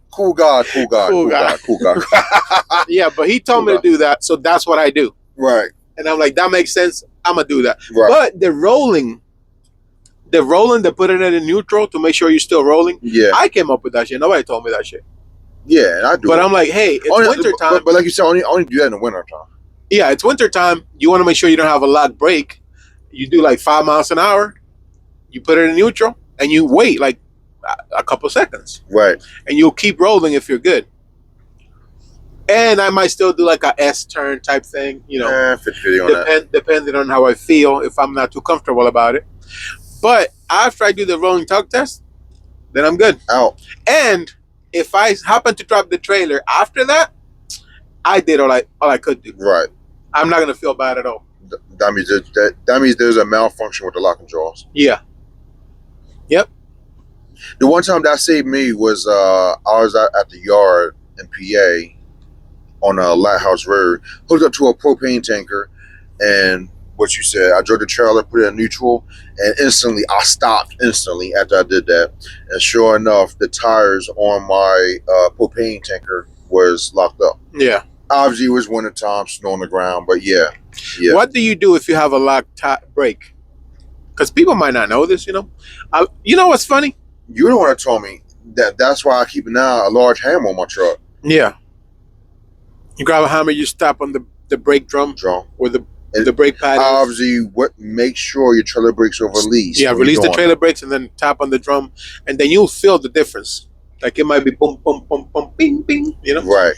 B: Yeah, but he told me to do that, so that's what I do.
A: Right.
B: And I'm like, that makes sense. I'm going to do that.
A: Right.
B: But the rolling, to put it in neutral to make sure you're still rolling,
A: Yeah.
B: I came up with that shit. Nobody told me that shit.
A: Yeah, and I do.
B: But
A: it.
B: I'm like, hey, it's winter time.
A: But like you said, only do that in the winter time.
B: Yeah, it's winter time. You want to make sure you don't have a locked brake. You do like 5 miles an hour. You put it in neutral, and you wait like a couple seconds.
A: Right.
B: And you'll keep rolling if you're good. And I might still do like a S turn type thing,
A: 50 on that.
B: Depending on how I feel, if I'm not too comfortable about it. But after I do the rolling tug test, then I'm good.
A: Out.
B: And if I happen to drop the trailer after that, I did all I could do.
A: Right.
B: I'm not gonna feel bad at all.
A: That means there's a malfunction with the locking jaws.
B: Yeah. Yep.
A: The one time that saved me was I was at the yard in PA on a Lighthouse Road, hooked up to a propane tanker, and what you said, I drove the trailer, put it in neutral, and instantly I stopped instantly after I did that. And sure enough, the tires on my propane tanker was locked up.
B: Yeah.
A: Obviously, it was wintertime, snow on the ground, but yeah.
B: What do you do if you have a locked brake? Because people might not know this, you know what's funny?
A: You're the one that told me that's why I keep now a large hammer on my truck.
B: Yeah. You grab a hammer, you stop on the brake drum or the brake pad.
A: Obviously, make sure your trailer brakes are released.
B: Yeah, release the trailer brakes and then tap on the drum, and then you'll feel the difference. Like it might be boom, boom, boom, boom, bing, bing,
A: Right.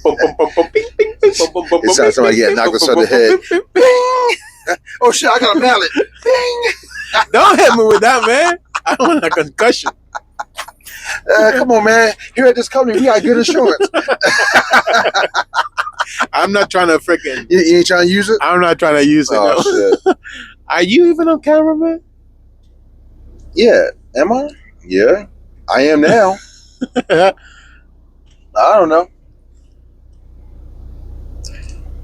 B: Boom, boom, boom, boom, bing, bing, bing, boom, boom, boom,
A: it sounds like getting knocked upside the head. Bing! Oh shit! I got a mallet. Bing!
B: Don't hit me with that, man. I don't want a concussion.
A: Come on, man. Here at this company, we got good insurance.
B: I'm not trying to freaking.
A: You ain't trying to use it?
B: I'm not trying to use it.
A: Oh,
B: no.
A: shit.
B: Are you even on camera, man?
A: Yeah. Am I? Yeah. I am now. I don't know.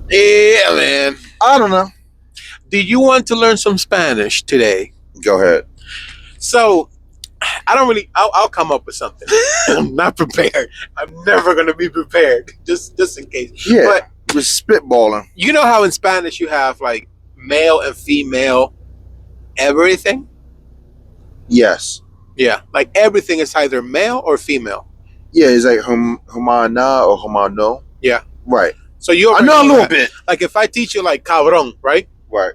B: Yeah, man.
A: I don't know.
B: Do you want to learn some Spanish today?
A: Go ahead.
B: So, I'll come up with something. I'm not prepared. I'm never going to be prepared. Just in case.
A: Yeah.
B: But
A: we're spitballing.
B: You know how in Spanish you have like male and female everything?
A: Yes.
B: Yeah. Like everything is either male or female.
A: Yeah, it's like humana or humano.
B: Yeah.
A: Right.
B: So you
A: I know a little bit.
B: Like if I teach you like cabrón, right?
A: Right.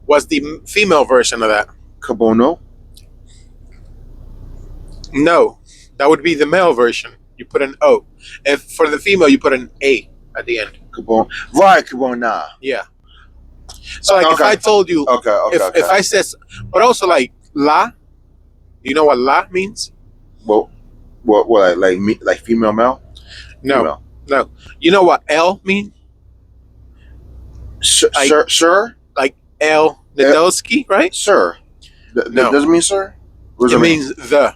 B: What's the female version of that?
A: Cabono?
B: No. That would be the male version. You put an O. And for the female, you put an A at the end.
A: Cabon. Right, cabona.
B: Yeah. So like if I told you, if I said, but also like la, you know what la means?
A: Well, what like female, male?
B: No,
A: female.
B: No. You know what L mean?
A: Sir?
B: Like El Nedosky, right?
A: Sir.
B: No.
A: Doesn't mean sir? What does
B: it means the.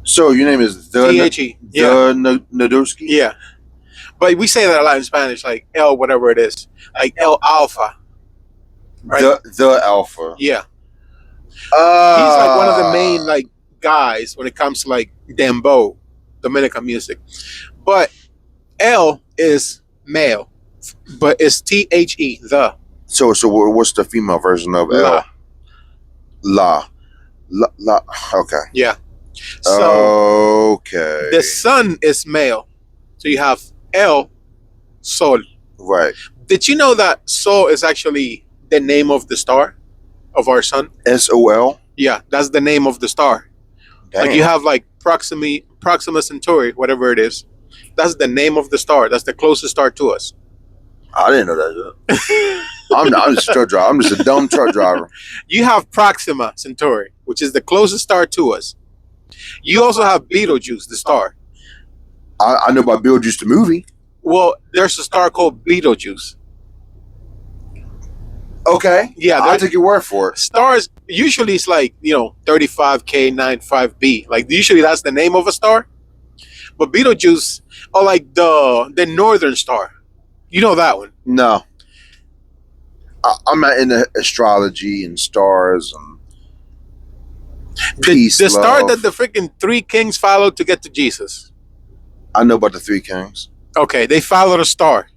A: So your name is the
B: T-H-E. Yeah.
A: Nedosky?
B: Yeah. But we say that a lot in Spanish, like El whatever it is. Like El Alpha. Right?
A: The Alpha.
B: Yeah. He's like one of the main like guys when it comes to like dembow, Dominican music. But L is male, but it's T-H-E, the.
A: So what's the female version of L? La. La. Okay.
B: Yeah. So
A: Okay.
B: the sun is male. So you have El Sol.
A: Right.
B: Did you know that Sol is actually the name of the star of our sun?
A: SOL.
B: Yeah, that's the name of the star.
A: Damn.
B: Like you have like Proxima Centauri, whatever it is. That's the name of the star. That's the closest star to us.
A: I didn't know that. I'm just a truck driver. I'm just a dumb truck driver.
B: You have Proxima Centauri, which is the closest star to us. You also have Betelgeuse, the star.
A: I know about Beetlejuice the movie.
B: Well, there's a star called Betelgeuse.
A: Okay.
B: Yeah,
A: I'll take your word for it.
B: Stars usually it's like 35K 95B. Like usually that's the name of a star. But Betelgeuse, or like the Northern Star, you know that one.
A: No. I'm not into astrology and stars and peace.
B: The star
A: love.
B: that the freaking three kings followed to get to Jesus.
A: I know about the three kings.
B: Okay, they followed a star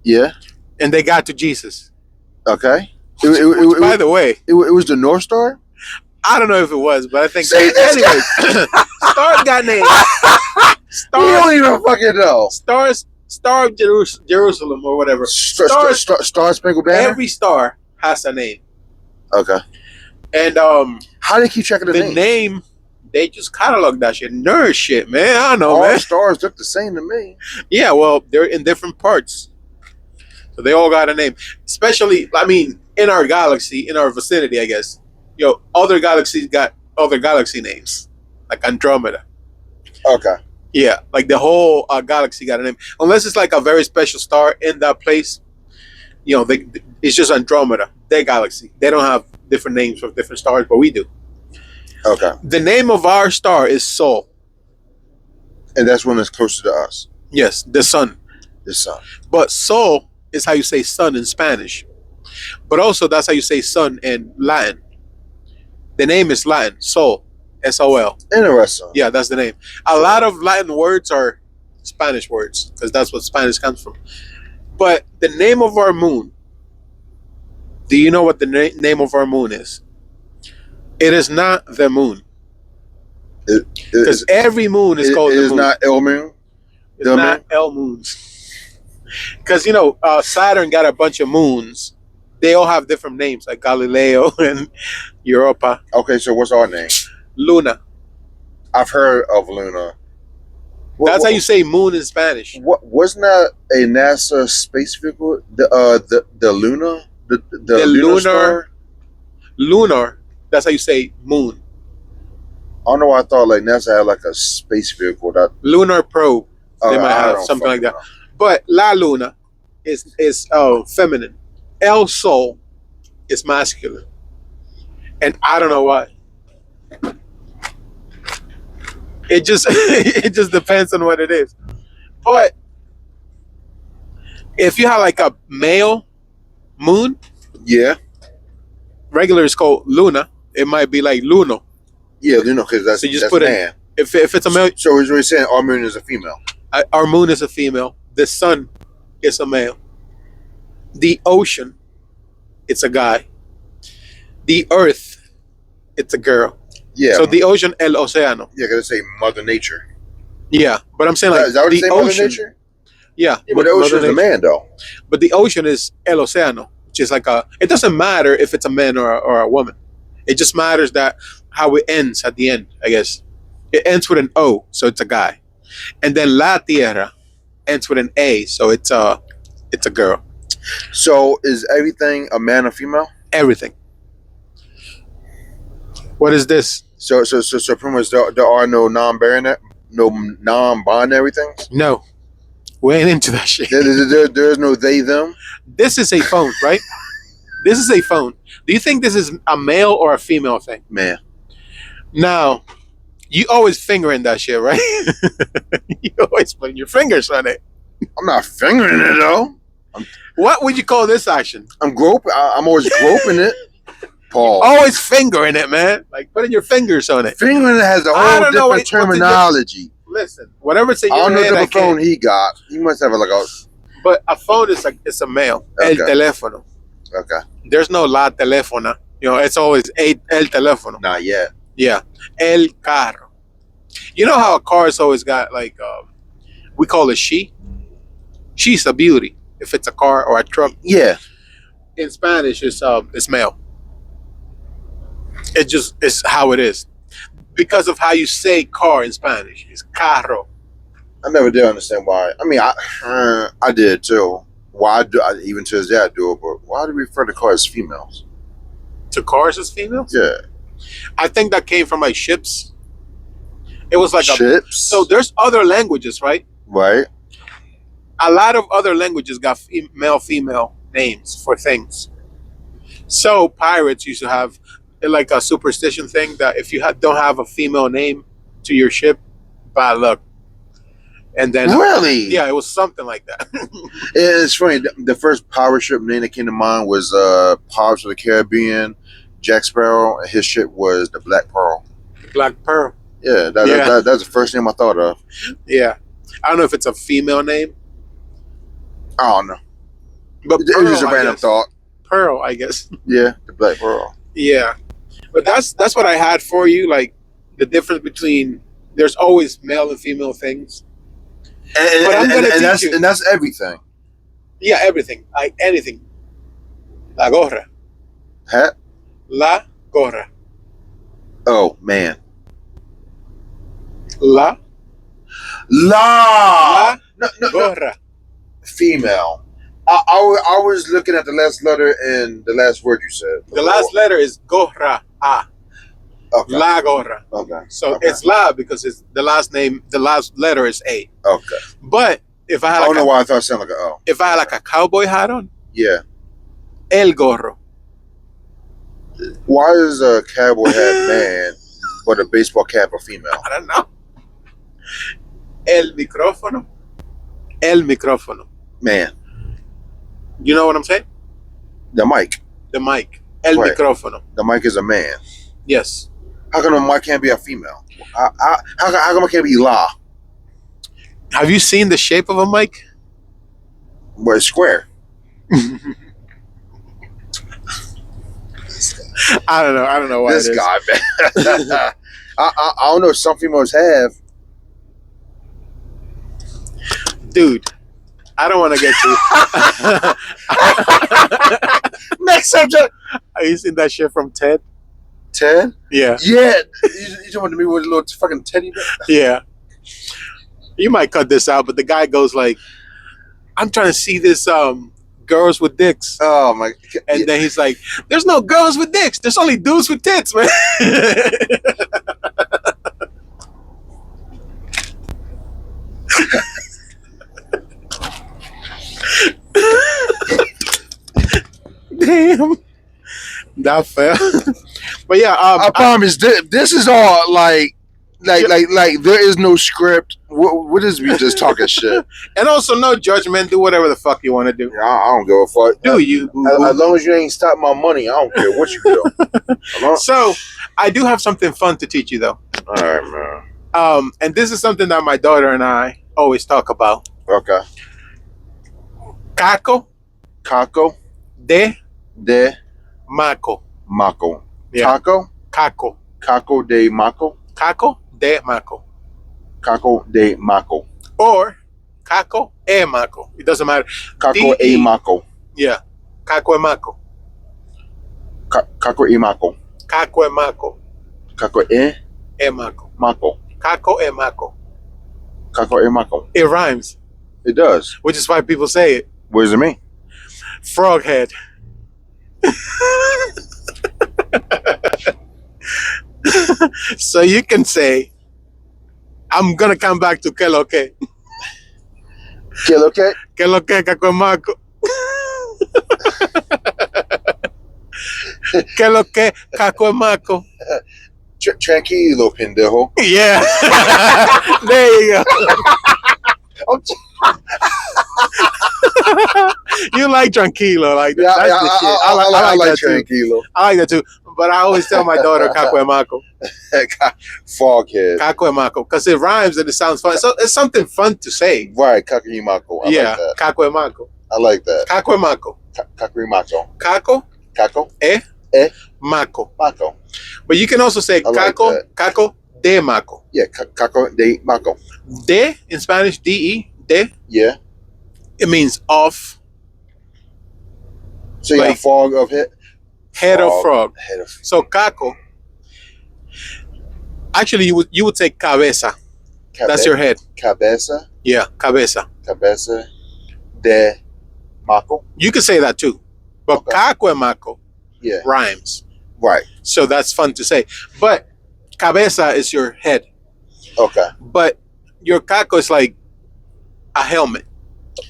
A: Yeah.
B: and they got to Jesus.
A: Okay.
B: Which, by the way,
A: it was the North Star.
B: I don't know if it was, but I think.
A: See, this
B: Anyways, stars got names.
A: You don't even fucking know.
B: Star of Jerusalem or whatever.
A: Star Spangled Banner.
B: Every star has a name.
A: Okay.
B: And
A: how do they keep track of the
B: name? They just catalog that shit. Nerd shit, man. I don't know,
A: All
B: man.
A: stars look the same to me.
B: Yeah, well, they're in different parts. So they all got a name. Especially, I mean, in our galaxy, in our vicinity, I guess. Other galaxies got other galaxy names. Like Andromeda.
A: Okay.
B: Yeah, like the whole galaxy got a name. Unless it's like a very special star in that place. It's just Andromeda, their galaxy. They don't have different names for different stars, but we do.
A: Okay.
B: The name of our star is Sol.
A: And that's one that's closer to us.
B: Yes, the sun.
A: The sun.
B: But Sol is how you say sun in Spanish. But also that's how you say sun in Latin. The name is Latin, Sol. S-O-L.
A: Interesting.
B: Yeah, that's the name. A lot of Latin words are Spanish words because that's what Spanish comes from. But the name of our moon, do you know what the name of our moon is? It is not the moon. Because every moon is called the moon.
A: It is not El Moon?
B: It's not El Moons. Because, Saturn got a bunch of moons. They all have different names, like Galileo and Europa.
A: Okay, so what's our name?
B: Luna.
A: I've heard of Luna.
B: That's how you say moon in Spanish.
A: Wasn't that a NASA space vehicle? The Luna? The lunar star?
B: Lunar. That's how you say moon.
A: I don't know why I thought like NASA had like a space vehicle that
B: lunar probe. They might have something like that. But La Luna is feminine. El Sol is masculine. And I don't know why. It just depends on what it is. But if you have like a male moon,
A: yeah,
B: regular is called Luna. It might be like Luno.
A: Yeah, Luno, because that's
B: so you just
A: that's
B: put
A: man.
B: If it's a male,
A: so we're saying our moon is a female.
B: Our moon is a female. The sun is a male. The ocean, it's a guy. The earth, it's a girl.
A: Yeah.
B: So the ocean, El Océano.
A: Yeah, because say Mother Nature.
B: Yeah, but I'm saying like
A: is that what
B: the
A: ocean.
B: Mother Nature? Yeah,
A: but the ocean is a man though.
B: But the ocean is El Océano, which is like it doesn't matter if it's a man or a woman. It just matters that how it ends at the end, I guess. It ends with an O, so it's a guy. And then La Tierra ends with an A, so it's a girl.
A: So is everything a man or female?
B: Everything. What is this?
A: So pretty much there are no non-binary things?
B: No. We ain't into that shit.
A: There's no they, them?
B: This is a phone, right? This is a phone. Do you think this is a male or a female thing?
A: Man.
B: Now, you always fingering that shit, right? You always putting your fingers on it.
A: I'm not fingering it, though.
B: What would you call this action?
A: I'm groping. I'm always groping it. Paul.
B: Always fingering it, man. Like putting your fingers on it.
A: Fingering it has a whole different terminology.
B: Listen, whatever's in your
A: hand. I don't know
B: what
A: phone he got. He must have like a...
B: But a phone is it's a male. Okay. El teléfono.
A: Okay.
B: There's no la teléfona. You know, it's always el teléfono.
A: Not yet.
B: Yeah, el carro. You know how a car's always got like we call it she. She's a beauty. If it's a car or a truck,
A: Yeah.
B: in Spanish, it's male. It just is how it is because of how you say car in Spanish. It's carro.
A: I never did understand why. I mean, I did too. Why do I, even to this day I do it? But why do we refer to cars as females?
B: To cars as females?
A: Yeah.
B: I think that came from like ships. It was like
A: ships.
B: So there's other languages, right?
A: Right.
B: A lot of other languages got male female names for things. So pirates used to have like a superstition thing that if you don't have a female name to your ship, bad luck. And then
A: really,
B: yeah, it was something like that.
A: It's funny. The first pirate ship name that came to mind was Pirates of the Caribbean. Jack Sparrow, and his ship was the Black Pearl.
B: Black Pearl.
A: Yeah, that's the first name I thought of.
B: Yeah, I don't know if it's a female name.
A: I don't know,
B: but
A: it was just a random thought.
B: Pearl, I guess.
A: Yeah, the Black Pearl.
B: Yeah, but that's what I had for you. Like the difference between there's always male and female things. But I'm gonna teach you.
A: And that's everything.
B: Yeah, everything. Like anything. La gorra.
A: Hat?
B: La gorra.
A: Oh, man.
B: La gorra.
A: Female. I was looking at the last letter and the last word you said.
B: The last letter is gorra. A.
A: Okay.
B: La gorra.
A: Okay.
B: So it's la because it's the last name. The last letter is A.
A: Okay.
B: But if I had,
A: I don't know why I thought it sounded like an O.
B: If I had like a cowboy hat on,
A: yeah.
B: El gorro.
A: Why is a cowboy hat man, but a baseball cap a female?
B: I don't know. El micrófono. El micrófono.
A: Man.
B: You know what I'm saying?
A: The mic.
B: The mic. El micrófono.
A: The mic is a man.
B: Yes.
A: How come the mic can't be a female? How come it can't be la?
B: Have you seen the shape of a mic?
A: Well, it's square.
B: I don't know why
A: this
B: it is.
A: guy, man. I don't know if some females have.
B: Dude, I don't want to get you.
A: Next subject.
B: Have you seen that shit from Ted?
A: Ted?
B: Yeah.
A: Yeah. You talking to me with a little fucking teddy bear?
B: Yeah. You might cut this out, but the guy goes like, I'm trying to see this girls with dicks.
A: Oh my God.
B: And then he's like, there's no girls with dicks. There's only dudes with tits, man. Damn. That fell. But yeah,
A: I promise this is all like there is no script. What is we just talking shit?
B: And also no judgment. Do whatever the fuck you want to do.
A: I don't give a fuck.
B: Do you?
A: As long as you ain't stop my money, I don't care what you do.
B: So I do have something fun to teach you though.
A: All right, man.
B: And this is something that my daughter and I always talk about.
A: Okay.
B: Caco
A: de
B: maco.
A: maco.
B: Yeah.
A: Caco de maco.
B: Caco de maco.
A: Caco de maco.
B: Or caco e maco. It doesn't matter.
A: Caco e maco.
B: Yeah. Caco e maco.
A: Caco e maco.
B: Caco e maco.
A: Caco e
B: maco.
A: maco.
B: Caco e maco.
A: Caco e maco.
B: It rhymes.
A: It does.
B: Which is why people say it.
A: What does it mean?
B: Frog head. So you can say, I'm gonna come back to que lo que.
A: Que lo que?
B: Que lo que, cacuemaco. Que lo que, cacuemaco.
A: Tranquilo, pendejo.
B: Yeah. There you go. You like tranquilo, like
A: yeah,
B: that's the shit. I like that
A: tranquilo.
B: Too. I like that too. But I always tell my daughter cacuemaco.
A: Foghead.
B: Cacuemaco, because it rhymes and it sounds fun. So it's something fun to say.
A: Right, cacuemaco.
B: Yeah, cacuemaco.
A: I like that.
B: Cacuemaco.
A: Cacuemaco.
B: Caco.
A: Caco.
B: E.
A: Eh?
B: Maco.
A: Mako.
B: But you can also say
A: I like
B: caco,
A: that.
B: caco de maco.
A: Yeah, caco de Mako.
B: De in Spanish, de, de,
A: Yeah.
B: it means off,
A: So you
B: like
A: have fog of head.
B: head of frog.
A: Head of
B: So caco, actually you would say cabeza. That's your head.
A: Cabeza.
B: Yeah, cabeza.
A: Cabeza de Mako.
B: You could say that too. But
A: Okay.
B: caco and maco
A: Yeah.
B: rhymes.
A: Right.
B: So that's fun to say. But cabeza is your head.
A: Okay.
B: But your caco is like a helmet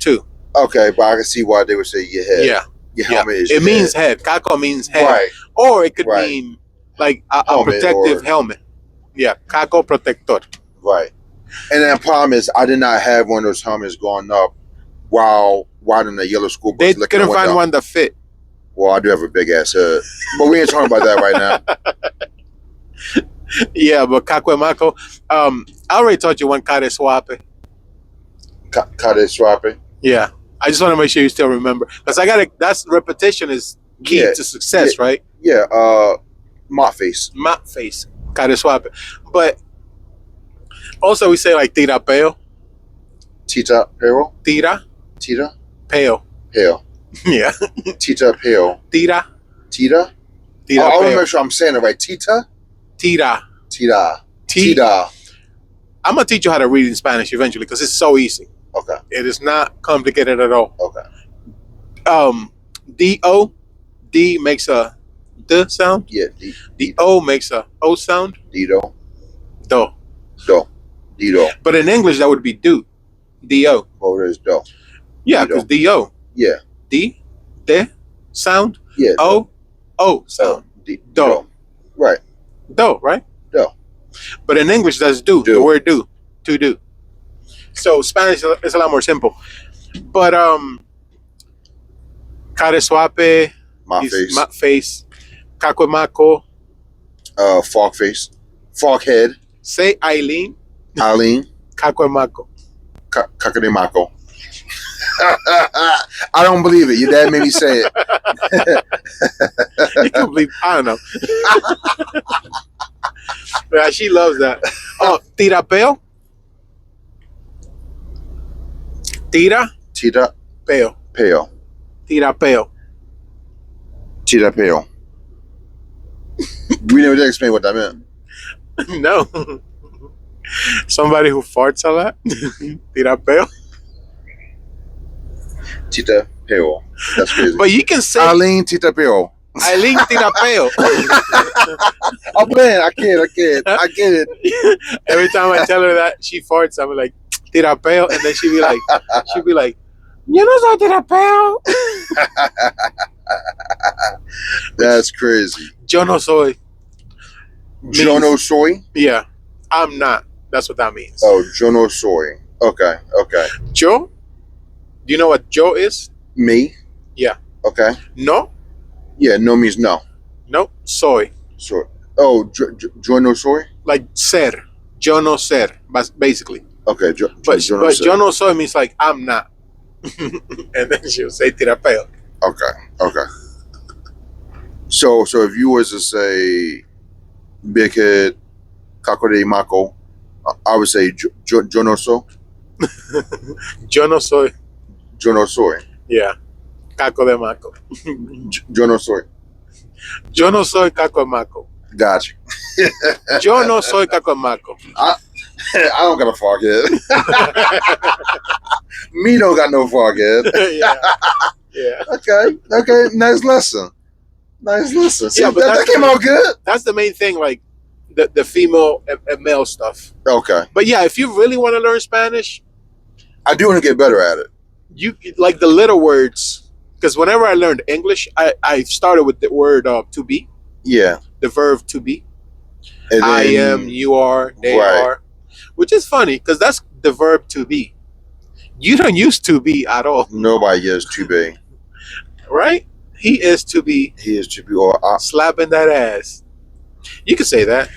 B: too.
A: Okay, but I can see why they would say your head.
B: Yeah.
A: Your
B: Yeah.
A: helmet is
B: It
A: your
B: means
A: head.
B: head. Caco means head.
A: Right.
B: Or it could
A: Right.
B: mean like a
A: Helmet
B: protective
A: or-
B: helmet. Yeah. Caco protector.
A: Right. And then the problem is I did not have one of those helmets going up while riding the yellow school bus.
B: They
A: looking
B: couldn't
A: at
B: find one that fit.
A: Well, I do have a big ass head. But we ain't talking about that right now.
B: Yeah, but caco and maco. I already taught you one care swap.
A: Kade swapping.
B: Yeah. I just want to make sure you still remember. Because that's repetition is key
A: Yeah.
B: to success, right?
A: Yeah, mop face.
B: Map face. Care swap. But also we say like tira peo.
A: Tita Pale.
B: Tira
A: Tita
B: peo.
A: Pale.
B: Yeah.
A: Tita Pale.
B: Tira.
A: Tita?
B: Tira
A: I want to
B: peo.
A: make sure I'm saying it right. Tita?
B: Tira.
A: Tita.
B: T-
A: Tita.
B: I'm going to teach you how to read in Spanish eventually because it's so easy.
A: Okay.
B: It is not complicated at all.
A: Okay.
B: D-O. D makes a D sound.
A: Yeah.
B: The O makes a O sound.
A: Dido.
B: Do.
A: Do. Dido.
B: But in English, that would be do. D-O.
A: Oh, there's do.
B: Yeah,
A: Dido.
B: because D-O.
A: Yeah.
B: D. De. Sound.
A: Yeah.
B: O. O sound. Do.
A: Right.
B: Do, right?
A: Do.
B: But in English, that's do.
A: Do.
B: The word do. To do. So Spanish is a lot more simple. But care suape,
A: My face.
B: face, caco maco,
A: Fog face. Fog head.
B: say Eileen,
A: Eileen.
B: caco maco.
A: Kakademako. I don't believe it. Your dad made me say it.
B: You can believe, I don't know. Yeah, she loves that. Oh, tirapeo. Tira,
A: Tita
B: peo.
A: Pale.
B: Tirapeo.
A: Tita Pale. We never did explain what that meant.
B: No. Somebody who farts a lot. Tirapeo.
A: Tita Pale. That's crazy.
B: But you can say
A: Eileen Tita Pale.
B: Eileen Tirapeo.
A: I'm playing. I get it.
B: Every time I tell her that she farts, I'm like, tirapeo, and then she'd be like, yo no soy tirapeo.
A: That's crazy.
B: Yo no soy.
A: Jono soy.
B: Yeah, I'm not. That's what that means.
A: Oh, Jono soy. Okay.
B: Yo? Do you know what yo is?
A: Me.
B: Yeah.
A: Okay.
B: No?
A: Yeah. No means no.
B: No. Soy.
A: So. Oh, Jono soy.
B: Like ser. Yo no ser, basically.
A: Okay.
B: But yo no soy means like I'm not. And then she'll say tirapeo.
A: Okay. So if you was to say big head, caco de maco, I would say Jono so.
B: Yo no soy.
A: Jono soy.
B: Yeah. Caco de maco.
A: Jono soy.
B: Yo no soy caco de maco.
A: Gotcha.
B: Yo no soy caco de maco.
A: I don't got a fog head. Me don't got no fog head.
B: Yeah.
A: Okay. Nice lesson. See,
B: Yeah, but
A: that came out good.
B: That's the main thing, like the female and male stuff.
A: Okay.
B: But yeah, if you really want to learn Spanish,
A: I do want to get better at it.
B: you like the little words. Because whenever I learned English, I started with the word to be,
A: Yeah.
B: the verb to be.
A: And then,
B: I am, you are, they
A: Right.
B: are. Which is funny because that's the verb to be. You don't use to be at all,
A: Nobody is to be.
B: right? He is to be
A: He is to be. Or
B: slapping that ass. You can say that.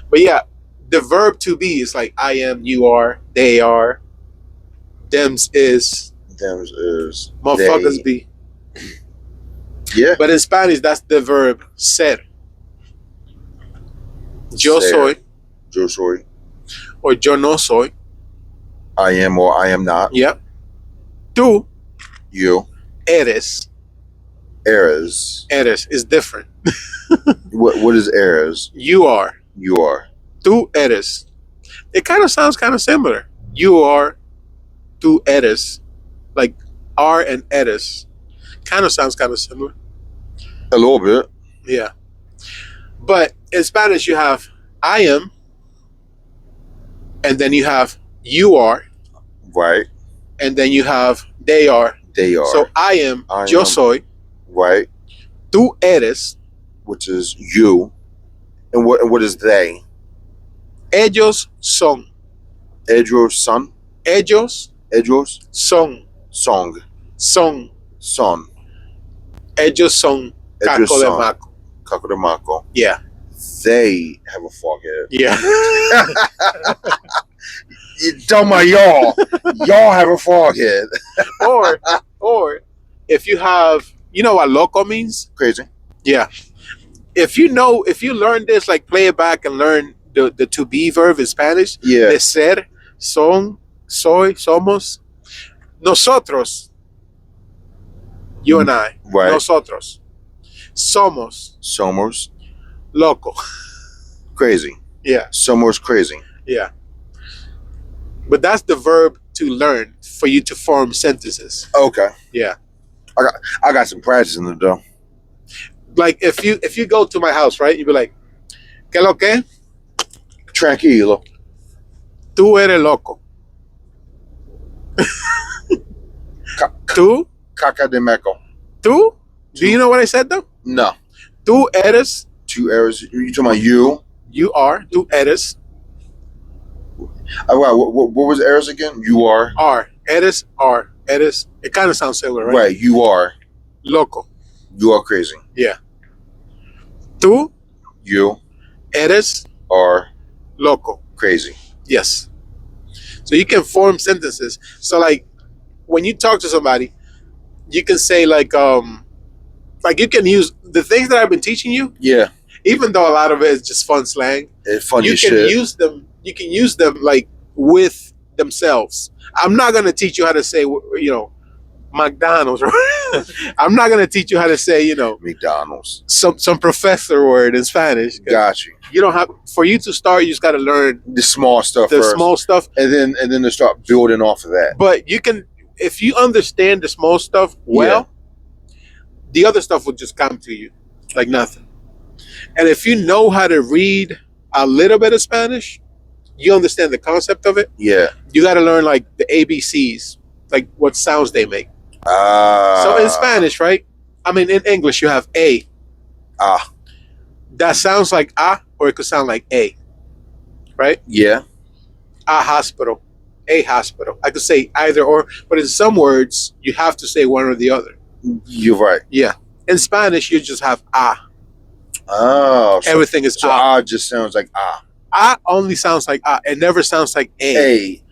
B: But yeah, the verb to be is like I am, you are, they are, thems is,
A: them is
B: motherfuckers
A: they.
B: be.
A: Yeah.
B: But in Spanish, that's the verb ser. Yo
A: Ser.
B: soy
A: Yo soy.
B: or yo no soy.
A: I am or I am not.
B: Yep. Tú
A: You.
B: eres.
A: Eres.
B: Eres is different.
A: What is eres?
B: You are.
A: You are.
B: Tú eres. It kind of sounds kind of similar. You are. Tú eres. Like are and eres. Kind of sounds kind of similar.
A: A little bit.
B: Yeah. But in Spanish, you have I am, and then you have you are,
A: Right.
B: and then you have they are.
A: They are.
B: So I am,
A: I
B: yo
A: am.
B: soy,
A: Right.
B: tú eres,
A: Which is you. And what is they?
B: ellos son.
A: Ellos son.
B: Ellos
A: Ellos
B: son.
A: song.
B: Son.
A: Son.
B: Ellos son.
A: Ellos
B: Caco de
A: son.
B: maco.
A: Caco de maco.
B: Yeah.
A: They have a forehead.
B: Yeah.
A: You tell my y'all. Y'all have a forehead.
B: or if you have, you know what loco means?
A: Crazy.
B: Yeah. If you learn this, like play it back and learn the to be verb in Spanish.
A: Yeah.
B: De ser, son, soy, somos. Nosotros. You and I.
A: Right.
B: Nosotros. Somos.
A: Somos.
B: Loco.
A: Crazy.
B: Yeah.
A: Somos crazy.
B: Yeah. But that's the verb to learn for you to form sentences.
A: Okay.
B: Yeah.
A: I got some practice in it though.
B: Like if you go to my house, right? You'd be like, ¿Qué lo que?
A: Tranquilo.
B: Tú eres loco. Tú?
A: Caca de meco.
B: Tú? Do you know what I said though?
A: No.
B: Tú eres.
A: 2 errors. You talking about you?
B: You are. Tú eres.
A: What was errors again? You are.
B: Are. Eres. Are. Eres. It kind of sounds similar, right?
A: Right. You are.
B: Loco.
A: You are crazy.
B: Yeah. Tú
A: You
B: eres
A: are
B: loco.
A: crazy.
B: Yes. So you can form sentences. So like when you talk to somebody, you can say like you can use the things that I've been teaching you,
A: Yeah.
B: even though a lot of it is just fun slang.
A: It's funny
B: You
A: as
B: can
A: shit.
B: use them. You can use them like with themselves. I'm not gonna teach you how to say, you know, McDonald's. Right? I'm not gonna teach you how to say, you know,
A: McDonald's.
B: some professor word in Spanish.
A: Got you.
B: You don't have for you to start. You just got to learn
A: The small stuff
B: the
A: first.
B: small stuff.
A: and then to start building off of that.
B: But you can, if you understand the small stuff well, the other stuff will just come to you like nothing. And if you know how to read a little bit of Spanish, you understand the concept of it.
A: Yeah.
B: You got to learn like the ABCs, like what sounds they make.
A: Ah.
B: So in Spanish, right? I mean, in English, you have A.
A: Ah.
B: That sounds like A, or it could sound like A, right?
A: Yeah.
B: A hospital, a hospital. I could say either or, but in some words, you have to say one or the other.
A: You're right.
B: Yeah. In Spanish, you just have A.
A: Oh.
B: Everything is
A: So
B: A.
A: just sounds like ah.
B: A only sounds like A. It never sounds like A.
A: A.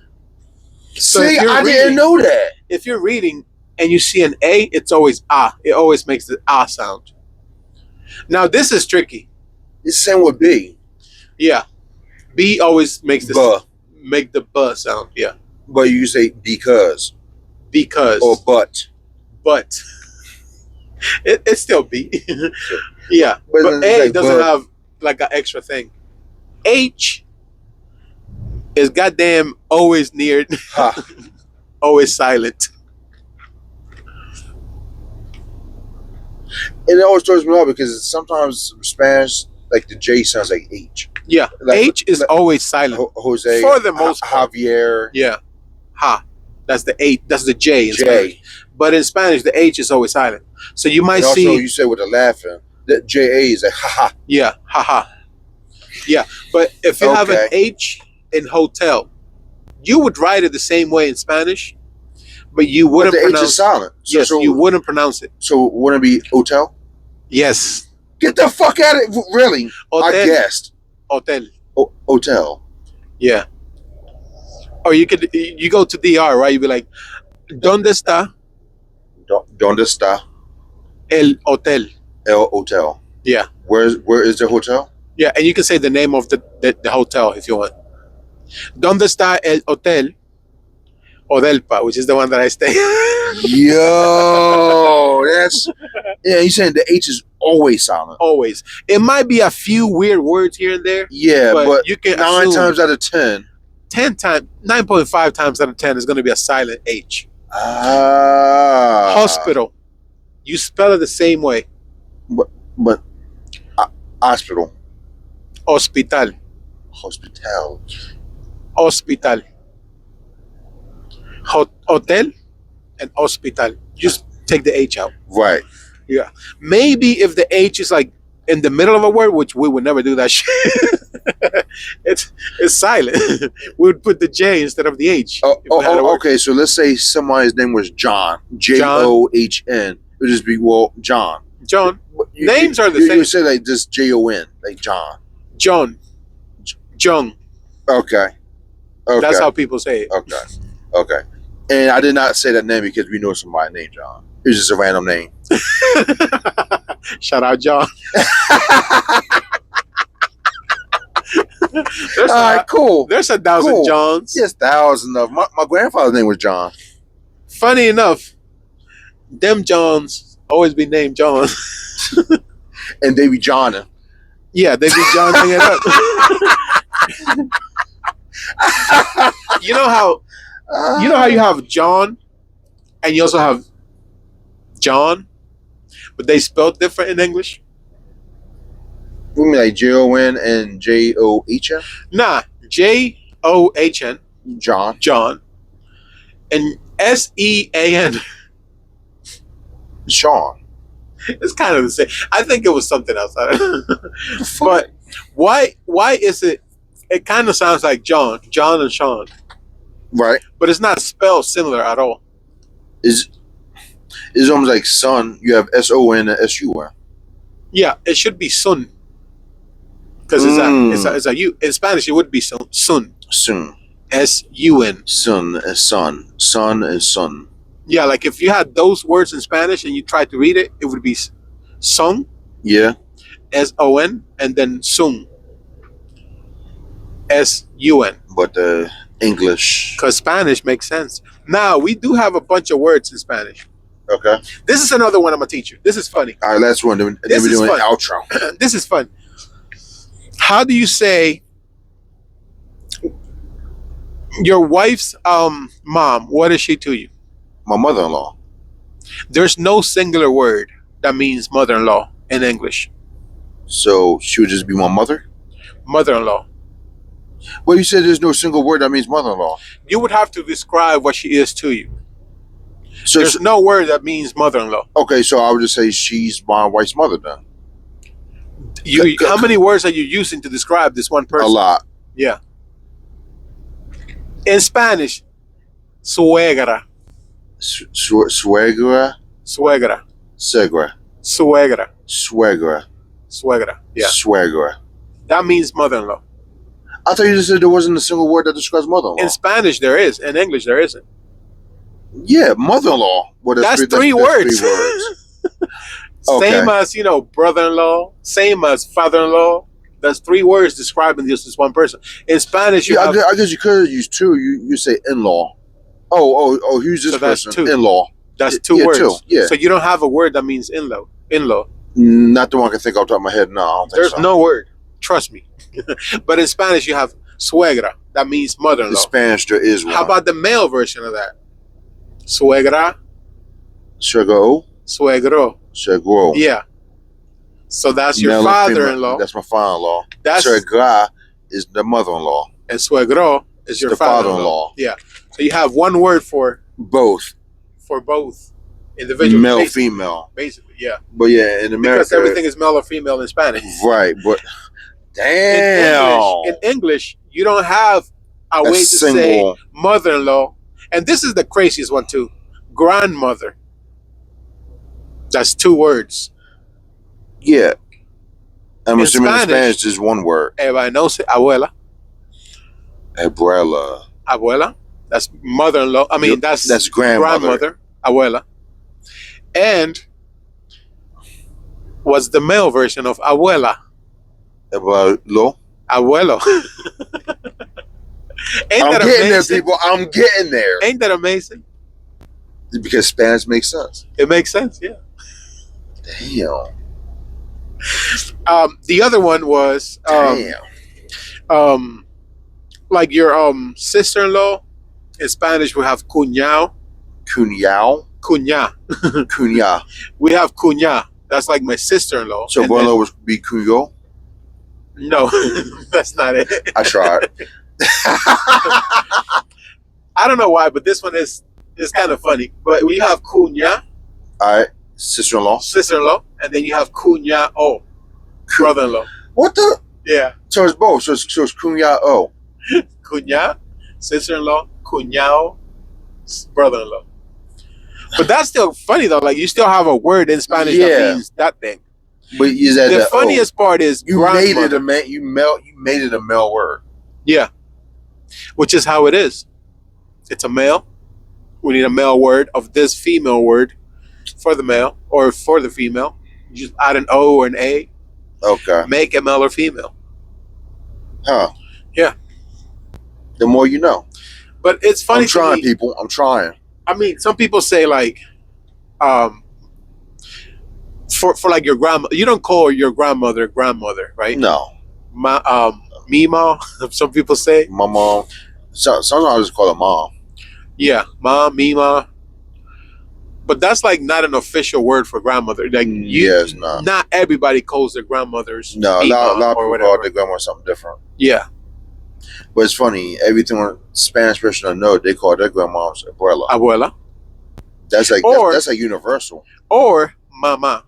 B: So
A: See,
B: if you're
A: I didn't
B: reading-
A: know that.
B: If you're reading and you see an A, it's always A. It always makes the A sound. Now, this is tricky.
A: It's the same with B.
B: Yeah. B always makes
A: Buh.
B: make the B sound. Yeah.
A: But you say because
B: Because.
A: or but.
B: But. It's still B. Yeah.
A: But
B: But
A: it's
B: A
A: like
B: doesn't
A: but.
B: have like an extra thing. H is goddamn always near,
A: Ha.
B: always silent.
A: And it always throws me off because sometimes Spanish, like the J sounds like H.
B: Yeah.
A: Like-
B: H is
A: like-
B: always silent.
A: Jose.
B: For the most part.
A: Javier.
B: Yeah. Ha. That's the H. That's the J in
A: J.
B: Spanish. But in Spanish, the H is always silent. So you might
A: And also,
B: see.
A: you say with a laughing, that JA is like ha ha.
B: Yeah. Ha ha. Yeah. But if you have an
A: Okay.
B: H in hotel, you would write it the same way in Spanish, but you
A: But
B: wouldn't
A: the H
B: pronounce
A: is silent. So,
B: Yes, you wouldn't pronounce it.
A: So wouldn't it be hotel?
B: Yes.
A: Get the fuck out of it. Really? I
B: Hotel.
A: guessed.
B: Hotel.
A: Hotel.
B: Yeah. Or you go to DR, right? You'd be like, ¿Dónde está
A: ¿Dónde está
B: El hotel.
A: El Hotel.
B: Yeah.
A: Where is the hotel?
B: Yeah, and you can say the name of the hotel if you want. ¿Dónde está el hotel? Odelpa, which is the one that I stay.
A: Yo, that's yeah. You saying the H is always silent?
B: Always. It might be a few weird words here and there.
A: Yeah, but
B: you can
A: 9
B: assume
A: times out of 10.
B: 9.5 times out of 10 is going to be a silent H.
A: Ah,
B: Hospital. You spell it the same way.
A: but hospital,
B: Hospital.
A: hospital.
B: Hospital. Hotel and hospital. Just take the H out.
A: Right.
B: Yeah. Maybe if the H is like in the middle of a word, which we would never do that shit. it's silent. We would put the J instead of the H.
A: Okay. So let's say somebody's name was John. John. It would just be John.
B: John. Names are the same.
A: You say like just Jon, like John.
B: John. John.
A: Okay.
B: That's how people say it.
A: Okay. And I did not say that name because we know somebody named John. It was just a random name.
B: Shout out, John.
A: All right, cool.
B: There's 1,000 Johns.
A: Yes, thousands of. My grandfather's name was John.
B: Funny enough, them Johns always be named John.
A: And they be Johnin.
B: Yeah, they be Johning it up. You know how you have John and you also have John, but they spelled different in English?
A: You mean like Jon and John?
B: Nah, John. John. And Sean.
A: Sean.
B: It's kind of the same. I think it was something else. But why is it? It kind of sounds like John and Sean.
A: Right.
B: But it's not spelled similar at all.
A: It's almost like son. You have SON and SUN.
B: Yeah, it should be sun. Because it's a U. In Spanish, it would be sun.
A: Soon.
B: SUN.
A: Son and son. Son and son.
B: Yeah, like if you had those words in Spanish and you tried to read it, it would be son.
A: Yeah.
B: SON and then sun. SUN.
A: But English.
B: Because Spanish makes sense. Now, we do have a bunch of words in Spanish.
A: Okay.
B: This is another one I'm a teacher. This is funny.
A: All right, last one. Then we're doing an outro.
B: This is fun. How do you say your wife's mom? What is she to you?
A: My mother-in-law.
B: There's no singular word that means mother-in-law in English.
A: So she would just be my mother?
B: Mother-in-law.
A: Well, you said there's no single word that means mother-in-law.
B: You would have to describe what she is to you.
A: So
B: there's no word that means mother-in-law.
A: Okay, so I would just say she's my wife's mother then.
B: How many words are you using to describe this one person?
A: A lot.
B: Yeah. In Spanish, suegra.
A: Suegra?
B: Suegra.
A: Segra.
B: Suegra.
A: Suegra.
B: Suegra. Yeah.
A: Suegra.
B: That means mother-in-law.
A: I thought you just said there wasn't a single word that describes mother-in-law.
B: In Spanish, there is. In English, there isn't.
A: Yeah, mother-in-law. Well,
B: that's three words.
A: 3 words. Okay.
B: Same as, brother-in-law. Same as father-in-law. That's 3 words describing this one person. In Spanish,
A: I guess you could use 2. You say in-law. Oh, who's this person?
B: 2.
A: In-law.
B: That's 2 words.
A: 2. Yeah.
B: So you don't have a word that means in-law. In-law.
A: Not the one I can think off the top of my head. No, I don't think
B: There's
A: so.
B: no word. Trust me. But in Spanish, you have suegra. That means mother-in-law.
A: In Spanish, there is one.
B: How about the male version of that? Suegra.
A: Suegro.
B: Suegro.
A: Suegro.
B: Yeah. So that's your
A: Male
B: father-in-law.
A: That's my father-in-law.
B: That's
A: Suegra is the mother-in-law.
B: And suegro is your father-in-law. Yeah. So you have one word for
A: both.
B: For both individuals.
A: Male, female.
B: Basically, yeah.
A: But yeah, in America,
B: because everything is male or female in Spanish.
A: Right, but damn.
B: In English, you don't have a way to say mother-in-law. And this is the craziest one too. Grandmother. That's 2 words.
A: Yeah. I'm assuming in Spanish is 1 word.
B: Everybody knows it. Abuela.
A: Abuela.
B: Abuela. That's mother-in-law. I mean, that's
A: grandmother.
B: Abuela. And was the male version of abuela.
A: Abuelo.
B: Abuelo. Ain't
A: I'm
B: that
A: getting there,
B: amazing?
A: people. I'm getting there.
B: Ain't that amazing?
A: Because Spanish makes sense.
B: It makes sense, yeah.
A: Damn.
B: The other one was like your sister-in-law. In Spanish, we have cuñado.
A: Cuñao.
B: Cuña.
A: Cuña.
B: We have cuña. That's like my sister-in-law.
A: So
B: And
A: abuelo would be cuño.
B: no, that's not it.
A: I tried.
B: I don't know why, but this one is kind of funny. But we have cuña,
A: All right. Sister-in-law.
B: sister-in-law, and then you have cuñado, brother-in-law.
A: What the?
B: Yeah,
A: So it's both. So it's cuñao.
B: cuña, sister-in-law, cuñado, brother-in-law. But that's still funny though. Like you still have a word in Spanish
A: Yeah.
B: that means that thing.
A: But is that
B: The funniest part is
A: you made it
B: grandmother.
A: you made it a male word.
B: Yeah, which is how it is. It's a male. We need a male word of this female word for the male or for the female. You just add an O or an A,
A: Okay.
B: make it male or female.
A: Huh.
B: Yeah.
A: The more you know.
B: But it's funny
A: I'm trying,
B: to me.
A: people. I'm trying.
B: I mean, some people say like, for like your grandma, you don't call your grandmother, right?
A: No.
B: Mima. Some people say,
A: My mom. Sometimes I just call her mom.
B: yeah, mom, Mima. But that's like not an official word for grandmother. Like
A: Yeah, it's not.
B: Not everybody calls their grandmothers.
A: No, a
B: Mima
A: lot of
B: or
A: people
B: whatever.
A: call their grandma something different.
B: Yeah,
A: But it's funny. Everything on Spanish person I know, they call their grandmoms abuela.
B: abuela
A: That's like
B: Or-
A: that's like universal.
B: or mama.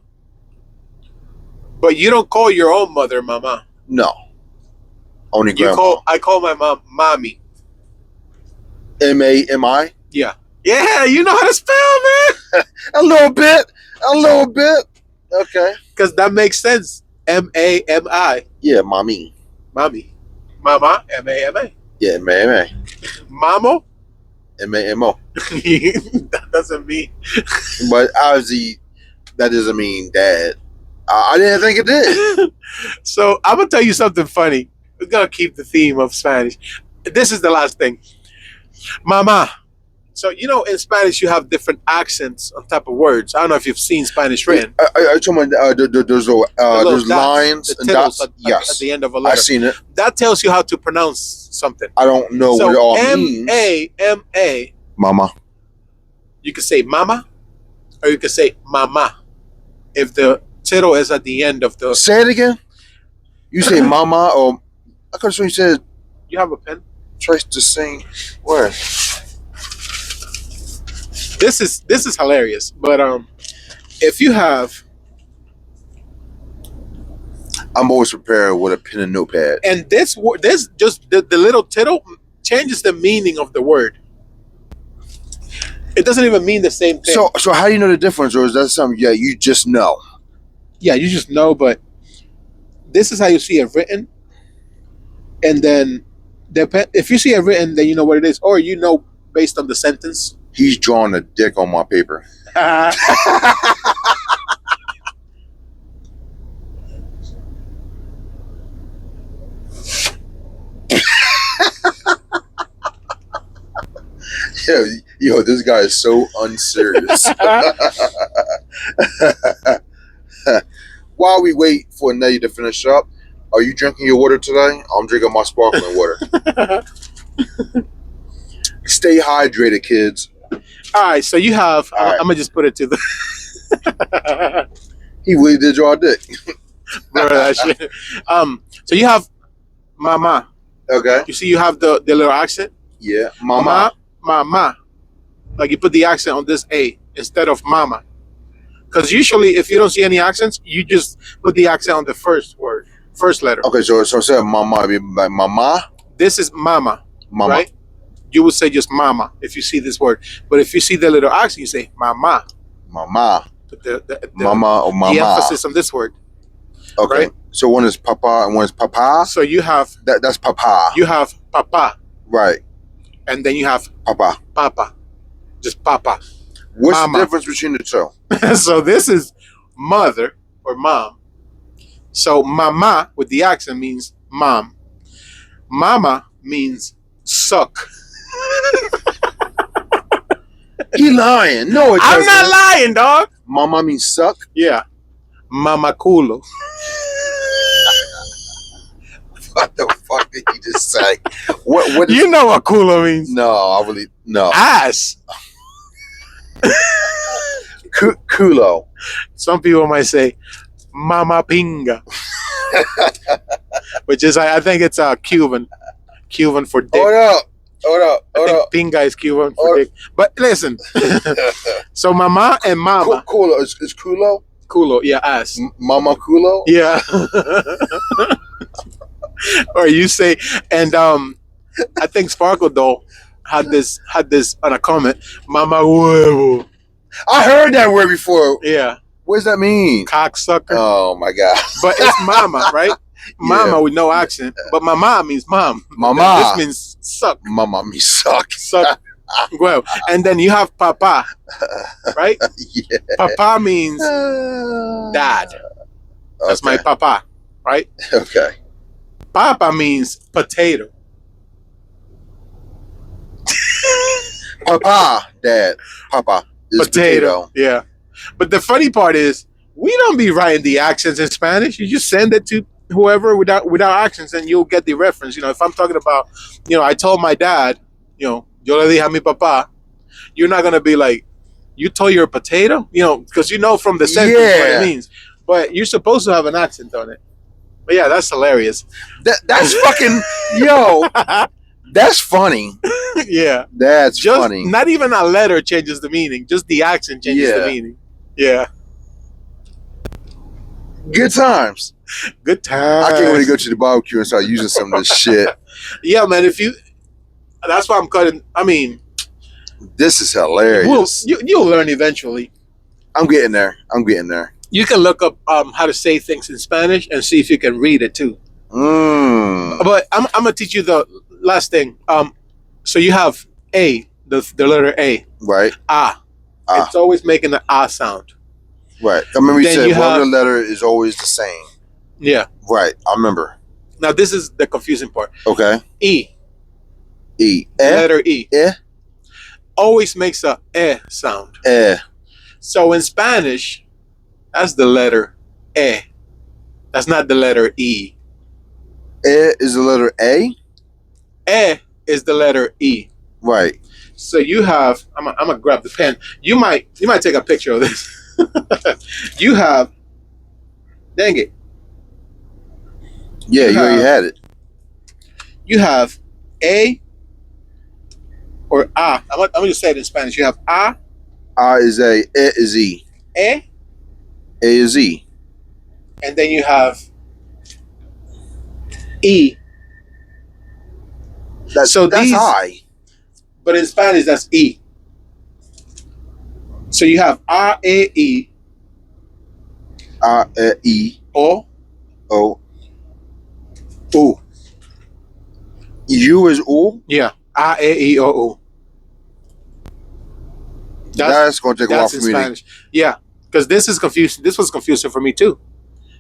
B: But you don't call your own mother mama.
A: No. Only grandma.
B: I call my mom mommy.
A: M-A-M-I?
B: Yeah, you know how to spell, man.
A: A little bit. Okay.
B: Because that makes sense. M-A-M-I.
A: Yeah, mommy.
B: Mommy. Mama. M-A-M-A.
A: Yeah, M-A-M-A.
B: Mamo.
A: M-A-M-O.
B: That doesn't mean.
A: But obviously, that doesn't mean dad. I didn't think it did.
B: So I'm gonna tell you something funny. We're gonna keep the theme of Spanish. This is the last thing. Mama. So you know in Spanish you have different accents on top of words. I don't know if you've seen Spanish written.
A: I told me there's
B: The little
A: there's
B: dots,
A: lines
B: the
A: and
B: tittles
A: dots.
B: at
A: Yes,
B: the end of a
A: I've
B: letter.
A: seen it.
B: That tells you how to pronounce something.
A: I don't know
B: So
A: what it all means.
B: M-A-M-A.
A: Mama.
B: You can say mama, or you can say mama. If the tittle is at the end of the.
A: Say it again. You say mama or I could have sworn you said
B: You have a pen.
A: twice the same word.
B: This is hilarious. But if you have,
A: I'm always prepared with a pen and notepad.
B: and this just the little tittle changes the meaning of the word. It doesn't even mean the same thing.
A: So how do you know the difference, or is that something you just know?
B: Yeah, you just know. But this is how you see it written, and then if you see it written, then you know what it is, or you know based on the sentence.
A: He's drawing a dick on my paper. Yo, this guy is so unserious. While we wait for Nelly to finish up, are you drinking your water today? I'm drinking my sparkling water. Stay hydrated, kids.
B: All right, so you have.
A: All right.
B: I'm gonna just put it to the.
A: He really did draw a dick.
B: Remember that shit. So you have mama.
A: Okay.
B: You see, you have the little accent.
A: Yeah. Mama.
B: Mama. Like you put the accent on this A instead of mama. Because usually, if you don't see any accents, you just put the accent on the first word, first letter.
A: Okay, so instead of mama, it'd be like mama.
B: This is mama,
A: Mama.
B: right? You would say just mama if you see this word. But if you see the little accent, you say mama.
A: Mama.
B: Put the
A: Mama or mama.
B: The emphasis on this word.
A: Okay.
B: Right?
A: So one is papa and one is papa.
B: So you have
A: That's papa.
B: you have papa,
A: Right.
B: and then you have
A: Papa.
B: papa, just papa.
A: What's
B: Mama.
A: the difference between the two?
B: So this is mother, or mom. So mama with the accent means mom. Mama means suck.
A: He lying. No, it
B: I'm
A: doesn't.
B: not lying, dog.
A: Mama means suck.
B: Yeah. Mama culo.
A: What the fuck did he just say? What is,
B: You know what culo means.
A: no, I really no.
B: Ass.
A: Culo.
B: Some people might say mama pinga. Which is, I think it's Cuban for dick.
A: Hold up.
B: I think pinga is Cuban for dick. But listen, so mama and mama.
A: Culo. Is culo?
B: Culo, yeah, ass.
A: Mama culo?
B: Yeah. Or you say, and I think Sparkle though had this on a comment, mama huevo.
A: I heard that word before.
B: Yeah.
A: What does that mean?
B: Cocksucker.
A: Oh my god.
B: But it's mama, right? Mama with no accent. But mama means mom.
A: Mama.
B: This means suck.
A: Mama me suck.
B: Suck. Well, and then you have papa, right?
A: Yeah.
B: Papa means dad. That's
A: Okay.
B: my papa, right?
A: Okay.
B: Papa means potato.
A: Papa, dad. Papa is potato.
B: Yeah. But the funny part is, we don't be writing the accents in Spanish. You just send it to whoever without accents, and you'll get the reference. You know, if I'm talking about, I told my dad, yo le dije a mi papá, you're not gonna be like, you told your potato, because from the sentence what it means. But you're supposed to have an accent on it. But yeah, that's hilarious.
A: That's fucking yo. That's funny.
B: Yeah.
A: That's
B: Just
A: funny.
B: not even a letter changes the meaning. Just the accent changes the meaning. Yeah.
A: Good times.
B: Good time.
A: I can't wait to go to the barbecue and start using some of this shit.
B: Yeah, man. That's why I'm cutting. I mean,
A: This is hilarious.
B: you'll learn eventually.
A: I'm getting there.
B: You can look up how to say things in Spanish and see if you can read it too. But I'm gonna teach you the last thing. So you have A, the letter A.
A: Right.
B: Ah. It's always making the ah sound.
A: Right. I remember you
B: Then
A: said
B: you
A: one
B: have-
A: of the letter is always the same.
B: Yeah.
A: Right. I remember.
B: Now this is the confusing part.
A: Okay.
B: E.
A: E.
B: Letter E.
A: Eh.
B: Always makes a sound.
A: Eh.
B: So in Spanish, that's the letter E. That's not the letter E.
A: Eh is the letter A.
B: E is the letter E.
A: Right.
B: So you have. I'm gonna grab the pen. You might take a picture of this. You have. Dang it.
A: Yeah, you already had it.
B: You have A or A. I'm gonna just say it in Spanish. You have A.
A: A is A. E is E.
B: E.
A: A is E.
B: And then you have E.
A: That's
B: these-
A: I.
B: But in Spanish, that's E. So you have A, E,
A: A, E,
B: O,
A: O.
B: U.
A: U is U.
B: Yeah. A, E, O, U.
A: That's going to take a while
B: That's
A: for
B: in
A: me
B: Spanish. Yeah. Because this is confusing. This was confusing for me too.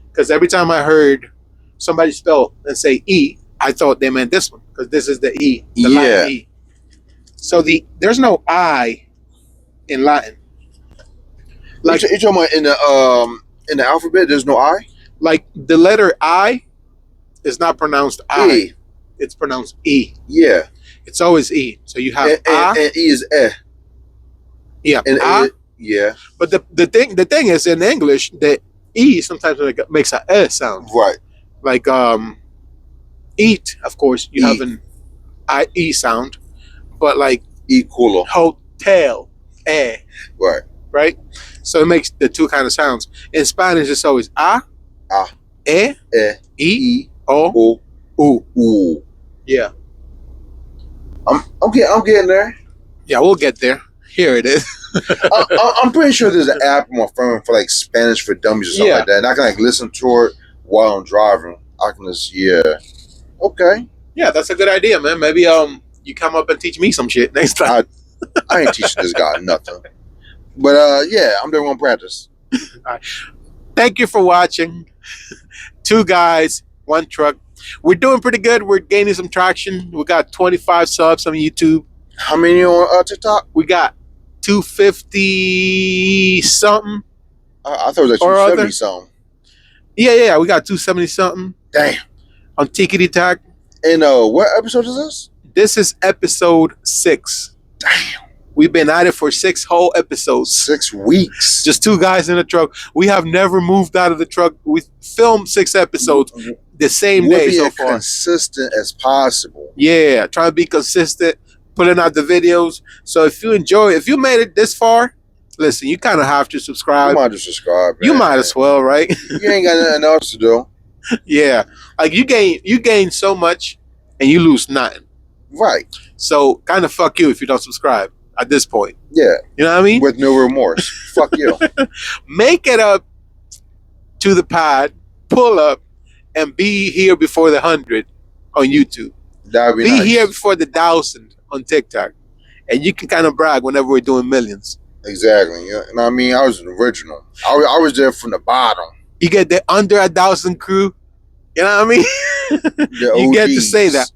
B: Because every time I heard somebody spell and say E, I thought they meant this one. Because this is the E. The Latin E. So there's no I in Latin.
A: Like you're talking about in the alphabet, there's no I.
B: Like the letter I is not pronounced I.
A: E.
B: It's pronounced E.
A: Yeah.
B: It's always E. So you have
A: And E is eh.
B: Yeah.
A: And
B: A.
A: yeah.
B: But the thing is in English the E sometimes makes a sound.
A: Right.
B: Like eat, of course, you have
A: Eat.
B: an I-E sound. But like
A: Equal.
B: hotel,
A: Right.
B: right? So it makes the two kind of sounds. In Spanish, it's always a,
A: Eh.
B: e, o,
A: O.
B: u.
A: U.
B: Yeah,
A: I'm getting there.
B: yeah, we'll get there. Here it is.
A: I'm pretty sure there's an app on my phone for like Spanish for Dummies or something like that, and I can like listen to it while I'm driving. I can just Okay.
B: Yeah, that's a good idea, man. Maybe you come up and teach me some shit next time.
A: I ain't teaching this guy nothing. But yeah, I'm doing one practice.
B: Thank you for watching. Two guys, one truck. We're doing pretty good. We're gaining some traction. We got 25 subs on YouTube.
A: How many on TikTok?
B: We got 250 something.
A: I thought it was like
B: Or
A: 270
B: other.
A: something.
B: Yeah. We got 270 something
A: Damn.
B: on Tikity Tack.
A: And what episode is this?
B: This is episode 6.
A: Damn.
B: We've been at it for 6 whole episodes.
A: 6 weeks.
B: Just two guys in a truck. We have never moved out of the truck. We filmed 6 episodes the same
A: We'll
B: day
A: be
B: so
A: as
B: far.
A: consistent as possible.
B: Yeah, trying to be consistent, putting out the videos. So if you made it this far, listen, you kind of have to
A: You
B: subscribe.
A: might just subscribe. Man.
B: You might as well, right?
A: You ain't got nothing else to do.
B: Yeah, like you gain so much, and you lose nothing.
A: Right.
B: So kind of fuck you if you don't subscribe at this point.
A: Yeah.
B: You know what I mean?
A: With no remorse. Fuck you.
B: Make it up to the pod, pull up, and be here before the 100 on YouTube.
A: That'd be
B: Be
A: nice.
B: here before the 1,000 on TikTok, and you can kind of brag whenever we're doing millions.
A: Exactly. Yeah. And I mean, I was an original. I was there from the bottom.
B: You get the under 1,000 crew. You know what I mean?
A: The
B: You get to
A: OGs.
B: say that.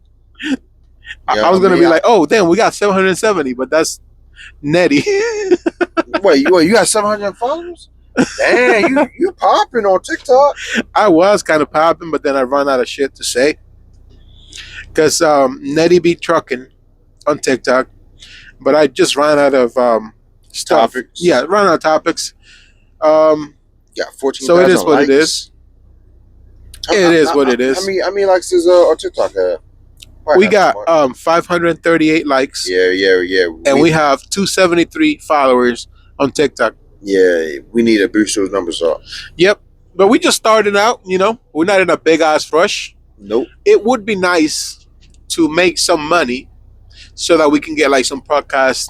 A: Yeah,
B: I was gonna
A: mean,
B: be like, oh damn, we got 770, but that's Netty.
A: wait, you got 700 followers? Damn, you popping on TikTok?
B: I was kind of popping, but then I run out of shit to say. Because Netty be trucking on TikTok, but I just ran out of stuff.
A: Topics.
B: Yeah, ran out of topics.
A: Yeah, 14,000
B: So it is what
A: likes.
B: it is. It is what it is.
A: I mean, likes is on TikTok.
B: We got 538 likes,
A: Yeah.
B: and we have 273 followers on TikTok.
A: Yeah, we need to boost those numbers up.
B: Yep. But we just started out, we're not in a big ass rush.
A: Nope.
B: It would be nice to make some money so that we can get like some podcast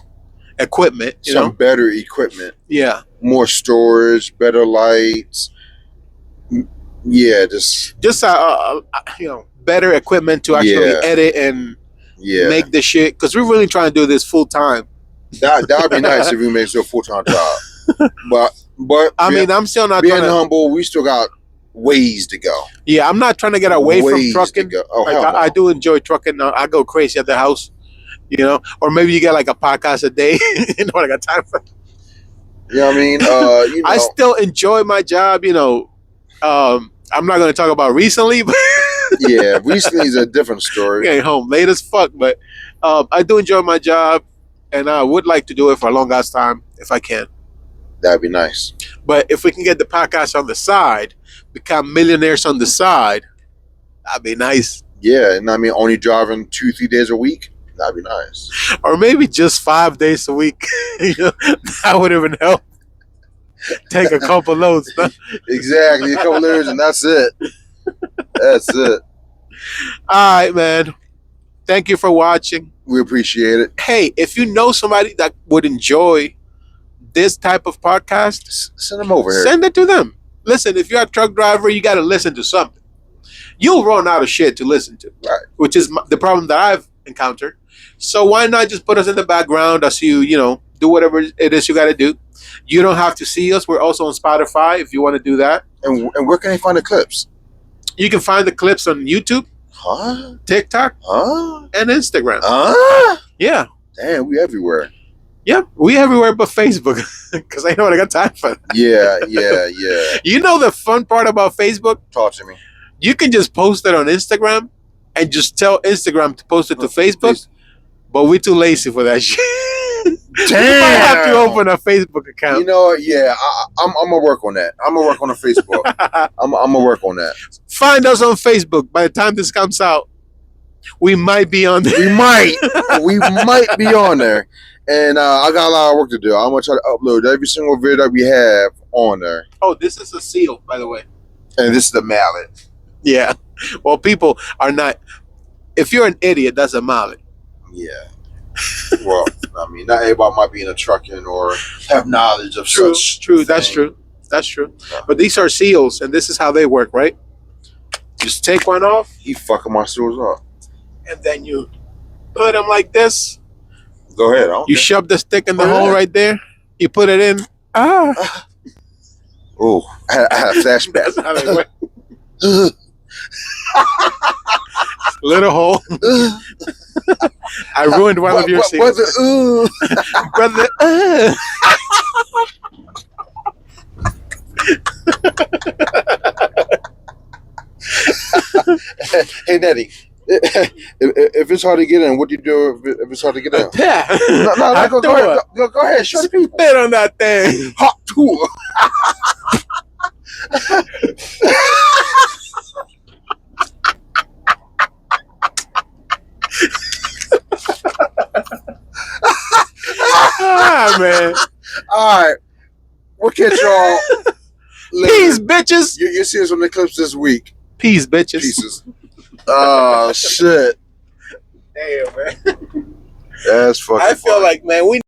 B: equipment,
A: Some better equipment,
B: Yeah.
A: more storage, better lights. Yeah, just
B: Better equipment to actually
A: Yeah.
B: edit and
A: yeah.
B: make the shit, because we're really trying to do this full time.
A: That would be nice if we make it a full-time job. But
B: I mean, I'm still not
A: being
B: trying to.
A: humble, we still got ways to go.
B: Yeah, I'm not trying to get away from
A: Ways to
B: trucking.
A: go. Oh,
B: Like,
A: hell no.
B: I do enjoy trucking. I go crazy at the house, or maybe you get like a podcast a day. I got time for.
A: You know what I mean?
B: I still enjoy my job. I'm not going to talk about recently, but
A: yeah, recently is a different story.
B: getting home late as fuck. But I do enjoy my job, and I would like to do it for a long ass time if I can.
A: That'd be nice.
B: But if we can get the podcast on the side, become millionaires on the side, that'd be nice.
A: Yeah, and I mean, only driving 2-3 days a week. That'd be nice.
B: Or maybe just 5 days a week. That would even help. Take a couple loads.
A: Exactly. A couple years and that's it. That's it.
B: All right, man. Thank you for watching.
A: We appreciate it.
B: Hey, if you know somebody that would enjoy this type of podcast,
A: Send them over here.
B: send it to them. Listen, if you're a truck driver, you got to listen to something. You'll run out of shit to listen to,
A: Right.
B: which is the problem that I've encountered. So why not just put us in the background as you do whatever it is you got to do. You don't have to see us. We're also on Spotify if you want to do that.
A: And where can they find the clips?
B: You can find the clips on YouTube,
A: Huh?
B: TikTok,
A: Huh?
B: and Instagram.
A: Huh?
B: Yeah.
A: Damn, we everywhere.
B: Yep. We everywhere but Facebook because I know what I got time for.
A: Yeah.
B: You know the fun part about Facebook?
A: Talk to me.
B: You can just post it on Instagram and just tell Instagram to post it to Facebook, but we're too lazy for that shit.
A: Damn.
B: You might have to open a Facebook account.
A: You know what? Yeah, I'm gonna work on that. I'm gonna work on the Facebook. I'm gonna work on that.
B: Find us on Facebook. By the time this comes out, we might be on there.
A: We might be on there. And I got a lot of work to do. I'm gonna try to upload every single video that we have on there.
B: Oh, this is a seal, by the way.
A: And this is the mallet.
B: Yeah. Well, people are not. If you're an idiot, that's a mallet.
A: Yeah. Well, I mean, not everybody might be in a trucking or have knowledge of such.
B: True. That's
A: thing.
B: true. That's true. But these are seals, and this is how they work, right? Just take one off,
A: He fucking my stools up.
B: and then you put them like this.
A: Go ahead. I don't
B: You
A: care.
B: shove the stick in the
A: Go
B: hole
A: ahead.
B: right there. You put it in.
A: Oh, I had a flashback.
B: That's how they went. Little hole. I ruined one of your scenes. Brother.
A: Hey, Nettie. If it's hard to get in, what do you do if it's hard to get in? No, go ahead. Show the people.
B: Spit on that thing.
A: Hot tour.
B: Man.
A: All right. We'll catch y'all later.
B: Peace, bitches.
A: You see us on the clips this week.
B: Peace, bitches.
A: Pieces. Oh, shit.
B: Damn, man.
A: That's fucking
B: I feel
A: funny.
B: like, man, we